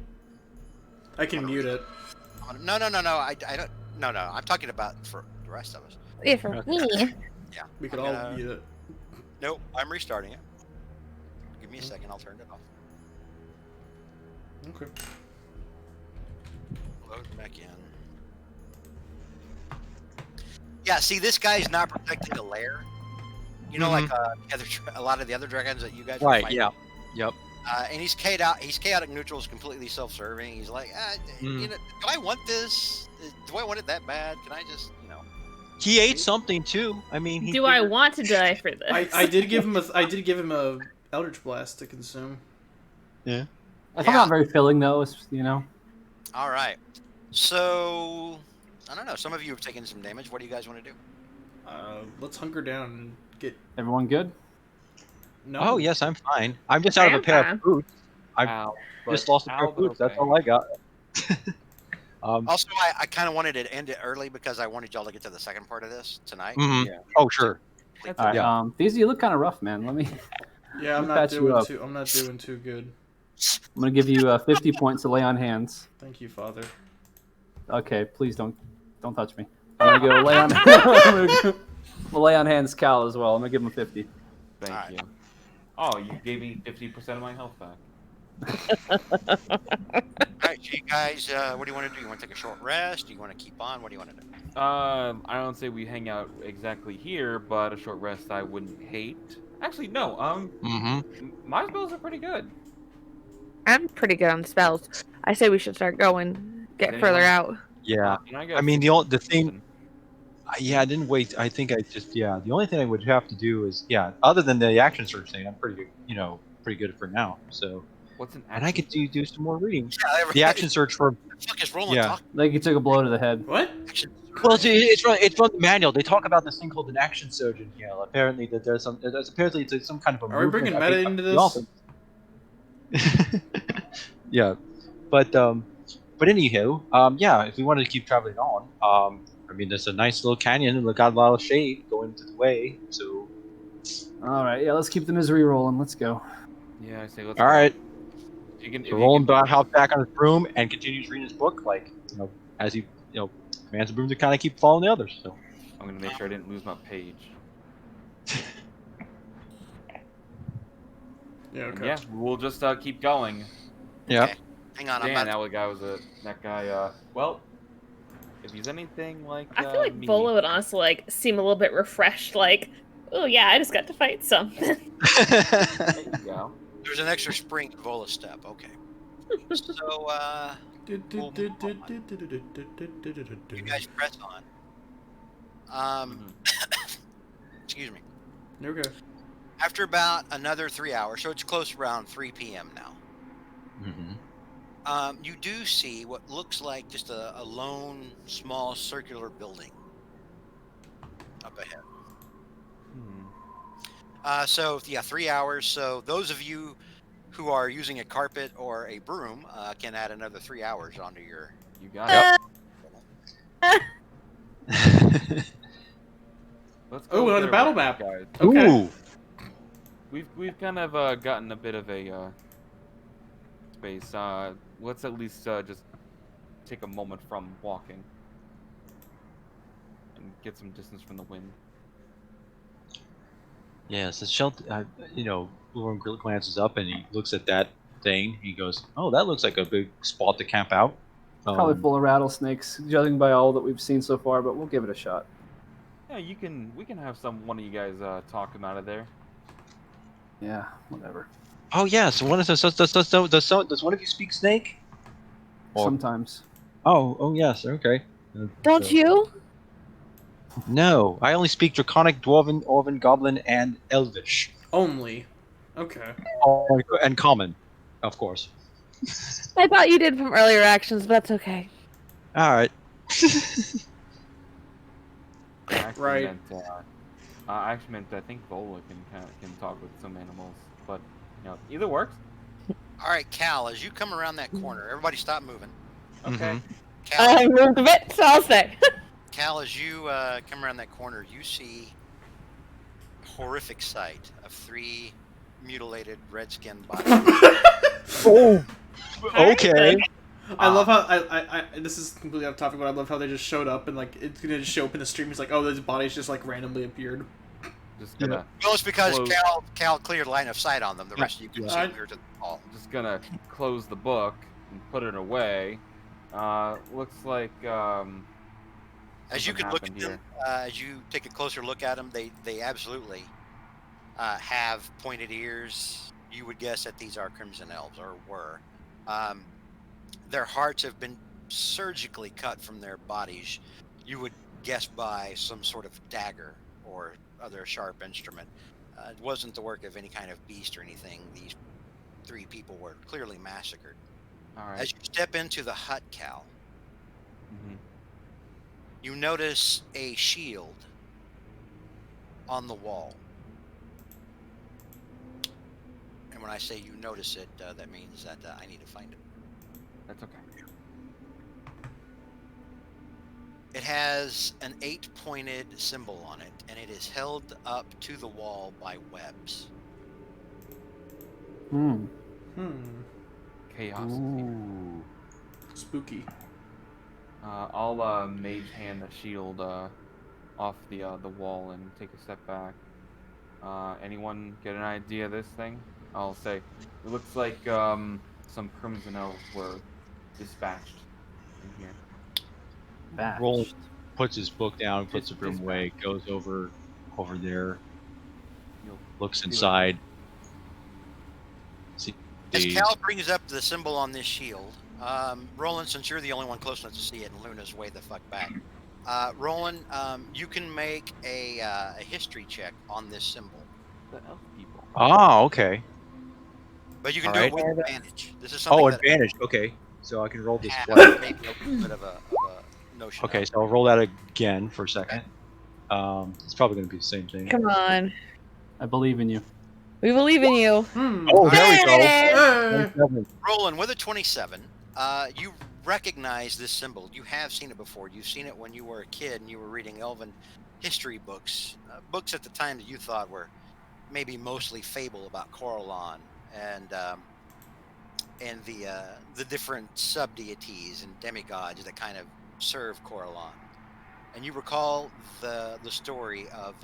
Speaker 7: I can mute it.
Speaker 3: No. I don't. No. I'm talking about for the rest of us.
Speaker 5: Yeah, for
Speaker 8: Okay.
Speaker 5: me.
Speaker 3: Yeah.
Speaker 7: We could
Speaker 3: I'm
Speaker 7: all
Speaker 3: gonna-
Speaker 7: mute it.
Speaker 3: Nope. I'm restarting it. Give me a second. I'll turn it off.
Speaker 7: Okay.
Speaker 3: Load back in. Yeah. See, this guy's not protecting the lair. You know, like a lot of the other dragons that you guys were
Speaker 8: Right.
Speaker 3: fighting.
Speaker 8: Yeah. Yep.
Speaker 3: And he's chaotic neutral, is completely self-serving. He's like, you know, do I want this? Do I want it that bad? Can I just, you know?
Speaker 8: He ate something too. I mean, he
Speaker 6: Do I
Speaker 8: figured-
Speaker 6: want to die for this?
Speaker 7: I did give him a Eldritch Blast to consume.
Speaker 8: Yeah.
Speaker 4: It's not very filling though. It's, you know.
Speaker 3: All right. So I don't know. Some of you have taken some damage. What do you guys want to do?
Speaker 7: Let's hunker down and get.
Speaker 4: Everyone good?
Speaker 7: No.
Speaker 8: Oh yes, I'm fine. I'm just out of a pair of boots. I've just lost a pair of boots. That's all I got.
Speaker 3: Also, I kind of wanted to end it early because I wanted y'all to get to the second part of this tonight.
Speaker 8: Mhm. Oh sure.
Speaker 4: All right. These you look kind of rough, man. Let me.
Speaker 7: Yeah, I'm
Speaker 4: let me
Speaker 7: not
Speaker 4: patch you
Speaker 7: doing
Speaker 4: up.
Speaker 7: too. I'm not doing too good.
Speaker 4: I'm gonna give you 50 points to lay on hands.
Speaker 7: Thank you, Father.
Speaker 4: Okay, please don't touch me. I'm gonna go lay on. I'm gonna lay on hands, Cal as well. I'm gonna give him 50.
Speaker 9: Thank you. Oh, you gave me 50% of my health back.
Speaker 3: Alright, so you guys, what do you want to do? You want to take a short rest? Do you want to keep on? What do you want to do?
Speaker 9: I don't say we hang out exactly here, but a short rest I wouldn't hate. Actually, no. My spells are pretty good.
Speaker 5: I'm pretty good on spells. I say we should start going. Get further out.
Speaker 8: Yeah.
Speaker 9: And I
Speaker 8: I mean, the thing. Yeah, I didn't wait. I think I just The only thing I would have to do is Other than the action search thing, I'm pretty good. Pretty good for now. So.
Speaker 9: What's an
Speaker 8: And I could do some more reading.
Speaker 3: Yeah,
Speaker 8: The action search for.
Speaker 3: The fuck is rolling?
Speaker 8: Yeah.
Speaker 4: Like you took a blow to the head.
Speaker 7: What?
Speaker 8: Well, it's from the manual. They talk about this thing called an action surge in here. Apparently, that there's some. Apparently, it's some kind of a.
Speaker 7: Are we bringing meta into this?
Speaker 8: Yeah, but anywho, if we wanted to keep traveling on, I mean, there's a nice little canyon and got a lot of shade going to the way. So.
Speaker 4: All right, yeah, let's keep the misery rolling. Let's go.
Speaker 9: Yeah, I say let's.
Speaker 8: All right.
Speaker 9: If
Speaker 8: So Roland hops back on his broom and continues reading his book, as he commands the broom to kind of keep following the others. So.
Speaker 9: I'm gonna make sure I didn't lose my page.
Speaker 7: Yeah.
Speaker 9: And
Speaker 7: Okay.
Speaker 9: yeah, we'll just keep going.
Speaker 8: Yeah.
Speaker 3: Okay. Hang on, I'm
Speaker 9: Damn,
Speaker 3: about
Speaker 9: that guy. Well, if he's anything like.
Speaker 6: I feel like
Speaker 9: me,
Speaker 6: Vola would honestly seem a little bit refreshed. Like, oh yeah, I just got to fight something.
Speaker 9: There you go.
Speaker 3: There's an extra spring in Vola's step. Okay. So, you guys press on. Excuse me.
Speaker 7: You're okay.
Speaker 3: After about another 3 hours, so it's close around 3 p.m. now. You do see what looks like just a lone, small, circular building up ahead. 3 hours. So those of you who are using a carpet or a broom can add another 3 hours onto your.
Speaker 9: You got it. Let's go
Speaker 7: Oh, another
Speaker 9: there
Speaker 7: battle
Speaker 9: with
Speaker 7: map.
Speaker 9: you guys.
Speaker 7: Okay.
Speaker 8: Ooh.
Speaker 9: We've kind of gotten a bit of a space. Let's at least just take a moment from walking and get some distance from the wind.
Speaker 8: Yes, the shelter. Lauren glances up and he looks at that thing. He goes, "Oh, that looks like a big spot to camp out."
Speaker 4: Probably full of rattlesnakes, judging by all that we've seen so far, but we'll give it a shot.
Speaker 9: Yeah, we can have one of you guys talk him out of there.
Speaker 4: Yeah, whatever.
Speaker 8: Oh yeah. So does one of you speak snake?
Speaker 4: Sometimes.
Speaker 8: Oh yes. Okay.
Speaker 5: Don't you?
Speaker 8: No, I only speak Draconic, Dwarven, Orvan, Goblin, and Elvish.
Speaker 7: Only. Okay.
Speaker 8: Oh, and Common, of course.
Speaker 5: I thought you did from earlier actions, but that's okay.
Speaker 8: All right.
Speaker 7: Right.
Speaker 9: I actually meant I think Vola can talk with some animals, but either works.
Speaker 3: All right, Cal, as you come around that corner, everybody stop moving.
Speaker 9: Okay.
Speaker 3: Cal,
Speaker 5: I moved a bit, so I'll stay.
Speaker 3: Cal, as you come around that corner, you see a horrific sight of 3 mutilated red-skinned bodies.
Speaker 8: Oh, okay.
Speaker 7: I love how this is completely off topic, but I love how they just showed up and like it's gonna just show up in the stream. It's like, oh, those bodies just like randomly appeared.
Speaker 9: Just gonna.
Speaker 3: Well, it's because
Speaker 9: close-
Speaker 3: Cal cleared line of sight on them. The rest of you can see clear to the wall.
Speaker 9: I'm just gonna close the book and put it away. Looks like
Speaker 3: As you
Speaker 9: something
Speaker 3: can look at
Speaker 9: happened
Speaker 3: them, as you take a closer look at them, they absolutely have pointed ears. You would guess that these are Crimson Elves, or were. Their hearts have been surgically cut from their bodies. You would guess by some sort of dagger or other sharp instrument. It wasn't the work of any kind of beast or anything. These 3 people were clearly massacred.
Speaker 9: All right.
Speaker 3: As you step into the hut, Cal,
Speaker 9: Mhm.
Speaker 3: you notice a shield on the wall. And when I say you notice it, that means that I need to find it.
Speaker 9: That's okay.
Speaker 3: It has an 8-pointed symbol on it, and it is held up to the wall by webs.
Speaker 9: Chaos is here.
Speaker 8: Ooh.
Speaker 7: Spooky.
Speaker 9: I'll mage hand the shield off the wall and take a step back. Anyone get an idea of this thing? I'll say it looks like some Crimson Elves were dispatched in here.
Speaker 8: Roland puts his book down, puts
Speaker 9: Just-
Speaker 8: the broom
Speaker 9: just
Speaker 8: away,
Speaker 9: back.
Speaker 8: goes over there,
Speaker 9: You'll
Speaker 8: looks
Speaker 9: see what-
Speaker 8: inside.
Speaker 3: As Cal brings up the symbol on this shield, Roland, since you're the only one close enough to see it, and Luna's way the fuck back, Roland, you can make a history check on this symbol.
Speaker 9: The elf people.
Speaker 8: Ah, okay.
Speaker 3: But you can
Speaker 8: All
Speaker 3: do
Speaker 8: right.
Speaker 3: it with advantage. This is something
Speaker 8: Oh,
Speaker 3: that
Speaker 8: advantage. Okay, so I can roll this
Speaker 3: has
Speaker 8: flat.
Speaker 3: maybe a little bit of a notion.
Speaker 8: Okay,
Speaker 3: of.
Speaker 8: so I'll roll that again for a second. It's probably going to be the same thing.
Speaker 5: Come on.
Speaker 4: I believe in you.
Speaker 5: We believe in you.
Speaker 8: Oh, there we go.
Speaker 7: Hey!
Speaker 8: 27.
Speaker 3: Roland, with a 27, you recognize this symbol. You have seen it before. You've seen it when you were a kid and you were reading Elven history books. Books at the time that you thought were maybe mostly fable about Coralon and the different sub-deities and demigods that kind of serve Coralon. And you recall the story of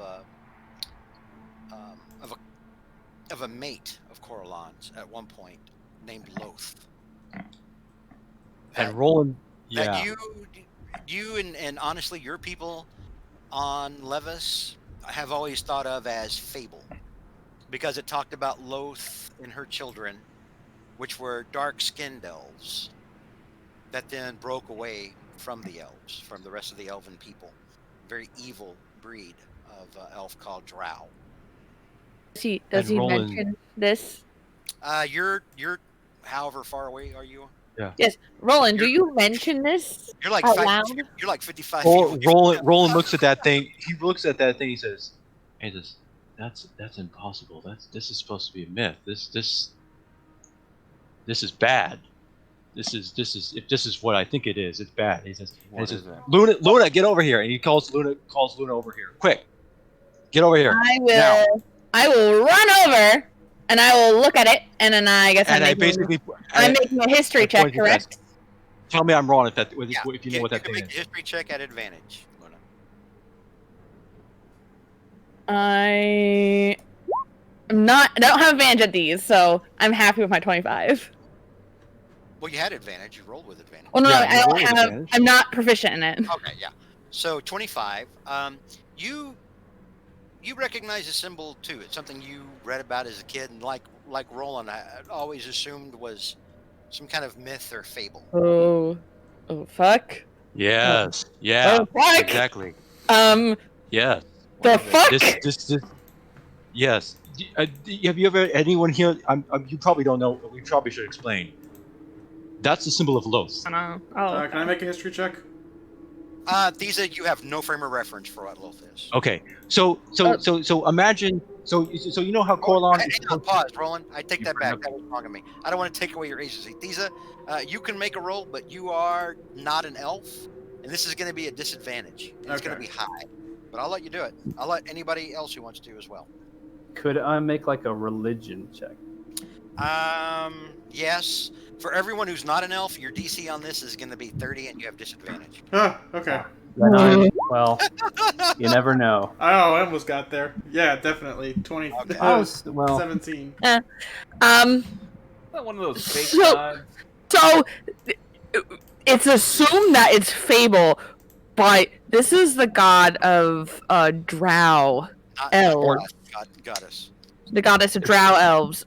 Speaker 3: a mate of Coralon's at one point named Loth.
Speaker 8: And Roland,
Speaker 3: That
Speaker 8: yeah.
Speaker 3: you and honestly your people on Levis have always thought of as fable, because it talked about Loth and her children, which were dark-skinned elves that then broke away from the elves, from the rest of the elven people. Very evil breed of elf called Drow.
Speaker 5: Does he
Speaker 8: Roland-
Speaker 5: mention this?
Speaker 3: You're however far away are you?
Speaker 5: Yes. Roland, do you mention this?
Speaker 3: You're like
Speaker 5: Out
Speaker 3: 5,
Speaker 5: loud?
Speaker 3: you're like 55 feet away.
Speaker 8: Roland looks at that thing. He looks at that thing. He says, "That's impossible. This is supposed to be a myth. This is bad. This is what I think it is. It's bad." He says,
Speaker 9: What is it?
Speaker 8: Luna, get over here. And he calls Luna over here. Quick, get over here.
Speaker 5: I will run over and I will look at it, and then I guess I'm making a history check,
Speaker 8: point to that.
Speaker 5: correct?
Speaker 8: Tell me I'm wrong if
Speaker 3: Yeah,
Speaker 8: if you know what that
Speaker 3: can
Speaker 8: thing
Speaker 3: make
Speaker 8: is.
Speaker 3: a history check at advantage, Luna.
Speaker 5: I don't have advantage at these, so I'm happy with my 25.
Speaker 3: Well, you had advantage. You rolled with advantage.
Speaker 5: Well, no,
Speaker 8: Yeah,
Speaker 5: I
Speaker 8: you
Speaker 5: don't
Speaker 8: roll with
Speaker 5: have.
Speaker 8: advantage.
Speaker 5: I'm not proficient in it.
Speaker 3: Okay, yeah. So 25. You recognize the symbol too. It's something you read about as a kid, and like Roland, I always assumed was some kind of myth or fable.
Speaker 5: Oh, fuck.
Speaker 8: Yes. Yeah.
Speaker 5: Oh, fuck.
Speaker 8: Exactly.
Speaker 5: The
Speaker 8: Yes.
Speaker 5: fuck?
Speaker 8: This. Yes. Have you ever anyone here? You probably don't know. We probably should explain. That's the symbol of Loth.
Speaker 6: I know. Oh,
Speaker 7: Can I make a history check?
Speaker 3: These you have no frame of reference for what Loth is.
Speaker 8: Okay. So imagine. So you know how Coralon.
Speaker 3: Hang on, pause, Roland. I take that back. That was wrong of me. I don't want to take away your agency. Thesa, you can make a roll, but you are not an elf, and this is going to be a disadvantage. And it's going to
Speaker 7: Okay.
Speaker 3: be high. but I'll let you do it. I'll let anybody else who wants to as well.
Speaker 4: Could I make like a religion check?
Speaker 3: Yes. For everyone who's not an elf, your DC on this is going to be 30, and you have disadvantage.
Speaker 7: Okay.
Speaker 4: Well, you never know.
Speaker 7: Oh, I almost got there. Yeah, definitely. 20.
Speaker 3: Okay.
Speaker 4: Well,
Speaker 7: 17.
Speaker 5: Um.
Speaker 9: Is that one of those fake
Speaker 5: So-
Speaker 9: gods?
Speaker 5: So it's assumed that it's fable, but this is the god of drow
Speaker 3: Not
Speaker 5: elves.
Speaker 3: goddess.
Speaker 5: The goddess of drow elves.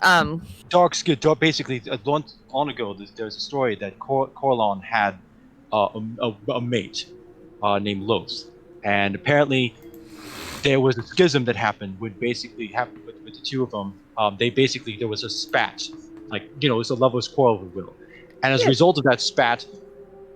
Speaker 8: Basically, long ago, there's a story that Corlon had a mate named Loth, and apparently there was a schism that happened with the two of them. There was a spat, it was a lover's quarrel, if you will, and as a result of that spat,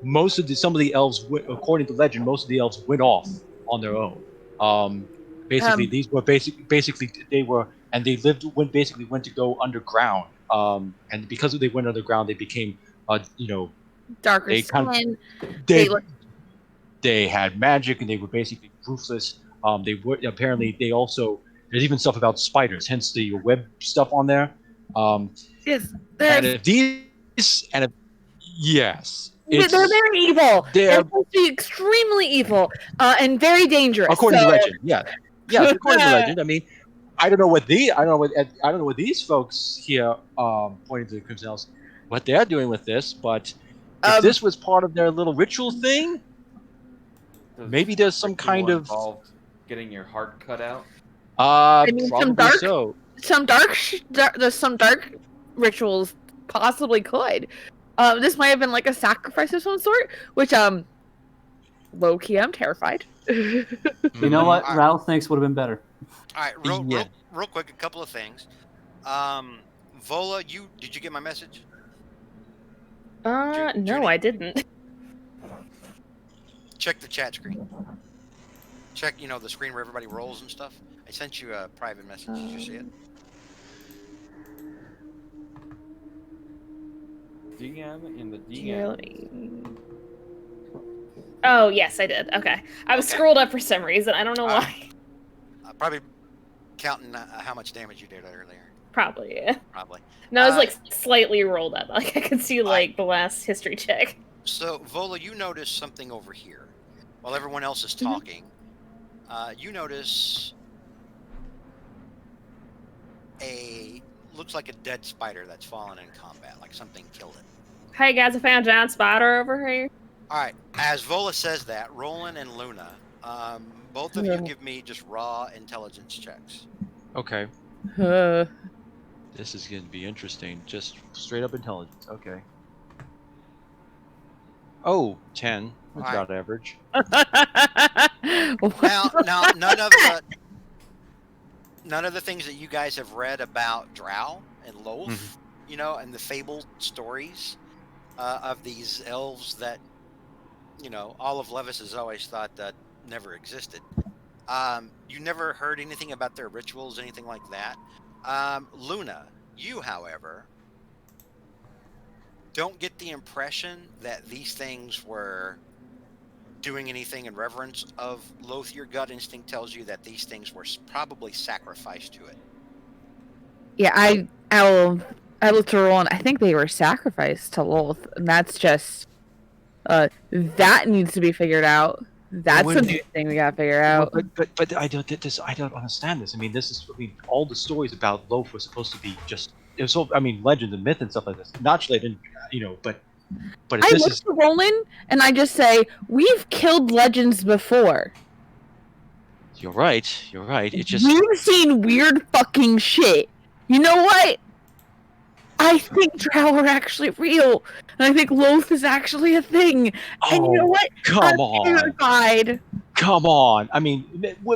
Speaker 8: some of the elves, according to legend, most of the elves went off on their own. These were basically they were, and they went to go underground. And because they went underground, they became,
Speaker 5: Darker
Speaker 8: they kind of
Speaker 5: skin.
Speaker 8: they
Speaker 5: look-
Speaker 8: they had magic, and they were basically ruthless. They also, there's even stuff about spiders, hence the web stuff on there.
Speaker 5: Yes,
Speaker 8: And
Speaker 5: they're
Speaker 8: if these and if yes,
Speaker 5: they're very evil. They're
Speaker 8: they're
Speaker 5: supposed to be extremely evil and very dangerous.
Speaker 8: according to
Speaker 5: so-
Speaker 8: legend. Yeah, according to legend. I mean, I don't know what these folks here, pointing to the Crimson Elves, what they're doing with this, but if this was part of their little ritual thing,
Speaker 9: Does
Speaker 8: maybe there's some
Speaker 9: ritual
Speaker 8: kind of
Speaker 9: involved getting your heart cut out.
Speaker 5: mean, some
Speaker 8: probably
Speaker 5: dark-
Speaker 8: so.
Speaker 5: There's some dark rituals possibly could. This might have been like a sacrifice of some sort, which low key I'm terrified.
Speaker 4: You know what?
Speaker 3: All right.
Speaker 4: Rattlesnakes would have been better.
Speaker 3: All right, real quick, a couple of things. Vola, did you get my message?
Speaker 6: No,
Speaker 3: Judy?
Speaker 6: I didn't.
Speaker 3: Check the chat screen. Check, the screen where everybody rolls and stuff. I sent you a private message. Did you see it?
Speaker 9: DM in the
Speaker 6: Here,
Speaker 9: DM.
Speaker 6: let me- Oh, yes, I did. Okay. I was scrolled up for some reason. I don't know why.
Speaker 3: Probably counting how much damage you did earlier.
Speaker 6: Probably, yeah.
Speaker 3: Probably.
Speaker 6: No, it was like slightly rolled up. Like I could see like the last history check.
Speaker 3: So, Vola, you notice something over here. While everyone else is talking, you notice looks like a dead spider that's fallen in combat, like something killed it.
Speaker 6: Hey guys, I found a giant spider over here.
Speaker 3: All right, as Vola says that, Roland and Luna, both of you give me just raw intelligence checks.
Speaker 8: Okay. This is going to be interesting. Just straight up intelligence. Okay. Oh, 10. That's
Speaker 3: All right.
Speaker 8: about average.
Speaker 3: Now, none of the things that you guys have read about Drow and Loth, and the fabled stories of these elves that, all of Levis has always thought that never existed. You never heard anything about their rituals, anything like that. Luna, you, however, don't get the impression that these things were doing anything in reverence of Loth. Your gut instinct tells you that these things were probably sacrificed to it.
Speaker 5: Yeah, I will to roll, and I think they were sacrificed to Loth, and that's just that needs to be figured out. That's a new thing we gotta figure out.
Speaker 8: But I don't understand this. I mean, all the stories about Loth were supposed to be just. It was legend and myth and stuff like this. Naturally, I didn't, but if
Speaker 5: I
Speaker 8: this
Speaker 5: look
Speaker 8: is.
Speaker 5: to Roland and I just say, we've killed legends before.
Speaker 8: You're right. It just.
Speaker 5: We've seen weird fucking shit. You know what? I think Drow are actually real, and I think Loth is actually a thing. And you know what?
Speaker 8: Come on.
Speaker 5: Terrified.
Speaker 8: Come on. I mean,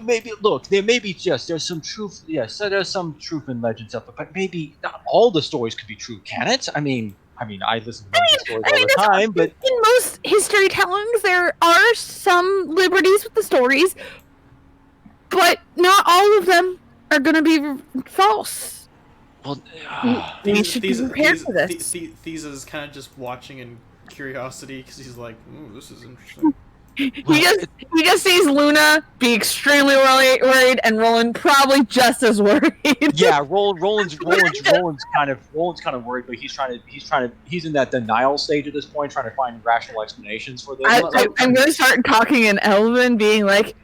Speaker 8: maybe look. There's some truth. Yes, there's some truth in legends of it, but maybe not all the stories could be true, can it? I mean, I listen to stories all the time, but
Speaker 5: in most history tellings, there are some liberties with the stories, but not all of them are going to be false.
Speaker 8: Well,
Speaker 5: we should be prepared for this.
Speaker 7: These is kind of just watching in curiosity because he's like, "Ooh, this is interesting."
Speaker 5: He just sees Luna be extremely worried, and Roland probably just as worried.
Speaker 8: Yeah, Roland's kind of worried, but he's in that denial stage at this point, trying to find rational explanations for this.
Speaker 5: I'm gonna start talking in Elven, being like,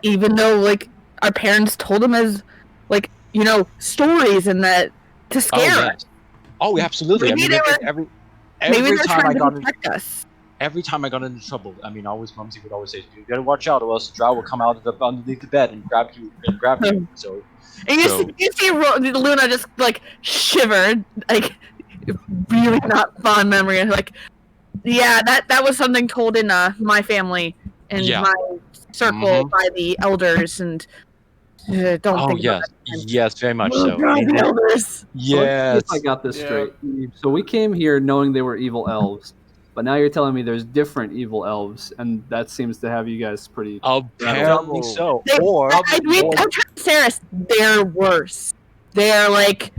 Speaker 5: even though like our parents told him as like stories and that to scare us.
Speaker 8: Oh, absolutely.
Speaker 5: Maybe
Speaker 8: Every
Speaker 5: they're
Speaker 8: time
Speaker 5: trying
Speaker 8: I
Speaker 5: to
Speaker 8: got
Speaker 5: protect us.
Speaker 8: Every time I got into trouble, I mean, Mumsy would always say, "You gotta watch out, or else the drow will come out underneath the bed and grab you." So,
Speaker 5: And you see Luna just like shivered, like really not fond memory. Like, yeah, that was something told in my family and my circle by the elders, and don't think about that.
Speaker 8: yes, very much so.
Speaker 5: The elders.
Speaker 8: Yes.
Speaker 4: So if I got this straight, so we came here knowing they were evil elves, but now you're telling me there's different evil elves, and that seems to have you guys pretty.
Speaker 8: Apparently so.
Speaker 5: I'm trying to say this, they're worse. They're like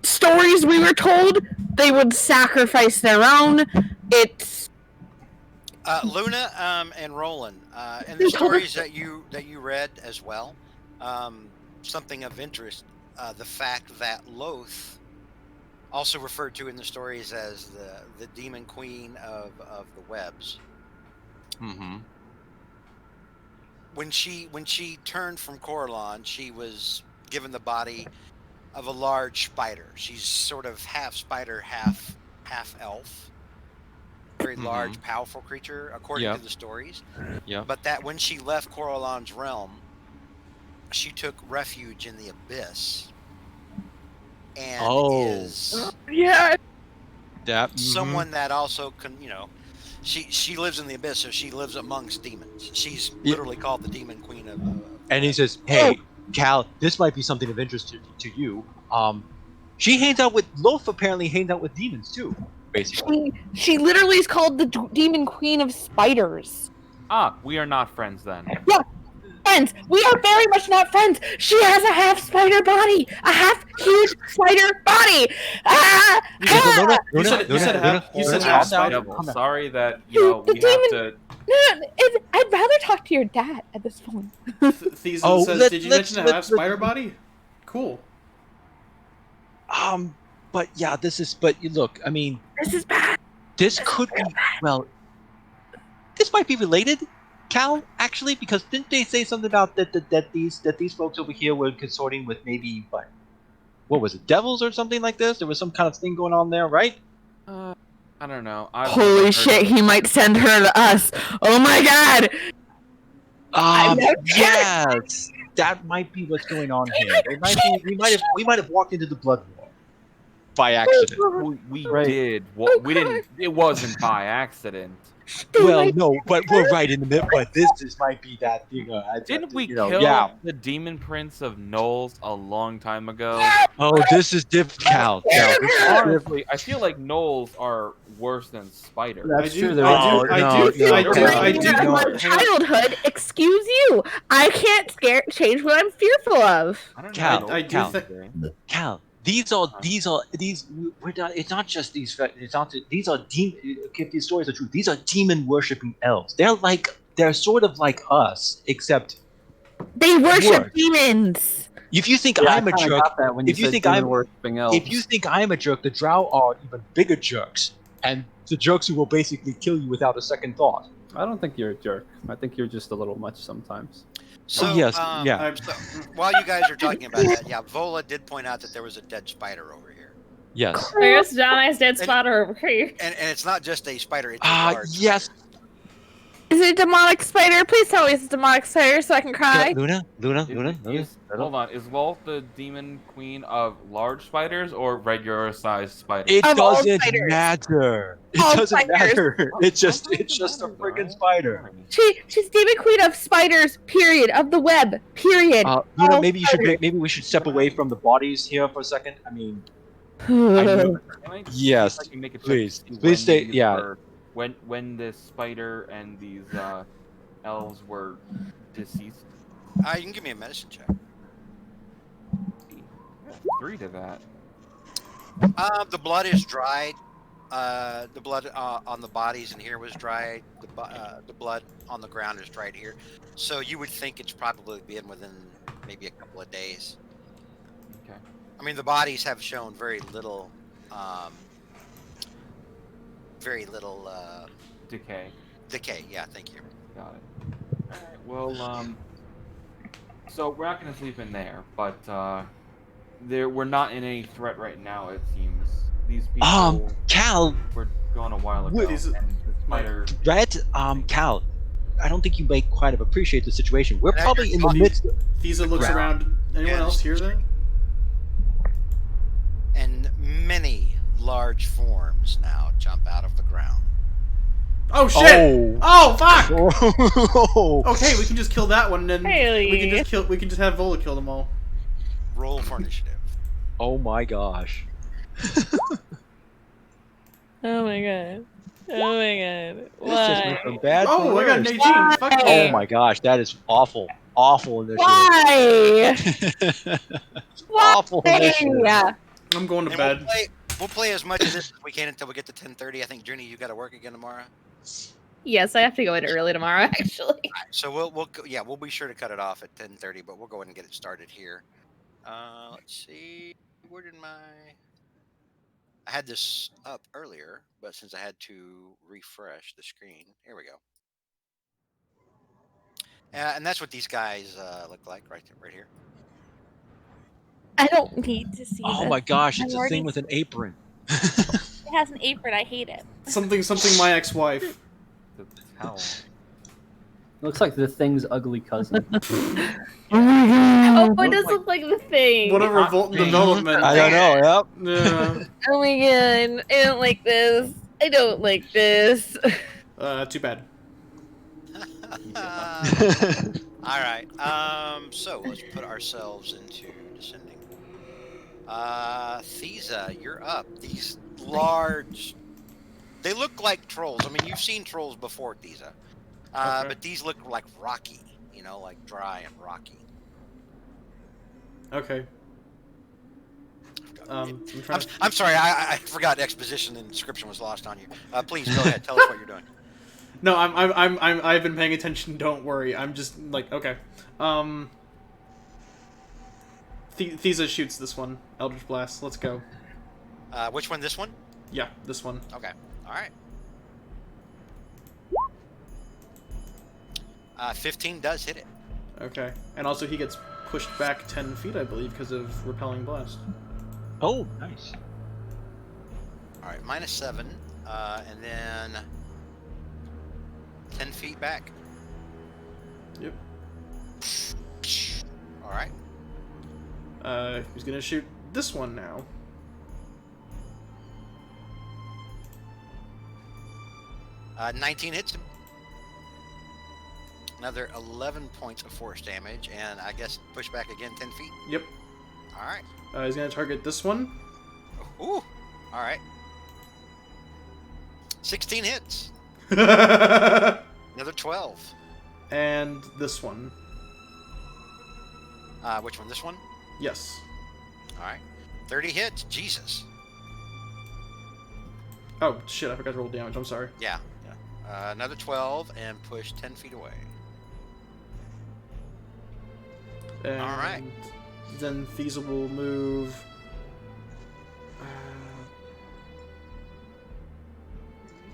Speaker 5: stories we were told. They would sacrifice their own. It's
Speaker 3: Luna and Roland, and the stories that you read as well. Something of interest: the fact that Loth, also referred to in the stories as the demon queen of the webs.
Speaker 8: Mm-hmm.
Speaker 3: When she turned from Coralon, she was given the body of a large spider. She's sort of half spider, half elf. Very large, powerful creature, according to the stories.
Speaker 8: Yeah.
Speaker 3: But that when she left Coralon's realm, she took refuge in the abyss. And is someone that also can, she lives in the abyss, so she lives amongst demons. She's literally called the demon queen of
Speaker 8: and he says, "Hey, Cal, this might be something of interest to you. She hangs out with Loth. Apparently, hangs out with demons too. Basically,
Speaker 5: she literally is called the demon queen of spiders.
Speaker 9: Ah, we are not friends then.
Speaker 5: Yeah, friends. We are very much not friends. She has a half spider body, a half huge spider body.
Speaker 7: You said half spider.
Speaker 9: Sorry that we have to.
Speaker 5: I'd rather talk to your dad at this point.
Speaker 7: Thesis says, "Did you mention a half spider body? Cool."
Speaker 8: But yeah, But look, I mean,
Speaker 5: this is bad.
Speaker 8: This could be well. This might be related, Cal. Actually, because didn't they say something about that these folks over here were consorting with maybe what was it, devils or something like this? There was some kind of thing going on there, right?
Speaker 9: I don't know.
Speaker 5: Holy shit! He might send her to us. Oh my god!
Speaker 8: Yes, that might be what's going on here. We might have walked into the blood war by accident.
Speaker 9: We did. We didn't. It wasn't by accident.
Speaker 8: Well, no, but we're right in the middle. But this might be that thing.
Speaker 9: Didn't we kill the demon prince of Knowles a long time ago?
Speaker 8: Oh, this is different, Cal.
Speaker 9: Honestly, I feel like Knowles are worse than spiders.
Speaker 4: That's true.
Speaker 5: I do. Childhood. Excuse you. I can't change what I'm fearful of.
Speaker 8: Cal. These we're not. It's not just these. It's not. These are demon. If these stories are true, these are demon worshipping elves. They're sort of like us, except
Speaker 5: they worship demons.
Speaker 8: If you think I'm a jerk, if you think I'm a jerk, the drow are even bigger jerks, and the jerks who will basically kill you without a second thought.
Speaker 4: I don't think you're a jerk. I think you're just a little much sometimes.
Speaker 3: So, So, while you guys are talking about that, Vola did point out that there was a dead spider over here.
Speaker 8: Yes.
Speaker 6: There's Johnny's dead spider over here.
Speaker 3: And it's not just a spider. It's a large
Speaker 8: yes.
Speaker 5: Is it a demonic spider? Please tell me it's a demonic spider so I can cry.
Speaker 8: Luna.
Speaker 9: Hold on. Is Loth the demon queen of large spiders or regular sized spiders?
Speaker 8: It doesn't matter. It doesn't matter. It's just a friggin' spider.
Speaker 5: She's demon queen of spiders. Period. Of the web. Period.
Speaker 8: Luna, maybe we should step away from the bodies here for a second. I mean, yes. Please stay. Yeah.
Speaker 9: When this spider and these elves were deceased.
Speaker 3: You can give me a medicine check.
Speaker 9: 3 to that.
Speaker 3: The blood is dried. The blood on the bodies in here was dried. The blood on the ground is dried here. So you would think it's probably been within maybe a couple of days.
Speaker 9: Okay.
Speaker 3: I mean, the bodies have shown very little
Speaker 9: Decay.
Speaker 3: decay. Yeah, thank you.
Speaker 9: Got it. All right. Well, so we're not gonna sleep in there, but we're not in any threat right now. It seems these people
Speaker 8: Cal,
Speaker 9: were gone a while ago,
Speaker 8: What
Speaker 7: is it-
Speaker 9: and the spider.
Speaker 8: Red, Cal, I don't think you may quite have appreciate the situation. We're
Speaker 3: Yeah,
Speaker 8: probably in the
Speaker 3: you're
Speaker 8: midst.
Speaker 7: Thesa looks
Speaker 8: ground.
Speaker 7: around. Anyone
Speaker 3: Yes.
Speaker 7: else hear that?
Speaker 3: And many large forms now jump out of the ground.
Speaker 7: Oh shit! Oh, fuck!
Speaker 8: Oh.
Speaker 7: Okay, we can just kill that one, and then
Speaker 6: Haley.
Speaker 7: we can just have Vola kill them all.
Speaker 3: Roll for initiative.
Speaker 8: Oh my gosh.
Speaker 5: Oh my god. Oh my god.
Speaker 8: This just went
Speaker 5: Why?
Speaker 8: from bad to
Speaker 7: Oh, I got an
Speaker 8: worse.
Speaker 7: 18. Fuck
Speaker 5: Why?
Speaker 8: Oh
Speaker 7: yeah.
Speaker 8: my gosh, that is awful. Awful initiative.
Speaker 5: Why?
Speaker 8: Awful initiative.
Speaker 5: Yeah.
Speaker 7: I'm going to
Speaker 3: And
Speaker 7: bed.
Speaker 3: we'll play as much of this as we can until we get to 10:30. I think Junie, you got to work again tomorrow.
Speaker 6: Yes, I have to go in early tomorrow, actually.
Speaker 3: So we'll be sure to cut it off at 10:30, but we'll go ahead and get it started here. Let's see. Where did I had this up earlier, but since I had to refresh the screen, here we go. And that's what these guys look like right here.
Speaker 10: I don't need to see
Speaker 8: Oh
Speaker 10: this.
Speaker 8: my gosh,
Speaker 10: I'm
Speaker 8: it's a
Speaker 10: already-
Speaker 8: thing with an apron.
Speaker 10: It has an apron. I hate it.
Speaker 7: Something my ex-wife.
Speaker 9: The towel.
Speaker 4: Looks like the Thing's ugly cousin.
Speaker 6: Oh, it does look like the thing.
Speaker 7: What a revolt development.
Speaker 8: I don't know, yep.
Speaker 7: Yeah.
Speaker 5: Oh my god. I don't like this. I don't like this.
Speaker 7: Too bad.
Speaker 3: All right. So let's put ourselves into descending. Thesa, you're up. These large. They look like trolls. I mean, you've seen trolls before, Thesa.
Speaker 7: Okay.
Speaker 3: But these look like rocky. You know, like dry and rocky.
Speaker 7: Okay.
Speaker 3: I'm sorry. I forgot exposition and description was lost on you. Please go ahead. Tell us what you're doing.
Speaker 7: No, I've been paying attention. Don't worry. I'm just like okay. Thesa shoots this one. Eldritch Blast. Let's go.
Speaker 3: Which one? This one?
Speaker 7: Yeah, this one.
Speaker 3: Okay. All right. 15 does hit it.
Speaker 7: Okay, and also he gets pushed back 10 feet, I believe, because of repelling blast.
Speaker 8: Oh, nice.
Speaker 3: All right, -7, and then 10 feet back.
Speaker 7: Yep.
Speaker 3: All right.
Speaker 7: He's gonna shoot this one now.
Speaker 3: Uh, 19 hits him. Another 11 points of force damage, and I guess push back again 10 feet.
Speaker 7: Yep.
Speaker 3: All right.
Speaker 7: He's gonna target this one.
Speaker 3: Ooh. All right. 16 hits.
Speaker 7: And
Speaker 3: Another 12.
Speaker 7: this one.
Speaker 3: Which one? This one?
Speaker 7: Yes.
Speaker 3: All right. 30 hits. Jesus.
Speaker 7: Oh, shit, I forgot to roll damage. I'm sorry.
Speaker 3: Yeah. Another 12 and push 10 feet away.
Speaker 7: And
Speaker 3: Alright.
Speaker 7: Then Thesa will move.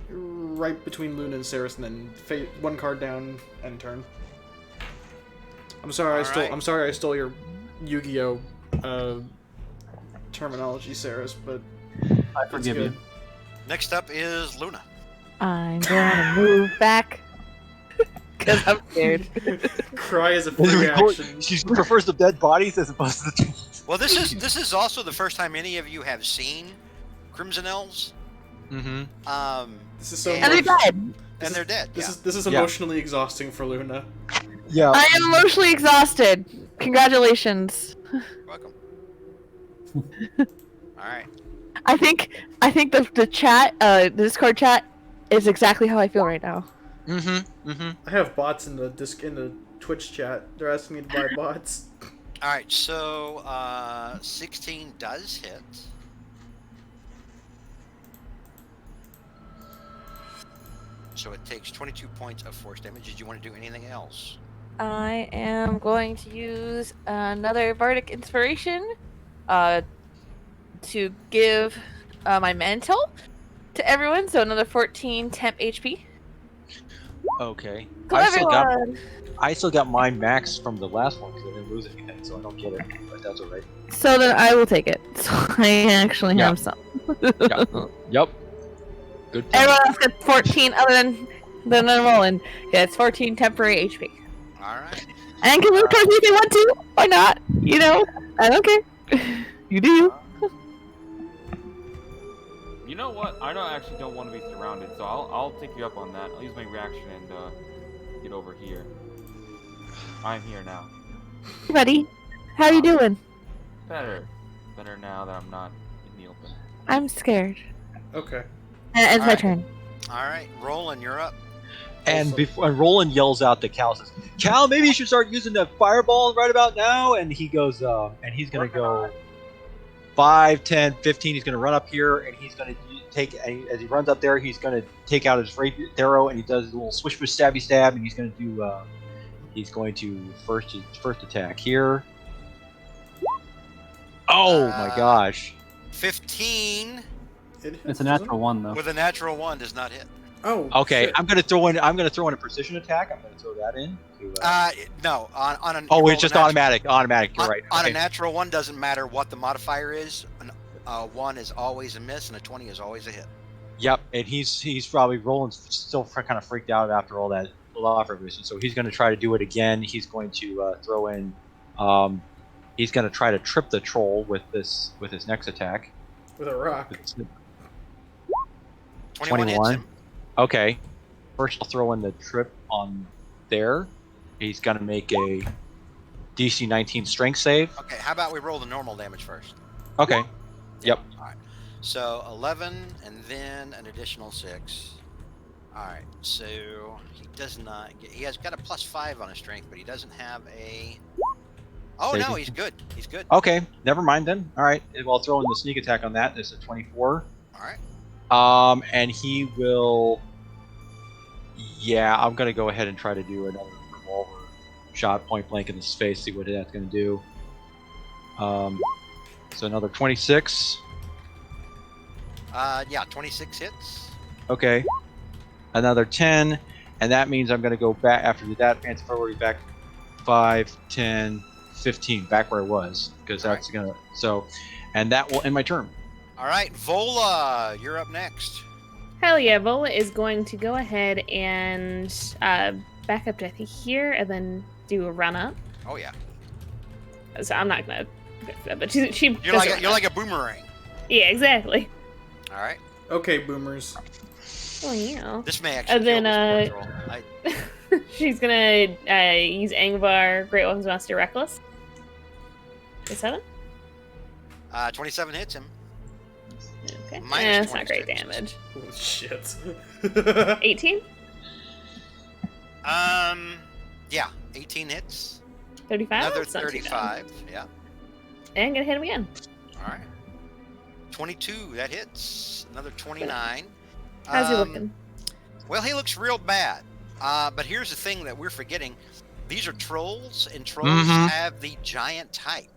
Speaker 7: Right between Luna and Saris, and then one card down and turn. I'm sorry,
Speaker 3: Alright.
Speaker 7: I'm sorry I stole your Yu-Gi-Oh terminology, Saris, but
Speaker 4: I
Speaker 7: it's
Speaker 4: forgive
Speaker 7: good.
Speaker 4: you.
Speaker 3: Next up is Luna.
Speaker 5: I'm gonna move back. Because I'm scared.
Speaker 7: Cry is a free reaction.
Speaker 8: She prefers the dead bodies as opposed to the.
Speaker 3: Well, this is also the first time any of you have seen Crimson Elves.
Speaker 8: Mm-hmm.
Speaker 7: This is so
Speaker 5: And they're dead.
Speaker 3: And they're dead.
Speaker 7: This
Speaker 3: Yeah.
Speaker 7: is emotionally exhausting for Luna.
Speaker 8: Yeah.
Speaker 5: I am emotionally exhausted. Congratulations.
Speaker 3: You're welcome. All right.
Speaker 5: I think the chat, the Discord chat, is exactly how I feel right now.
Speaker 8: Mm-hmm. Mm-hmm.
Speaker 7: I have bots in the Twitch chat. They're asking me to buy bots.
Speaker 3: All right. So 16 does hit. So it takes 22 points of force damage. Did you want to do anything else?
Speaker 10: I am going to use another bardic inspiration to give my mantle to everyone. So another 14 temp HP.
Speaker 8: Okay.
Speaker 10: To
Speaker 8: I
Speaker 10: everyone.
Speaker 8: still got my max from the last one because I didn't lose anything, so I don't get it. But that's alright.
Speaker 5: So then I will take it. So I actually
Speaker 8: Yeah.
Speaker 5: have some.
Speaker 8: Yep. Good point.
Speaker 10: Everyone else gets 14 other than Roland. Yeah, it's 14 temporary HP.
Speaker 3: All right.
Speaker 5: And can move towards me if they want to. Why not? You know, I don't care. You do.
Speaker 9: You know what? I don't want to be surrounded, so I'll take you up on that. I'll use my reaction and get over here. I'm here now.
Speaker 10: Buddy, how you doing?
Speaker 9: Better now that I'm not in the open.
Speaker 10: I'm scared.
Speaker 7: Okay.
Speaker 10: And it's my
Speaker 3: Alright.
Speaker 10: turn.
Speaker 3: All right, Roland, you're up.
Speaker 8: And before Roland yells out to Cal, says, "Cal, maybe you should start using the fireball right about now." And he goes, and he's gonna go 5, 10, 15. He's gonna run up here, and he's gonna take. As he runs up there, he's gonna take out his rapier arrow, and he does a little swish, swish, stabby, stab, and he's gonna do. He's going to first attack here. Oh my gosh!
Speaker 3: 15
Speaker 7: It hits,
Speaker 4: It's a
Speaker 7: doesn't
Speaker 4: natural one though.
Speaker 3: with a natural 1 does not hit.
Speaker 7: it? Oh.
Speaker 8: Okay,
Speaker 7: shit.
Speaker 8: I'm gonna throw in a precision attack. I'm gonna throw that in.
Speaker 3: No, on an.
Speaker 8: Oh,
Speaker 3: you
Speaker 8: it's
Speaker 3: roll
Speaker 8: just
Speaker 3: a natu-
Speaker 8: automatic. Automatic. You're right.
Speaker 3: On
Speaker 8: Okay.
Speaker 3: a natural 1, doesn't matter what the modifier is. A 1 is always a miss, and a 20 is always a hit.
Speaker 8: Yep, and he's probably Roland's still kind of freaked out after all that law revision, so he's going to try to do it again. He's going to throw in. He's going to try to trip the troll with his next attack.
Speaker 7: With a rock.
Speaker 3: 21 hits him.
Speaker 8: Okay. First, I'll throw in the trip on there. He's going to make a DC 19 strength save.
Speaker 3: Okay, how about we roll the normal damage first?
Speaker 8: Okay. Yep.
Speaker 3: All right. So 11 and then an additional 6. All right. So he does not get. He has got a +5 on his strength, but he doesn't have a. Oh no,
Speaker 8: Saving.
Speaker 3: he's good. He's good.
Speaker 8: Okay, never mind then. All right. Well, I'll throw in the sneak attack on that. It's a 24.
Speaker 3: All right.
Speaker 8: And he will. Yeah, I'm gonna go ahead and try to do another revolver shot point blank in his face. See what that's gonna do. So another 26.
Speaker 3: Yeah, 26 hits.
Speaker 8: Okay. Another 10, and that means I'm gonna go back after that. Fancy forward back 5, 10, 15, back where I was, because
Speaker 3: All
Speaker 8: that's gonna. So, and that will end my turn.
Speaker 3: All right, Vola, you're up next.
Speaker 6: Hell yeah, Vola is going to go ahead and back up to I think here, and then do a run up.
Speaker 3: Oh yeah.
Speaker 6: So I'm not gonna go for that, but she
Speaker 3: You're
Speaker 6: does
Speaker 3: like
Speaker 6: a run
Speaker 3: you're
Speaker 6: up.
Speaker 3: like a boomerang.
Speaker 6: Yeah, exactly.
Speaker 3: All right.
Speaker 7: Okay, boomers.
Speaker 6: Oh yeah.
Speaker 3: This may actually
Speaker 6: And then
Speaker 3: kill this poor troll.
Speaker 6: she's gonna use Angvar Great Weapons Master Reckless. 7.
Speaker 3: 27 hits him.
Speaker 6: Okay.
Speaker 3: Minus
Speaker 6: That's not great
Speaker 3: 26.
Speaker 6: damage.
Speaker 7: Holy shit.
Speaker 6: 18,
Speaker 3: Yeah, 18 hits.
Speaker 6: 35.
Speaker 3: Another
Speaker 6: That's not too bad.
Speaker 3: 35. Yeah.
Speaker 6: And gonna hit him again.
Speaker 3: All right. 22. That hits. Another 29.
Speaker 6: How's he looking?
Speaker 3: Well, he looks real bad. But here's the thing that we're forgetting. These are trolls, and trolls have the giant type.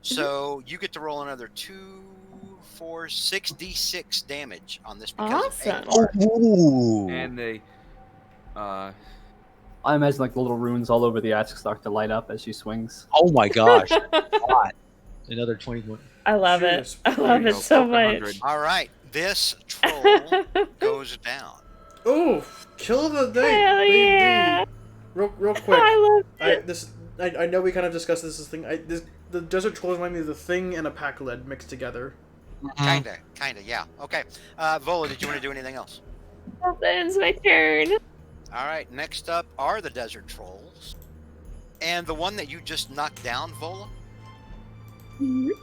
Speaker 3: So you get to roll another 2, 4, 6d6 damage on this because
Speaker 6: Awesome.
Speaker 3: of Angvar.
Speaker 8: Ooh.
Speaker 9: And they,
Speaker 4: I imagine like the little runes all over the axe start to light up as she swings.
Speaker 8: Oh my gosh. God. Another 21.
Speaker 6: I love it.
Speaker 7: Cheers.
Speaker 6: I love it so
Speaker 9: Poke 100.
Speaker 6: much.
Speaker 3: All right, this troll goes down.
Speaker 7: Oh, kill of the day.
Speaker 6: Hell
Speaker 7: baby.
Speaker 6: yeah.
Speaker 7: Real quick.
Speaker 6: I love it.
Speaker 7: I know we kind of discussed this thing. The desert trolls remind me of the thing and a pack lead mixed together.
Speaker 3: Kinda, yeah. Okay. Vola, did you want to do anything else?
Speaker 6: Well, then it's my turn.
Speaker 3: All right, next up are the desert trolls. And the one that you just knocked down, Vola, you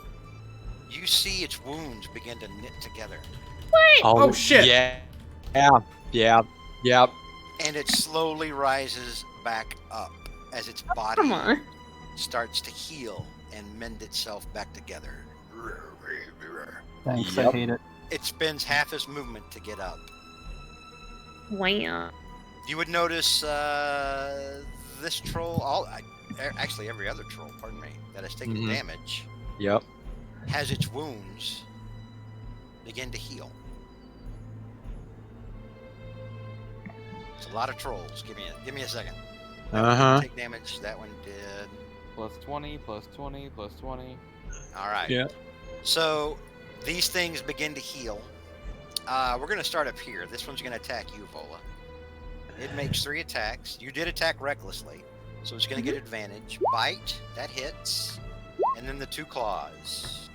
Speaker 3: see its wounds begin to knit together.
Speaker 7: Oh, shit.
Speaker 8: Yeah.
Speaker 3: And it slowly rises back up as its body
Speaker 6: Come on.
Speaker 3: starts to heal and mend itself back together.
Speaker 4: Thanks,
Speaker 8: Yep.
Speaker 4: I hate it.
Speaker 3: It spends half its movement to get up.
Speaker 6: Wow.
Speaker 3: You would notice this troll, actually every other troll, pardon me, that has taken damage,
Speaker 8: Yep.
Speaker 3: has its wounds begin to heal. It's a lot of trolls. Give me a second. That one didn't take damage. That one did.
Speaker 9: Plus 20, plus 20, plus 20.
Speaker 3: All right.
Speaker 8: Yeah.
Speaker 3: So these things begin to heal. We're going to start up here. This one's going to attack you, Vola. It makes 3 attacks. You did attack recklessly, so it's going to get advantage. Bite, that hits. And then the 2 claws.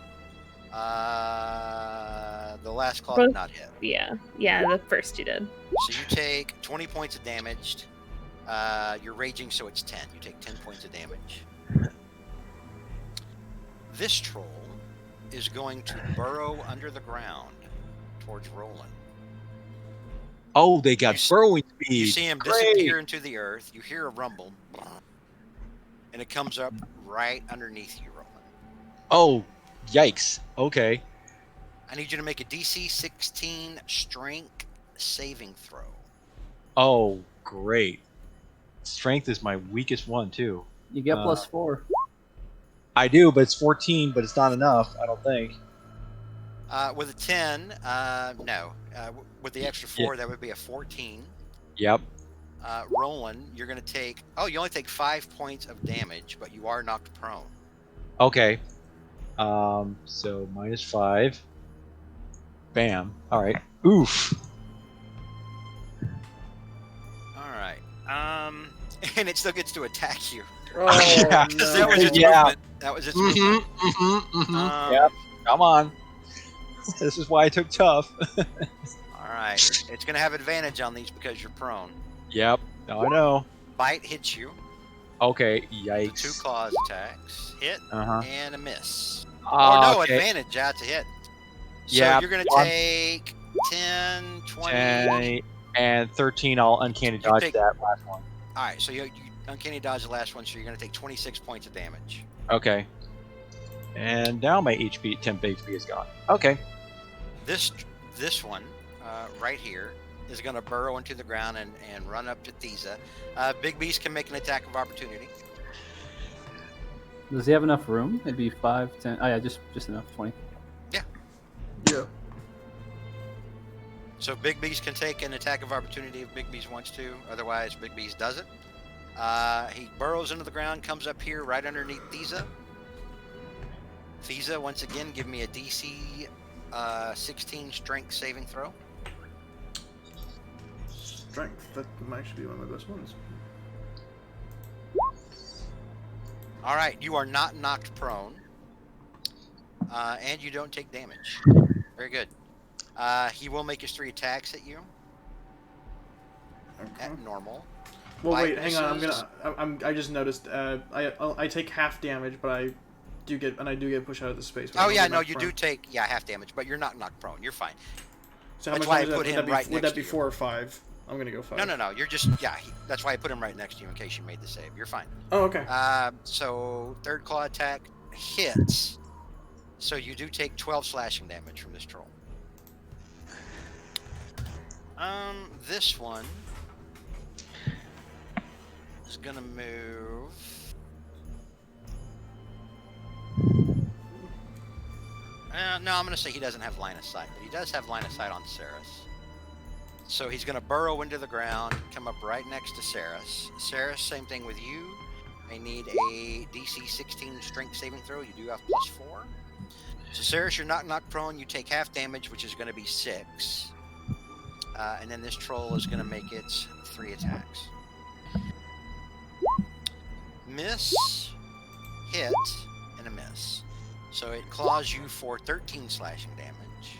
Speaker 3: The last claw did not hit.
Speaker 6: Yeah, the first you did.
Speaker 3: So you take 20 points of damage. You're raging, so it's 10. You take 10 points of damage. This troll is going to burrow under the ground towards Roland.
Speaker 8: Oh, they got burrowing speed.
Speaker 3: You see him disappear into the earth. You hear a rumble. And it comes up right underneath you, Roland.
Speaker 8: Oh, yikes. Okay.
Speaker 3: I need you to make a DC 16 strength saving throw.
Speaker 8: Oh, great. Strength is my weakest one, too.
Speaker 4: You get +4.
Speaker 8: I do, but it's 14, but it's not enough, I don't think.
Speaker 3: With a 10, no. With the extra 4, that would be a 14.
Speaker 8: Yep.
Speaker 3: Roland, you're going to take... Oh, you only take 5 points of damage, but you are knocked prone.
Speaker 8: Okay. So -5. Bam. All right. Oof.
Speaker 3: All right. And it still gets to attack you.
Speaker 7: Oh,
Speaker 8: Yeah.
Speaker 3: Because that was its
Speaker 8: Yeah.
Speaker 3: movement. That was its movement.
Speaker 8: Yep. Come on. This is why I took tough.
Speaker 3: All right. It's going to have advantage on these because you're prone.
Speaker 8: Yep. I know.
Speaker 3: Bite hits you.
Speaker 8: Okay.
Speaker 3: The
Speaker 8: Yikes.
Speaker 3: 2 claws attacks. Hit and a miss. No,
Speaker 8: Okay.
Speaker 3: advantage. That's a hit. So
Speaker 8: Yeah,
Speaker 3: you're going to take 10, 20.
Speaker 8: 10 and 13. I'll uncanny dodge
Speaker 3: take-
Speaker 8: that last one.
Speaker 3: All right. So you uncanny dodge the last one. So you're going to take 26 points of damage.
Speaker 8: Okay. And now my HP, temp HP is gone. Okay.
Speaker 3: This one right here is going to burrow into the ground and run up to Thiza. Big Beast can make an attack of opportunity.
Speaker 4: Does he have enough room? Maybe 5, 10. Oh yeah, just enough. 20.
Speaker 7: Yeah.
Speaker 3: So Big Beast can take an attack of opportunity if Big Beast wants to. Otherwise, Big Beast doesn't. He burrows into the ground, comes up here right underneath Thiza. Thiza, once again, give me a DC 16 strength saving throw.
Speaker 7: Strength. That might actually be one of my best ones.
Speaker 3: All right, you are not knocked prone. And you don't take damage. Very good. He will make his 3 attacks at you.
Speaker 7: Okay.
Speaker 3: At normal.
Speaker 7: Well,
Speaker 3: Bite
Speaker 7: wait, hang on.
Speaker 3: misses.
Speaker 7: I just noticed. I take half damage, but I do get pushed out of the space.
Speaker 3: Oh yeah, no, you do take half damage, but you're not knocked prone. You're fine.
Speaker 7: So how
Speaker 3: That's
Speaker 7: much
Speaker 3: why I
Speaker 7: damage
Speaker 3: put him right
Speaker 7: would
Speaker 3: next
Speaker 7: that be
Speaker 3: to you.
Speaker 7: 4 or 5? I'm gonna go 5.
Speaker 3: No. You're just that's why I put him right next to you in case you made the save. You're fine.
Speaker 7: Oh, okay.
Speaker 3: So 3rd claw attack hits. So you do take 12 slashing damage from this troll. This one is gonna move. No, I'm gonna say he doesn't have line of sight, but he does have line of sight on Saris. So he's gonna burrow into the ground, come up right next to Saris. Saris, same thing with you. I need a DC 16 strength saving throw. You do have +4. So Saris, you're not knocked prone. You take half damage, which is going to be 6. And then this troll is going to make its 3 attacks. Miss, hit, and a miss. So it claws you for 13 slashing damage.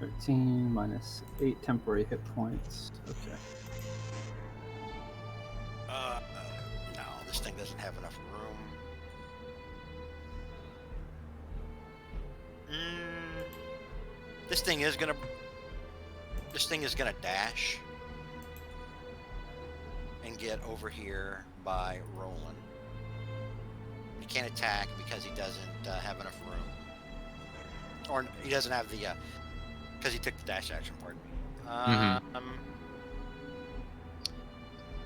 Speaker 4: 13 minus 8 temporary hit points. Okay.
Speaker 3: No, this thing doesn't have enough room. This thing is gonna dash and get over here by Roland. He can't attack because he doesn't have enough room, or he doesn't have the because he took the dash action. Pardon me.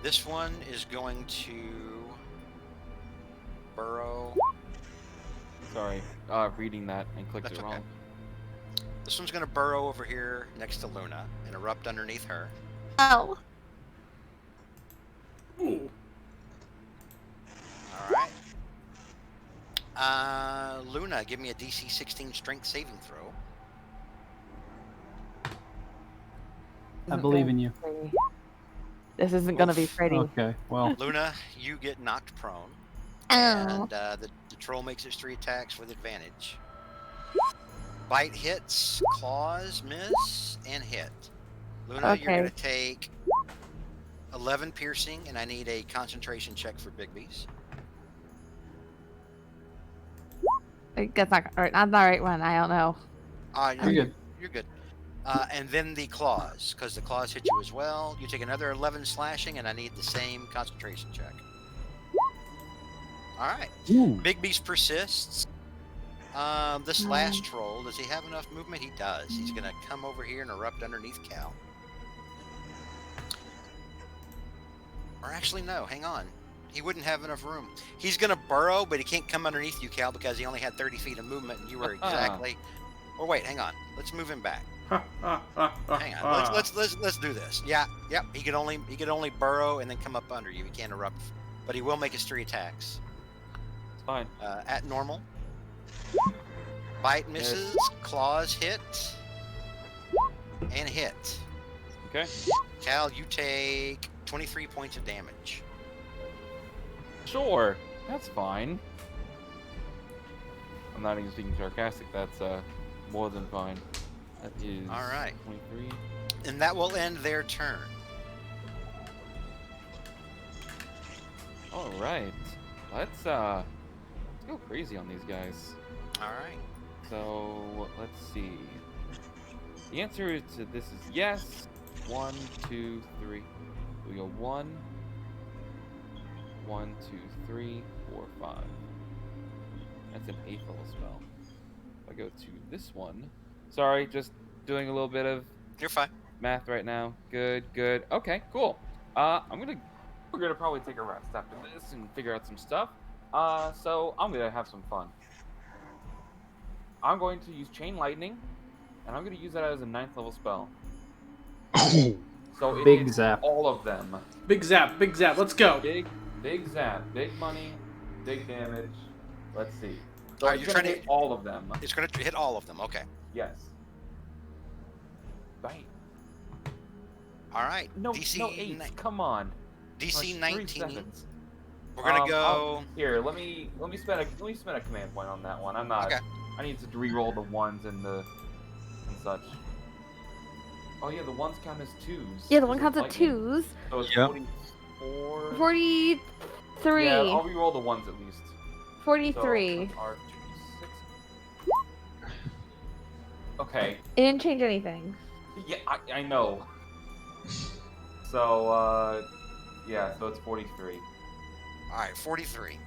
Speaker 3: This one is going to burrow.
Speaker 9: Sorry, reading that and clicked
Speaker 3: That's
Speaker 9: it
Speaker 3: okay.
Speaker 9: wrong.
Speaker 3: This one's going to burrow over here next to Luna and erupt underneath her.
Speaker 5: Oh.
Speaker 7: Ooh.
Speaker 3: All right. Luna, give me a DC 16 strength saving throw.
Speaker 4: I believe in you.
Speaker 5: This isn't gonna be pretty.
Speaker 4: Okay, well,
Speaker 3: Luna, you get knocked prone.
Speaker 5: Oh.
Speaker 3: And the troll makes its 3 attacks with advantage. Bite hits, claws miss, and hit. Luna, you're
Speaker 5: Okay.
Speaker 3: going to take 11 piercing, and I need a concentration check for Bigby's.
Speaker 5: That's not right. Not the right one. I don't know.
Speaker 3: You're
Speaker 4: You're good.
Speaker 3: You're good. And then the claws, because the claws hit you as well. You take another 11 slashing, and I need the same concentration check. All right.
Speaker 4: Ooh.
Speaker 3: Bigby's persists. This last troll, does he have enough movement? He does. He's going to come over here and erupt underneath Cal. Or actually, no, hang on. He wouldn't have enough room. He's going to burrow, but he can't come underneath you, Cal, because he only had 30 feet of movement, and you were exactly... Or wait, hang on. Let's move him back. Hang on. Let's do this. Yeah, yep. He could only burrow and then come up under you. He can't erupt, but he will make his 3 attacks.
Speaker 9: It's fine.
Speaker 3: At normal. Bite misses, claws hit, and hit.
Speaker 9: Okay.
Speaker 3: Cal, you take 23 points of damage.
Speaker 9: Sure, that's fine. I'm not even speaking sarcastic. That's more than fine. That is
Speaker 3: All right.
Speaker 9: 23.
Speaker 3: And that will end their turn.
Speaker 9: All right. Let's go crazy on these guys.
Speaker 3: All right.
Speaker 9: So let's see. The answer to this is yes. 1, 2, 3. We go 1, 1, 2, 3, 4, 5. That's an 8th level spell. If I go to this one. Sorry, just doing a little bit of
Speaker 3: You're fine.
Speaker 9: math right now. Good, good. Okay, cool. We're gonna probably take a rest after this and figure out some stuff. So I'm gonna have some fun. I'm going to use Chain Lightning, and I'm gonna use that as a 9th level spell. So it
Speaker 4: Big
Speaker 9: hits
Speaker 4: zap.
Speaker 9: all of them.
Speaker 7: Big zap, let's go.
Speaker 9: Big zap, big money, big damage. Let's see. So
Speaker 3: Are
Speaker 9: it's
Speaker 3: you
Speaker 9: gonna
Speaker 3: trying to
Speaker 9: hit all of them?
Speaker 3: It's going to hit all of them. Okay.
Speaker 9: Yes. Bang.
Speaker 3: All right.
Speaker 9: No,
Speaker 3: DC
Speaker 9: no 8s. Come on.
Speaker 3: DC
Speaker 9: Like
Speaker 3: 19.
Speaker 9: 3 sevens.
Speaker 3: We're gonna go.
Speaker 9: Here, let me spend a command point on that one. I'm not.
Speaker 3: Okay.
Speaker 9: I need to re-roll the 1s and such. Oh yeah, the 1s count as 2s.
Speaker 5: Yeah, the one
Speaker 9: because
Speaker 5: counts
Speaker 9: of
Speaker 5: as
Speaker 9: lightning.
Speaker 5: 2s.
Speaker 9: So it's
Speaker 8: Yep.
Speaker 9: 44.
Speaker 5: 43.
Speaker 9: Yeah, I'll re-roll the 1s at least.
Speaker 5: 43.
Speaker 9: So, R2, 6. Okay.
Speaker 5: It didn't change anything.
Speaker 9: Yeah, I know. So, yeah, so it's 43.
Speaker 3: All right, 43.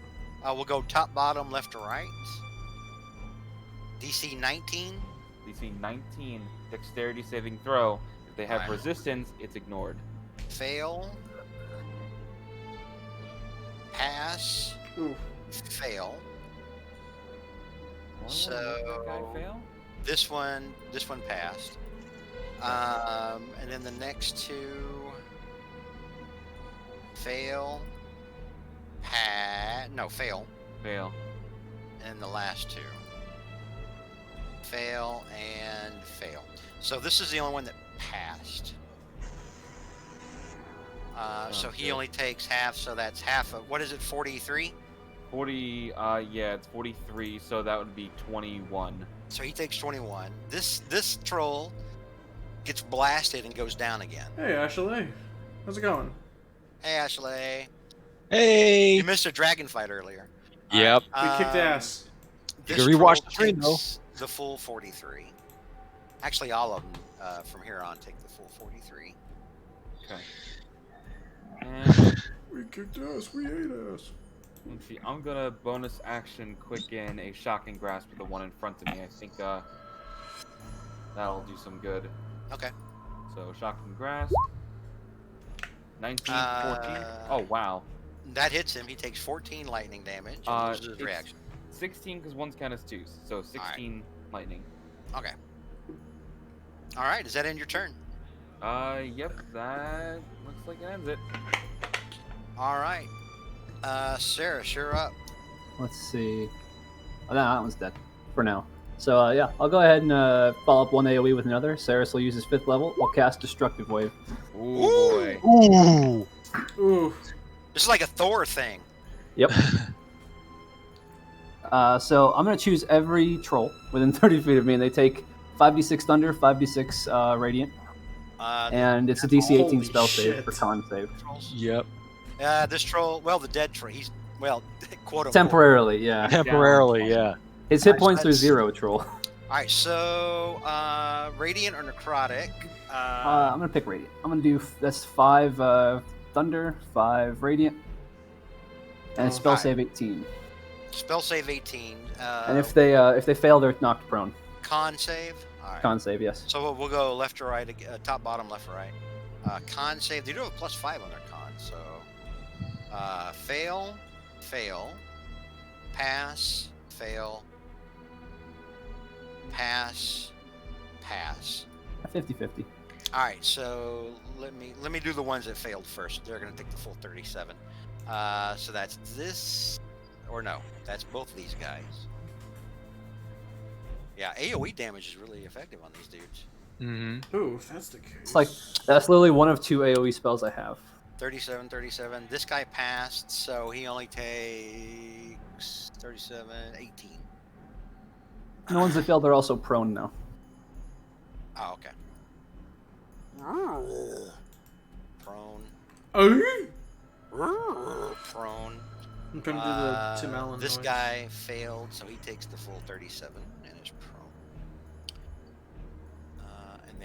Speaker 3: We'll go top, bottom, left to right. DC 19.
Speaker 9: DC 19, dexterity saving throw. If they have
Speaker 3: Alright.
Speaker 9: resistance, it's ignored.
Speaker 3: Fail. Pass.
Speaker 7: Ooh.
Speaker 3: Fail.
Speaker 9: Why would
Speaker 3: So-
Speaker 9: that guy fail?
Speaker 3: This one passed. And then the next 2 fail. Fail.
Speaker 9: Fail.
Speaker 3: And the last 2 fail and fail. So this is the only one that passed. So he
Speaker 9: good.
Speaker 3: only takes half, so that's half of, what is it, 43?
Speaker 9: 40, yeah, it's 43, so that would be 21.
Speaker 3: So he takes 21. This troll gets blasted and goes down again.
Speaker 7: Hey, Ashley. How's it going?
Speaker 3: Hey, Ashley.
Speaker 8: Hey.
Speaker 3: You missed a dragon fight earlier.
Speaker 8: Yep.
Speaker 7: We kicked
Speaker 3: Um,
Speaker 7: ass.
Speaker 8: You
Speaker 3: This
Speaker 8: can rewatch
Speaker 3: troll
Speaker 8: the stream, though.
Speaker 3: takes the full 43. Actually, all of them from here on take the full 43.
Speaker 9: Okay. And
Speaker 7: We kicked ass. We ate ass.
Speaker 9: let's see, I'm gonna bonus action quicken a shocking grasp with the one in front of me. I think that'll do some good.
Speaker 3: Okay.
Speaker 9: So shocking grasp. 19, 14. Oh wow.
Speaker 3: That hits him. He takes 14 lightning damage and loses his
Speaker 9: It's
Speaker 3: reaction.
Speaker 9: 16 because one's count as twos, so 16 lightning.
Speaker 3: Okay. All right. Does that end your turn?
Speaker 9: Yep. That looks like it ends it.
Speaker 3: All right. Sarah, you're up.
Speaker 4: Let's see. Oh, no, that one's dead for now. So yeah, I'll go ahead and follow up one AoE with another. Saris will use his 5th level. We'll cast Destructive Wave.
Speaker 9: Ooh, boy.
Speaker 8: Ooh.
Speaker 7: Ooh.
Speaker 3: This is like a Thor thing.
Speaker 4: Yep. So I'm going to choose every troll within 30 feet of me, and they take 5d6 thunder, 5d6 radiant, and it's a DC 18
Speaker 7: Holy
Speaker 4: spell
Speaker 7: shit.
Speaker 4: save for con save.
Speaker 8: Yep.
Speaker 3: This troll, well, the dead troll, he's, well, quote unquote.
Speaker 4: Temporarily, yeah.
Speaker 8: Temporarily, yeah.
Speaker 4: His hit
Speaker 3: Alright,
Speaker 4: points
Speaker 3: so
Speaker 4: are
Speaker 3: that's-
Speaker 4: 0, troll.
Speaker 3: All right, so radiant or necrotic.
Speaker 4: I'm going to pick radiant. I'm going to do, that's 5 thunder, 5 radiant, and spell
Speaker 3: Alright.
Speaker 4: save 18.
Speaker 3: Spell save 18.
Speaker 4: And if they fail, they're knocked prone.
Speaker 3: Con save. All right.
Speaker 4: Con save, yes.
Speaker 3: So we'll go left to right, top, bottom, left, right. Con save. They do have a +5 on their con. So fail, fail, pass, fail, pass, pass.
Speaker 4: 50-50.
Speaker 3: All right. So let me do the ones that failed first. They're going to take the full 37. So that's this, or no, that's both of these guys. Yeah, AoE damage is really effective on these dudes.
Speaker 8: Mm-hmm.
Speaker 7: Ooh, if that's the case.
Speaker 4: It's like, that's literally one of 2 AoE spells I have.
Speaker 3: 37, 37. This guy passed, so he only takes 37, 18.
Speaker 4: The ones that failed are also prone now.
Speaker 3: Oh, okay. Prone.
Speaker 7: Oh?
Speaker 3: Prone.
Speaker 7: I'm trying to do the Tim Allen
Speaker 3: This
Speaker 7: noise.
Speaker 3: guy failed, so he takes the full 37 and is prone. And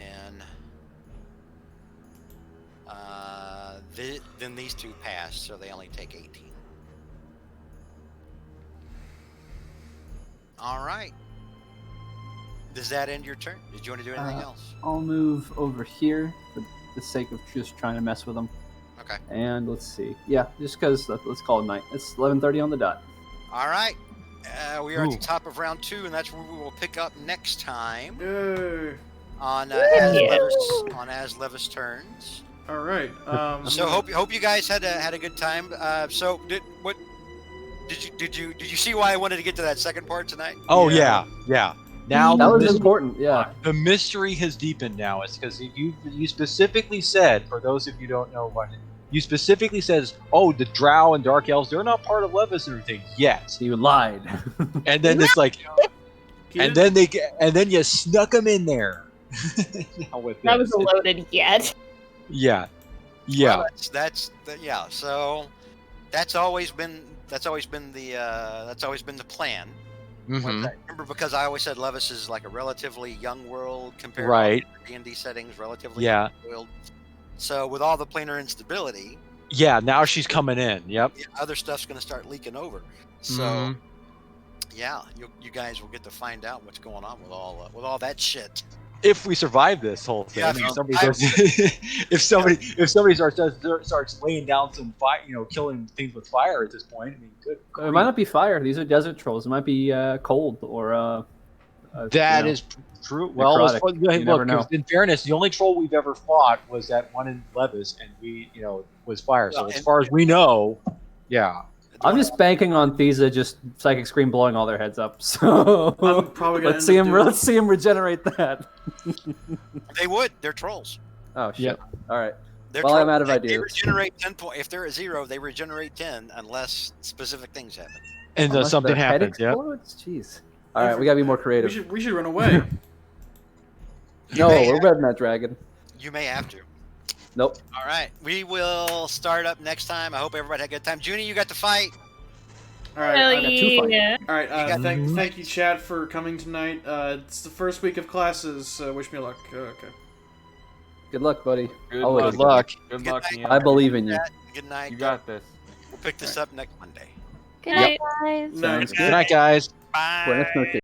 Speaker 3: then these two pass, so they only take 18. All right. Does that end your turn? Did you want to do anything else?
Speaker 4: I'll move over here for the sake of just trying to mess with them.
Speaker 3: Okay.
Speaker 4: And let's see. Yeah, just because let's call it night. It's 11:30 on the dot.
Speaker 3: All right. We are at the
Speaker 8: Ooh.
Speaker 3: top of round 2, and that's where we will pick up next time
Speaker 7: Yay.
Speaker 3: on
Speaker 6: Yeah.
Speaker 3: As Levis turns.
Speaker 7: All right.
Speaker 3: So hope you guys had a good time. So did you see why I wanted to get to that second part tonight?
Speaker 8: Oh
Speaker 7: Yeah.
Speaker 8: yeah. Now
Speaker 4: That
Speaker 8: the
Speaker 4: was
Speaker 8: mystery-
Speaker 4: important. Yeah.
Speaker 8: The mystery has deepened now. It's because you specifically said, for those of you who don't know what you specifically says, oh, the Drow and Dark Elves, they're not part of Levis and everything yet.
Speaker 4: You lied.
Speaker 8: And then it's like, and then you snuck them in there. Now with
Speaker 6: That
Speaker 8: this.
Speaker 6: was a loaded yet.
Speaker 8: Yeah.
Speaker 3: Well, yeah. So that's always been the plan.
Speaker 8: Mhm.
Speaker 3: Remember, because I always said Levis is like a relatively young world compared
Speaker 8: Right.
Speaker 3: to D&D settings, relatively
Speaker 8: Yeah.
Speaker 3: young world. So with all the planar instability,
Speaker 8: Yeah. Now she's coming in. Yep.
Speaker 3: other stuff's going to start leaking over. So
Speaker 8: Mhm.
Speaker 3: yeah, you guys will get to find out what's going on with all that shit.
Speaker 8: If we survive this whole thing,
Speaker 3: Yeah,
Speaker 8: I mean, if somebody starts laying down some fire, killing things with fire at this point. I mean, good.
Speaker 4: It might not be fire. These are desert trolls. It might be cold or.
Speaker 8: That is true. Well, as
Speaker 4: necrotic.
Speaker 8: far,
Speaker 4: You never know.
Speaker 8: in fairness, the only troll we've ever fought was that one in Levis, and was fire. So
Speaker 3: Well,
Speaker 8: as far as we know, yeah.
Speaker 4: I'm just banking on Thesa just psychic scream blowing all their heads up. So
Speaker 7: I'm probably gonna
Speaker 4: let's
Speaker 7: end up doing-
Speaker 4: let's see him regenerate that.
Speaker 3: They would. They're trolls.
Speaker 4: Oh shit!
Speaker 8: Yep.
Speaker 4: All right.
Speaker 3: They're
Speaker 4: Well,
Speaker 3: trolls.
Speaker 4: I'm out of
Speaker 3: They
Speaker 4: ideas.
Speaker 3: regenerate 10 points. If they're at 0, they regenerate 10 unless specific things happen.
Speaker 8: And
Speaker 4: Unless
Speaker 8: something
Speaker 4: their head
Speaker 8: happens. Yeah.
Speaker 4: explodes? Jeez. All right, we gotta be more creative.
Speaker 7: We should run away.
Speaker 4: No,
Speaker 3: may
Speaker 4: we're
Speaker 3: have-
Speaker 4: red that dragon.
Speaker 3: You may have to.
Speaker 4: Nope.
Speaker 3: All right, we will start up next time. I hope everybody had a good time. Junie, you got to fight.
Speaker 7: All right.
Speaker 6: Hell
Speaker 4: got two fights.
Speaker 6: yeah.
Speaker 7: All right.
Speaker 3: got-
Speaker 7: Thank you, Chad, for coming tonight. It's the first week of classes. Wish me luck. Okay.
Speaker 4: Good luck, buddy.
Speaker 9: Good
Speaker 4: Always.
Speaker 9: luck.
Speaker 8: Good luck.
Speaker 9: Good luck,
Speaker 3: night.
Speaker 9: Ian.
Speaker 4: I believe in you.
Speaker 3: Good night.
Speaker 9: You got this.
Speaker 3: We'll pick this up next Monday.
Speaker 5: Good night, guys.
Speaker 7: Night.
Speaker 4: Sounds
Speaker 8: Good night, guys.
Speaker 3: Bye.
Speaker 4: Buenas noches.